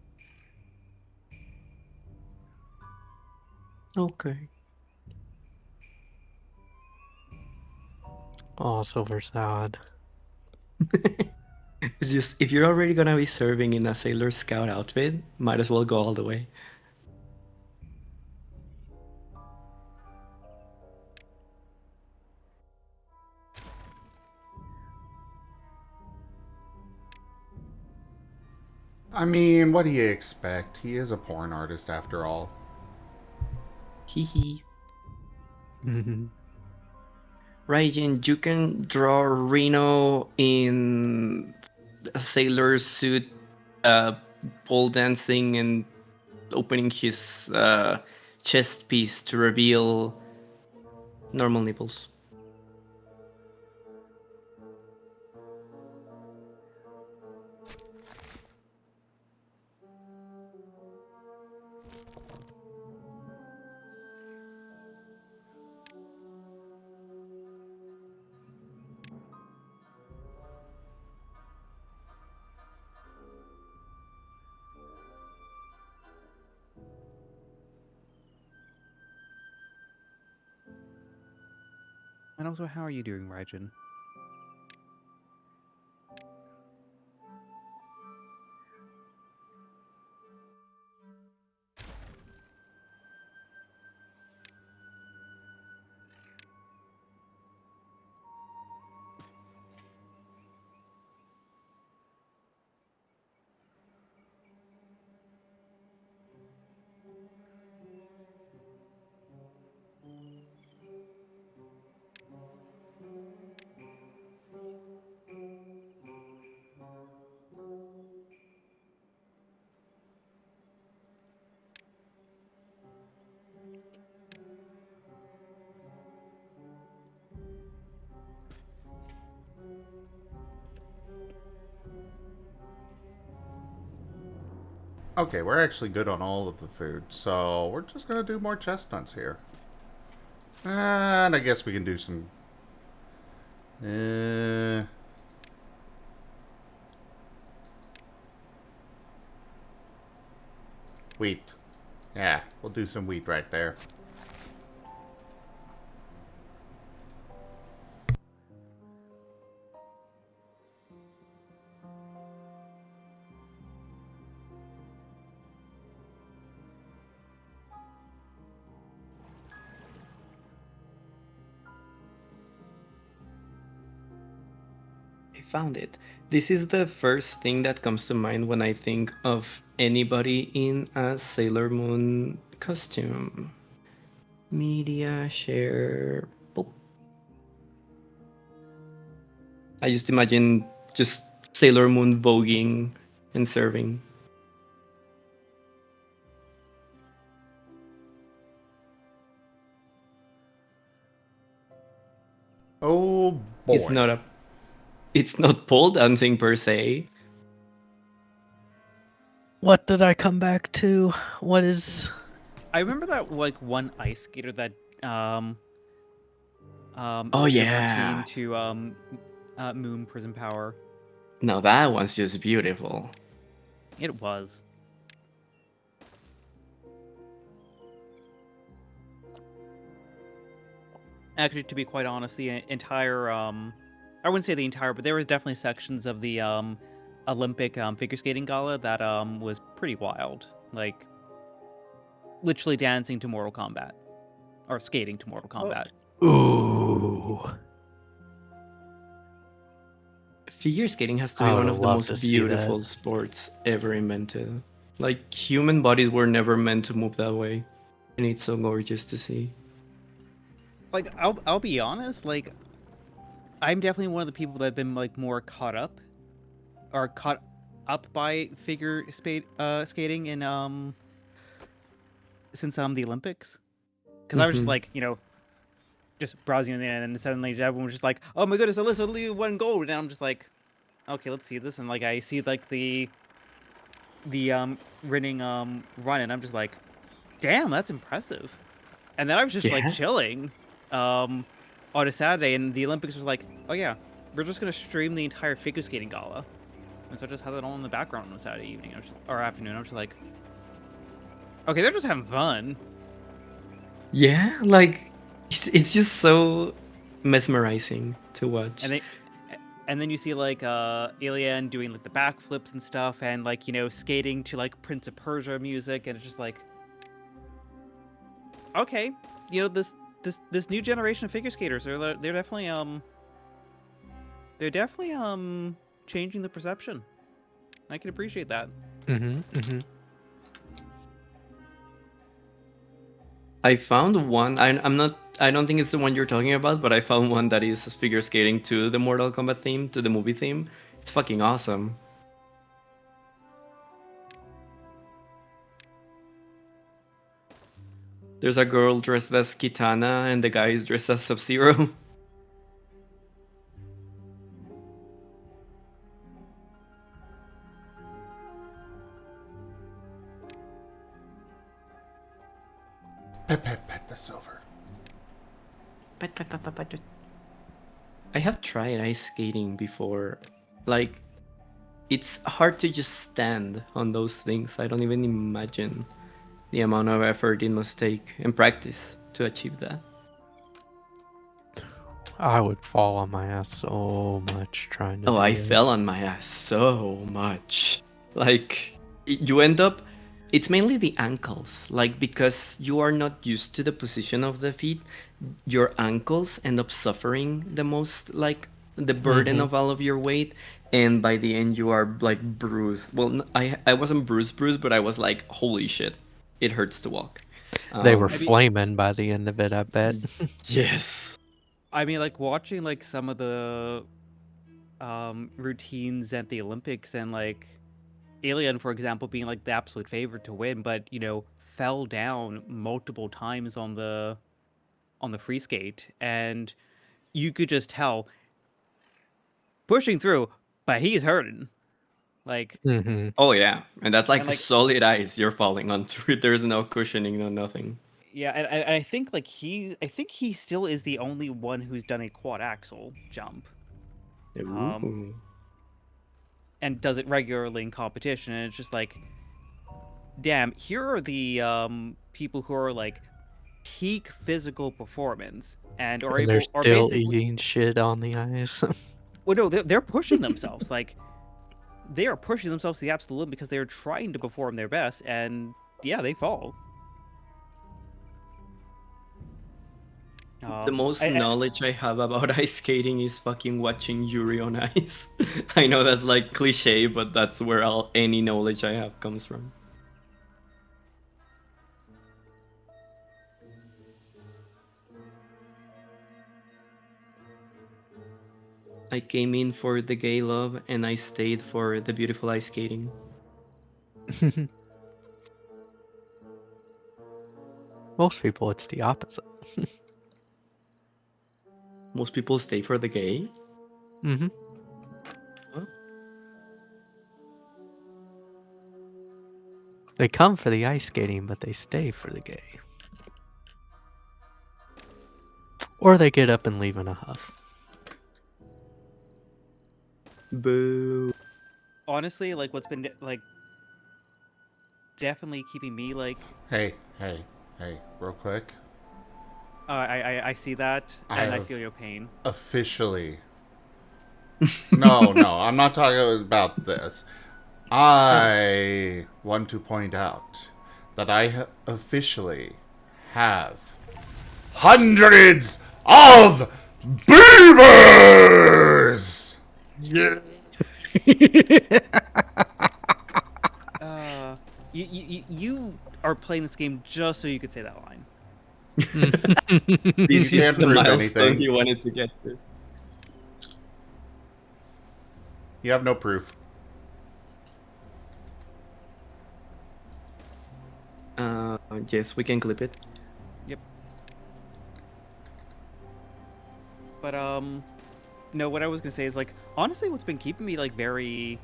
Okay. Oh, silver salad. It's just if you're already gonna be serving in a Sailor Scout outfit, might as well go all the way. I mean, what do you expect? He is a porn artist after all. Hee hee. Raijin, you can draw Reno in a sailor suit, pole dancing and opening his chest piece to reveal normal nipples. And also, how are you doing, Raijin? Okay, we're actually good on all of the food, so we're just gonna do more chestnuts here. And I guess we can do some... wheat. Yeah, we'll do some wheat right there. I found it. This is the first thing that comes to mind when I think of anybody in a Sailor Moon costume. Media share. Boop. I just imagine just Sailor Moon voguing and serving. Oh boy. It's not pole dancing per se. What did I come back to? What is... I remember that like one ice skater that Oh, did a yeah. routine to Moon Prison Power. No, that one's just beautiful. It was. Actually, to be quite honest, the entire I wouldn't say the entire, but there was definitely sections of the Olympic figure skating gala that was pretty wild. Like literally dancing to Mortal Kombat. Or skating to Mortal Kombat. Ooh. Figure skating has to I be one would of the love to most see beautiful that. sports ever invented. Like, human bodies were never meant to move that way. And it's so gorgeous to see. Like I'll be honest, like I'm definitely one of the people that have been like more caught up by figure skating in since the Olympics. Because I was just like, just browsing on the internet, and suddenly everyone was just like, "Oh my goodness, Alyssa Lee won gold," and I'm just like, "Okay, let's see this." And like I see like the running run, and I'm just like, "Damn, that's impressive." And then I was just Yeah. like chilling on a Saturday, and the Olympics was like, oh yeah, we're just gonna stream the entire figure skating gala. And so I just had that all in the background on a Saturday evening or afternoon. I was just like, okay, they're just having fun. Yeah, like it's just so mesmerizing to watch. And then you see like Alien doing like the backflips and stuff, and like, you know, skating to like Prince of Persia music, and it's just like, okay, you know, this new generation of figure skaters they're definitely changing the perception. I can appreciate that. I found one. I'm not. I don't think it's the one you're talking about, but I found one that is figure skating to the Mortal Kombat theme, to the movie theme. It's fucking awesome. There's a girl dressed as Kitana, and the guy is dressed as Sub-Zero. Pet the silver. I have tried ice skating before. Like, it's hard to just stand on those things. I don't even imagine the amount of effort it must take and practice to achieve that. I would fall on my ass so much trying to Oh, do I it. fell on my ass so much. Like, you end up. It's mainly the ankles. Like, because you are not used to the position of the feet, your ankles end up suffering the most, like, the burden of all of your weight. And by the end, you are, like, bruised. Well, I wasn't bruised, but I was like, holy shit, it hurts to walk. They were I mean- flaming by the end of it, I bet. Yes. I mean, like watching like some of the routines at the Olympics, and like Alien, for example, being like the absolute favorite to win, but you know, fell down multiple times on the free skate, and you could just tell pushing through, but he's hurting. Like, Oh, yeah. And that's like, And, like- solid ice you're falling onto. There's no cushioning, no nothing. yeah, and I think like I think he still is the only one who's done a quad axle jump. Ooh. And does it regularly in competition, and it's just like, damn, here are the people who are like peak physical performance and are And they're able are still basically eating shit on the ice. well, no, they're pushing themselves. Like, they are pushing themselves to the absolute limit because they're trying to perform their best, and yeah, they fall. The most knowledge I have about ice skating is fucking watching Yuri on Ice. I know that's like cliche, but that's where any knowledge I have comes from. I came in for the gay love and I stayed for the beautiful ice skating. Most people, it's the opposite. Most people stay for the gay. Mm-hmm. Huh? They come for the ice skating, but they stay for the gay. Or they get up and leave in a huff. Boo. Honestly, like what's been like definitely keeping me like Hey, real quick. I see that, I and I have- feel your pain. Officially. No, I'm not talking about this. I want to point out that I officially have hundreds of beavers! Yeah. You are playing this game just so you could say that line. This can't is the prove milestone anything. you wanted to get to. You have no proof. Yes, we can clip it. But no, what I was gonna say is like honestly, what's been keeping me like very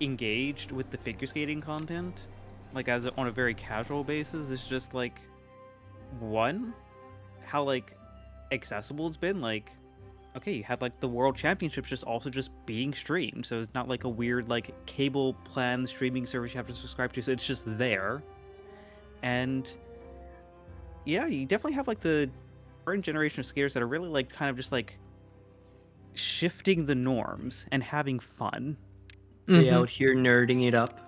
engaged with the figure skating content, like on a very casual basis, is just like one, how like accessible it's been. Like, okay, you had like the World Championships just being streamed, so it's not like a weird like cable plan streaming service you have to subscribe to. So it's just there, and yeah, you definitely have like the current generation of skaters that are really like kind of just like shifting the norms and having fun. They out here nerding it up.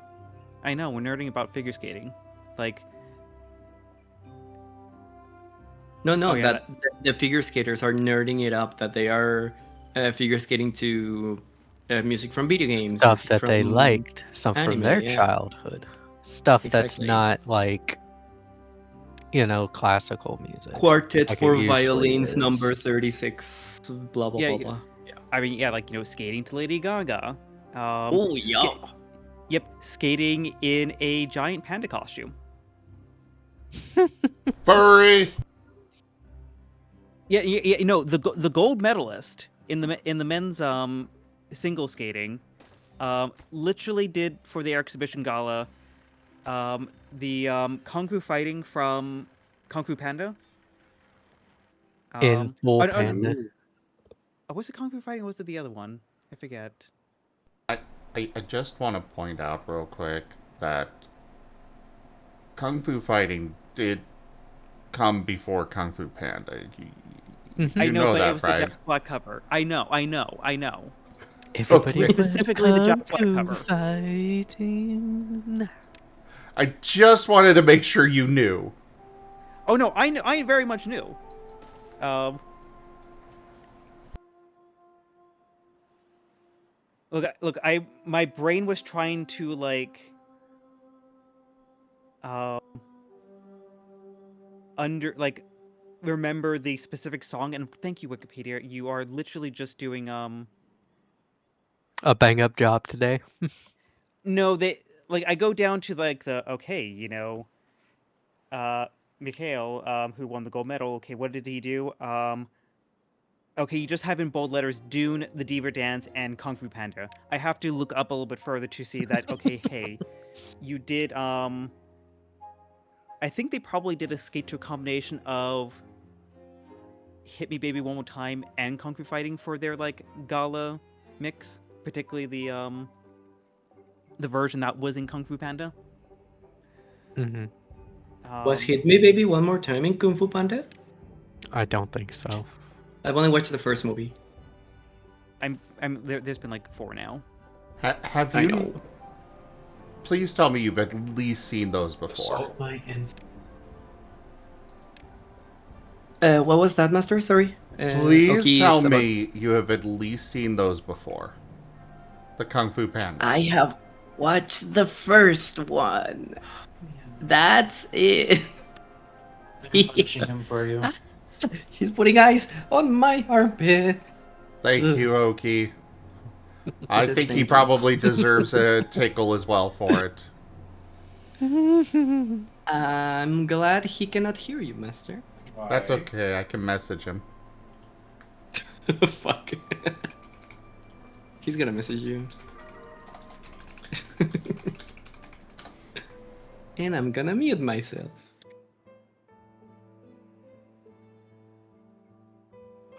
I know, we're nerding about figure skating. Like, No, Oh, yeah, that the figure skaters are nerding it up. That they are figure skating to music from video games, Stuff music that they from liked, some from anime, their yeah. childhood. Stuff that's Exactly. not like, classical music. Quartet like it for usually violins is. number 36. Blah blah Yeah, blah yeah. blah. I mean, yeah, like, skating to Lady Gaga. Oh yeah. Yep, skating in a giant panda costume. Furry. Yeah, no, the gold medalist in the men's single skating, literally did for the exhibition gala, the kung fu fighting from Kung Fu Panda. In full oh, panda. was it Kung Fu fighting? Or was it the other one? I forget. I just want to point out real quick that Kung Fu Fighting did come before Kung Fu Panda. You I know, but that, it was right? the Jack Black cover. I know. Everybody Okay. Specifically the Jack Black Kung Fu cover. Fighting. I just wanted to make sure you knew. Oh no, I knew, I very much knew. Look, my brain was trying to like remember the specific song, and thank you, Wikipedia. You are literally just doing A bang up job today. no, they like I go down to like the Mikhail, who won the gold medal. Okay, what did he do? Okay, you just have in bold letters Dune, the Diva Dance, and Kung Fu Panda. I have to look up a little bit further to see that, okay, hey, you did, I think they probably did a skate to a combination of Hit Me Baby One More Time and Kung Fu Fighting for their, like, gala mix. Particularly the version that was in Kung Fu Panda. Mm-hmm. Was Hit Me Baby One More Time in Kung Fu Panda? I don't think so. I've only watched the first movie. There's been like 4 now. Have I you? know. Please tell me you've at least seen those before. What was that, Master? Sorry. Please tell me you have at least seen those before. The Kung Fu Panda. I have watched the first one. That's it. Punishing him for you. He's putting ice on my armpit. Thank you, Oki. I says think thank he you. probably deserves a tickle as well for it. I'm glad he cannot hear you, Master. That's okay, I can message him. Fuck. He's gonna message you. And I'm gonna mute myself.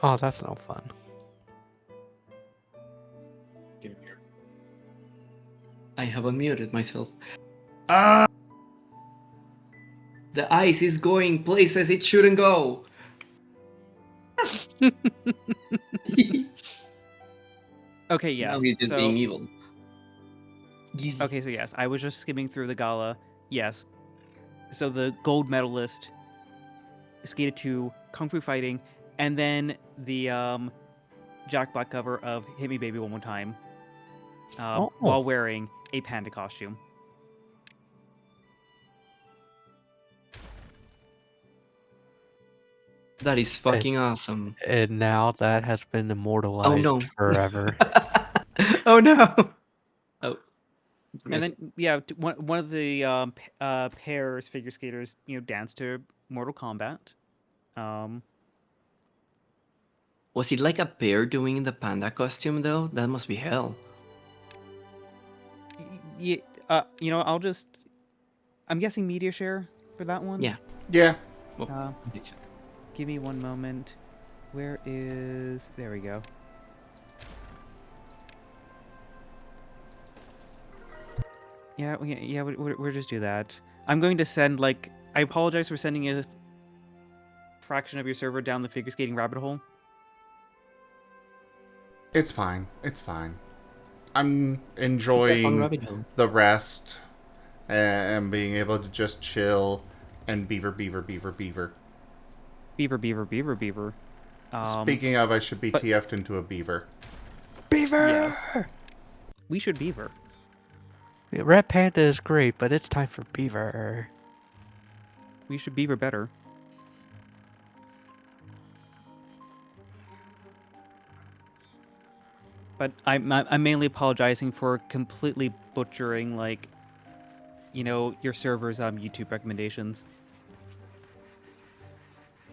Oh, that's no fun. I have unmuted myself. Ah! The ice is going places it shouldn't go. Okay, yes. Now he's just being evil. Okay, so yes, I was just skimming through the gala. Yes. So the gold medalist skated to Kung Fu Fighting, and then the Jack Black cover of Hit Me Baby One More Time, while wearing a panda costume. That is fucking awesome. And now that has been immortalized forever. Oh no. Oh. And then one of the pairs figure skaters dance to Mortal Kombat. Was it like a bear doing the panda costume though? That must be hell. Yeah, I'm guessing media share for that one. Yeah. Yeah. Oh, Uh, Give me one moment. Where is... There we go. Yeah, we'll just do that. I'm going to send, like... I apologize for sending a fraction of your server down the figure skating rabbit hole. It's fine. It's fine. I'm on enjoying rabbit hole. the rest and being able to just chill and beaver. Beaver. Speaking of, I should be but- TF'd into a beaver. Beaver! Yes. We should beaver. Red Panda is great, but it's time for Beaver. We should beaver better. But I'm mainly apologizing for completely butchering, like, you know, your server's YouTube recommendations.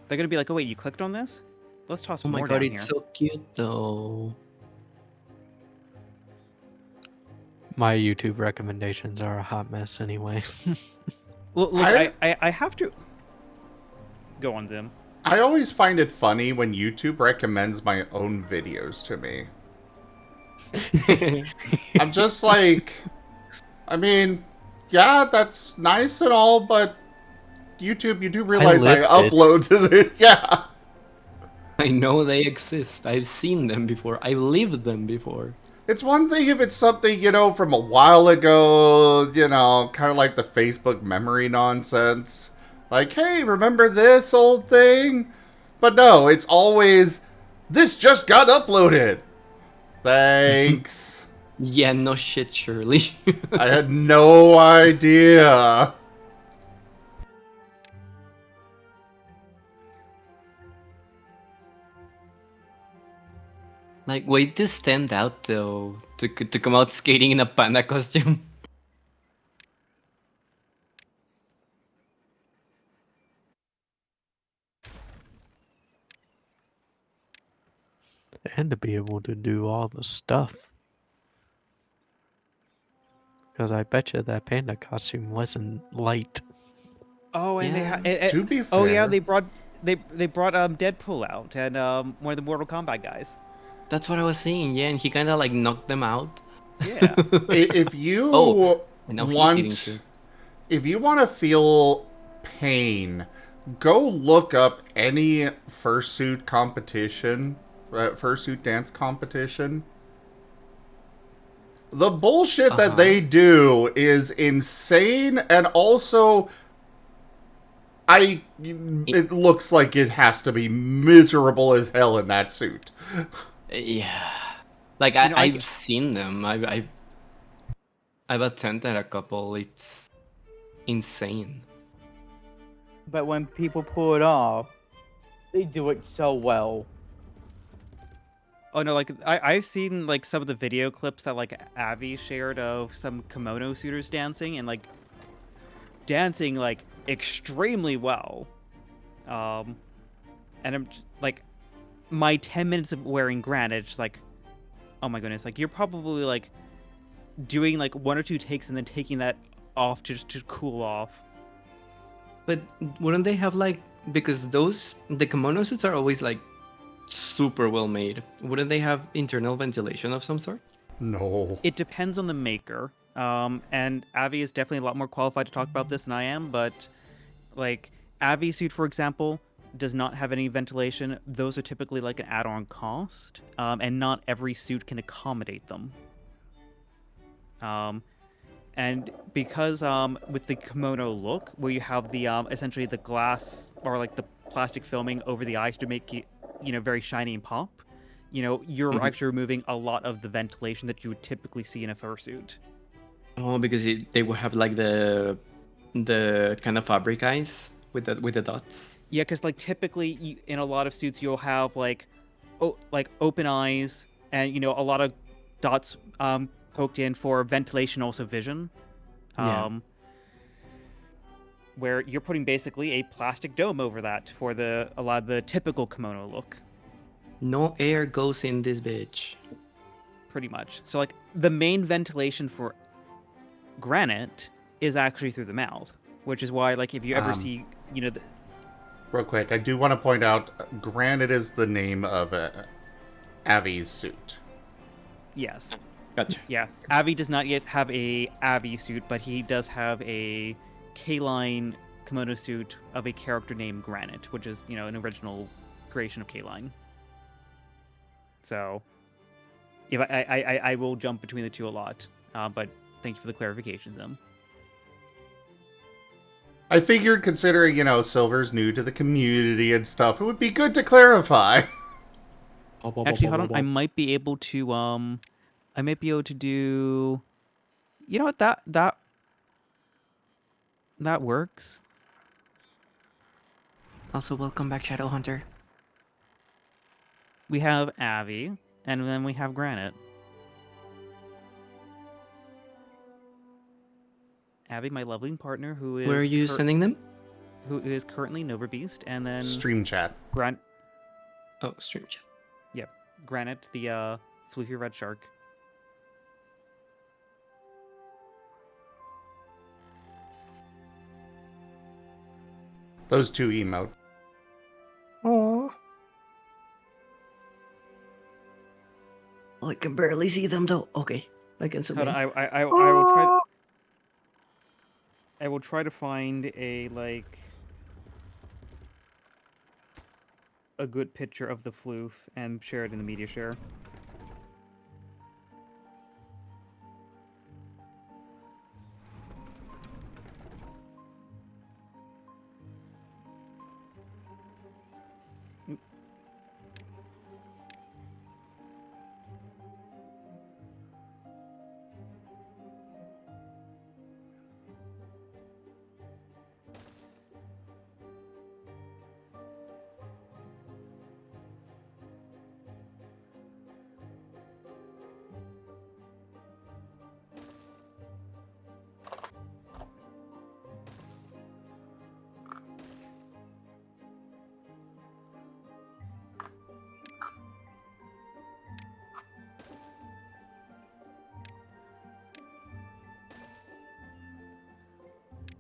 They're gonna be like, oh wait, you clicked on this? Let's toss Oh my more god, down it's here. so cute though. My YouTube recommendations are a hot mess anyway. Look, I have to... Go on, Zim. I always find it funny when YouTube recommends my own videos to me. I'm just like, I mean, yeah, that's nice and all, but YouTube, you do realize I lived it. upload to this. Yeah. I know they exist. I've seen them before. I've lived them before. It's one thing if it's something, you know, from a while ago, you know, kind of like the Facebook memory nonsense. Like, hey, remember this old thing? But no, it's always, this just got uploaded. Thanks. Yeah, no shit, Shirley. I had no idea. Like, way to stand out though, to come out skating in a panda costume. And to be able to do all the stuff. Because I bet you that panda costume wasn't light. Oh, and Yeah. To be fair, oh yeah, they brought Deadpool out and one of the Mortal Kombat guys. That's what I was saying, yeah, and he kind of like knocked them out. Yeah. if you Oh, and now he's eating want, shit. if you want to feel pain, go look up any fursuit competition, fursuit dance competition. The bullshit that they do is insane, and also, it looks like it has to be miserable as hell in that suit. Yeah, like You know, I've seen them. I've attended a couple. It's insane. But when people pull it off, they do it so well. Oh no, like I've seen like some of the video clips that like Avi shared of some kimono suitors dancing and like dancing like extremely well. And I'm just, like my 10 minutes of wearing granite, just like, oh my goodness, like you're probably like doing like 1 or 2 takes and then taking that off to cool off. But wouldn't they have like, because the kimono suits are always like super well made. Wouldn't they have internal ventilation of some sort? No. It depends on the maker. And Avi is definitely a lot more qualified to talk about this than I am, but like Avi suit, for example, does not have any ventilation. Those are typically like an add-on cost, and not every suit can accommodate them. And because with the kimono look, where you have the essentially the glass or like the plastic filming over the eyes to make it, you know, very shiny and pop, you know, you're actually removing a lot of the ventilation that you would typically see in a fursuit. Oh, because they would have like the kind of fabric eyes with the dots. Yeah, because like typically in a lot of suits you'll have like open eyes and, you know, a lot of dots poked in for ventilation, also vision. Yeah. Where you're putting basically a plastic dome over that for a lot of the typical kimono look. No air goes in this bitch. Pretty much. So like the main ventilation for granite is actually through the mouth, which is why like if you ever see, you know, Real quick, I do want to point out, Granite is the name of Avi's suit. Yes. Gotcha. Yeah. Avi does not yet have a Avi suit, but he does have a K-Line kimono suit of a character named Granite, which is, an original creation of K-Line. So, if I will jump between the two a lot, but thank you for the clarification, Zim. I figured, considering, Silver's new to the community and stuff, it would be good to clarify. Actually, hold on. I might be able to do. You know what? That works. Also, welcome back, Shadow Hunter. We have Avi, and then we have Granite. Abby, my lovely partner, who is Where are you sending them? Who is currently Nova Beast, and then Stream chat. Oh, stream chat. Yep, Granite, the floofy red shark. Those two emote. Aww. Oh, I can barely see them though. Okay, I can submit. I will try. I will try to find a good picture of the floof and share it in the media share.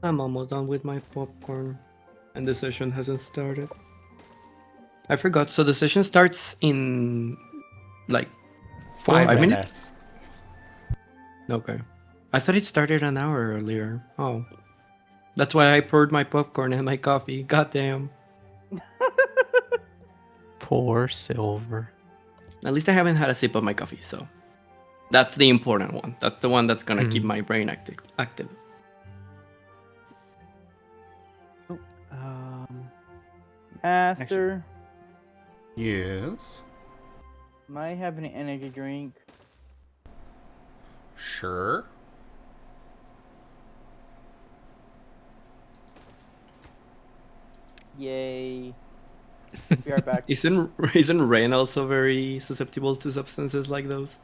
I'm almost done with my popcorn, and the session hasn't started. I forgot. So the session starts in like 5 minutes. Okay. I thought it started an hour earlier. Oh, that's why I poured my popcorn and my coffee. Goddamn. Poor Silver. At least I haven't had a sip of my coffee, so that's the important one. That's the one that's gonna keep my brain active. Master, Yes. am I having an energy drink? Sure. Yay. We are back. Isn't Ren also very susceptible to substances like those?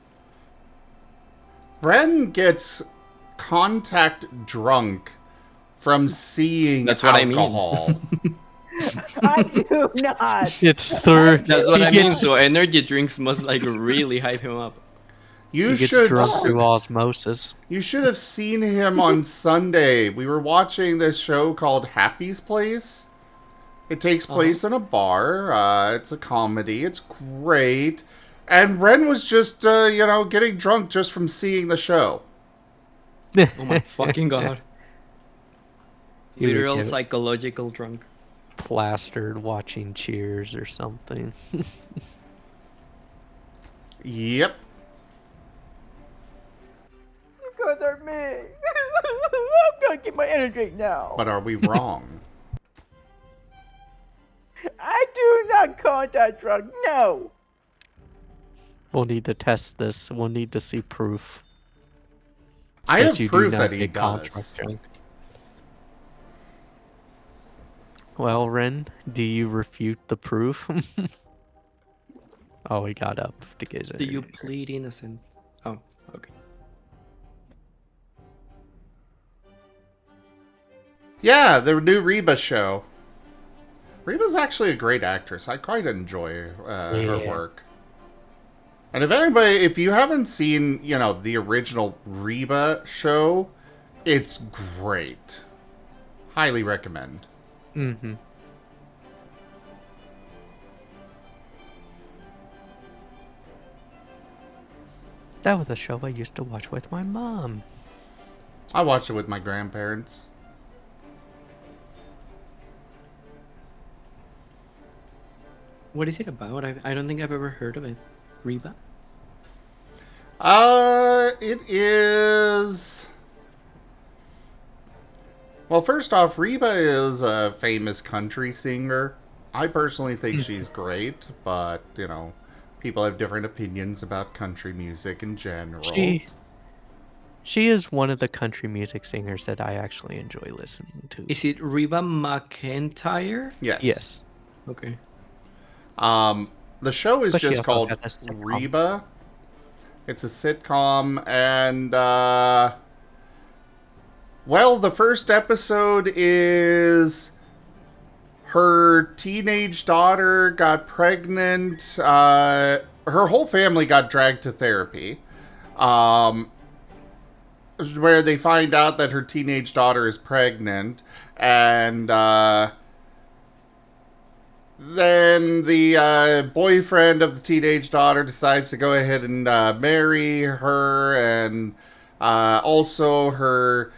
Ren gets contact drunk from seeing That's what alcohol. I do not. It's through. That's what he I mean. gets- So energy drinks must like really hype him up. You He gets should drunk through osmosis. You should have seen him on Sunday. We were watching this show called Happy's Place. It takes place in a bar. It's a comedy. It's great. And Ren was just, getting drunk just from seeing the show. Oh my fucking god. He would Literal get psychological drunk. plastered watching Cheers or something. Yep. You guys are me. I'm gonna get my energy drink now. But are we wrong? I do not contact drunk. No. We'll need to test this. We'll need to see proof. I that have you do proof not that he get contract does. drunk. Well, Ren, do you refute the proof? Oh, he got up to get it. Do you plead innocent? Oh, okay. Yeah, the new Reba show. Reba's actually a great actress. I quite enjoy her work. And if you haven't seen, the original Reba show, it's great. Highly recommend. Mm-hmm. That was a show I used to watch with my mom. I watched it with my grandparents. What is it about? I don't think I've ever heard of it. Reba? It is... Well, first off, Reba is a famous country singer. I personally think she's great, but, you know, people have different opinions about country music in general. She is one of the country music singers that I actually enjoy listening to. Is it Reba McEntire? Yes. Yes. Okay. The show is But she just also called had a sitcom. Reba. It's a sitcom, and, well, the first episode is her teenage daughter got pregnant. Her whole family got dragged to therapy. Where they find out that her teenage daughter is pregnant, and then the boyfriend of the teenage daughter decides to go ahead and marry her, and also her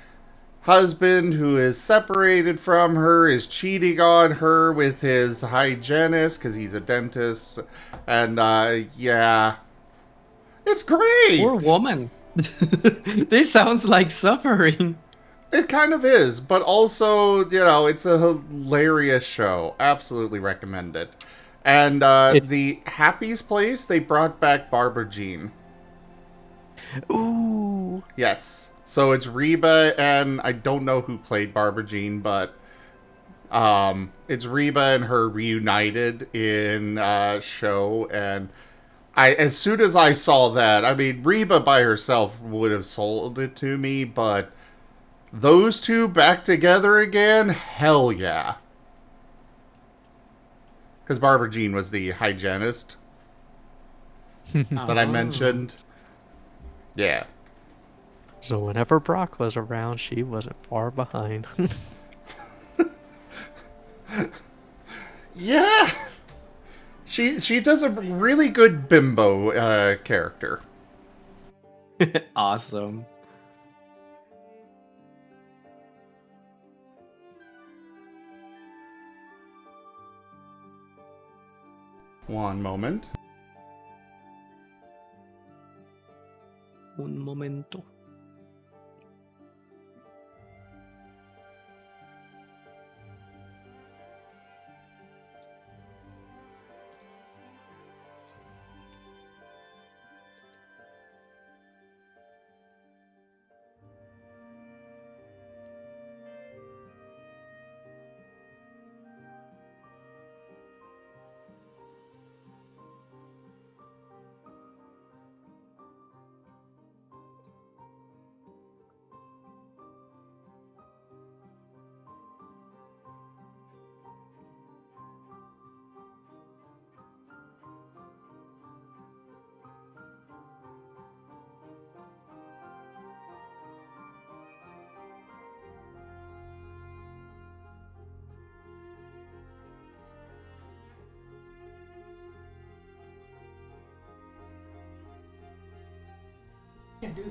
husband, who is separated from her, is cheating on her with his hygienist because he's a dentist, and yeah, it's great. Poor woman. This sounds like suffering. It kind of is, but also, you know, it's a hilarious show. Absolutely recommend it. And the Happy's Place, they brought back Barbara Jean. Ooh. Yes. So it's Reba, and I don't know who played Barbara Jean, but it's Reba and her reunited in a show, and as soon as I saw that, I mean, Reba by herself would have sold it to me, but those two back together again, hell yeah. Because Barbara Jean was the hygienist that I mentioned. Yeah. So whenever Brock was around, she wasn't far behind. Yeah. She does a really good bimbo character. Awesome. One moment. Un momento. Can't do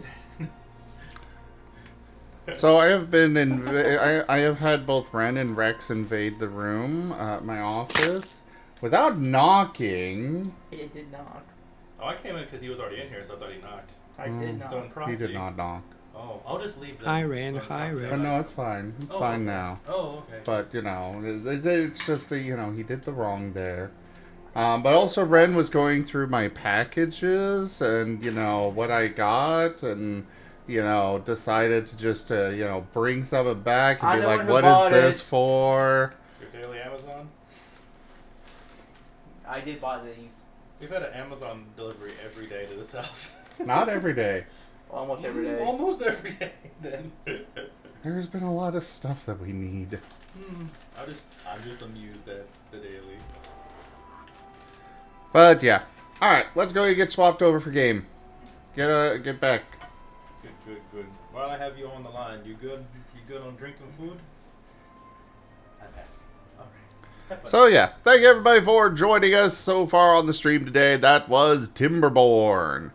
that. So I have been I have had both Ren and Rex invade the room at my office without knocking. It did knock. Oh, I came in because he was already in here, so I thought he knocked. I did knock. So in He proxy. did not knock. Oh, I'll just leave them. Hi, Ren. in Hi, proxy. Ren. But no, it's fine. It's Oh, fine okay. now. Oh, okay. But, you know, it's just, you know, he did the wrong there. But also Ren was going through my packages and, you know, what I got, and, you know, decided to just, you know, bring something back and I'm be the like, one who what bought is this it." for? Your daily Amazon? I did buy these. We've had an Amazon delivery every day to this house. Not every day. Almost every day. Almost every day, then. There's been a lot of stuff that we need. I'm just amused at the daily. But, yeah. Alright, let's go and get swapped over for game. Get back. Good. While I have you on the line, you good? You good on drinking food? Okay. Alright. So yeah, thank you everybody for joining us so far on the stream today. That was Timberborn.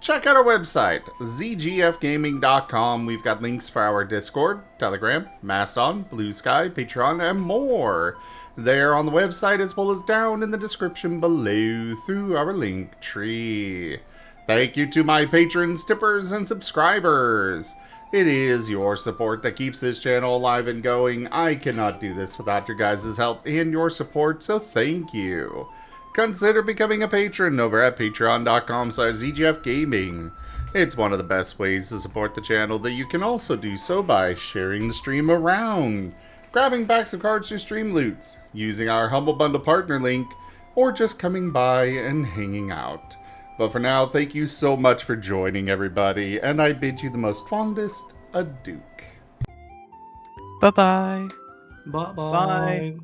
check out our website, zgfgaming.com. We've got links for our Discord, Telegram, Mastodon, Blue Sky, Patreon, and more. There on the website, as well as down in the description below through our link tree. Thank you to my patrons, tippers, and subscribers. It is your support that keeps this channel alive and going. I cannot do this without your guys' help and your support, so thank you. Consider becoming a patron over at patreon.com/zgfgaming. It's one of the best ways to support the channel that you can also do so by sharing the stream around, grabbing packs of cards to stream loots, using our Humble Bundle partner link, or just coming by and hanging out. But for now, thank you so much for joining, everybody, and I bid you the most fondest adieu. Bye-bye. Bye-bye. Bye.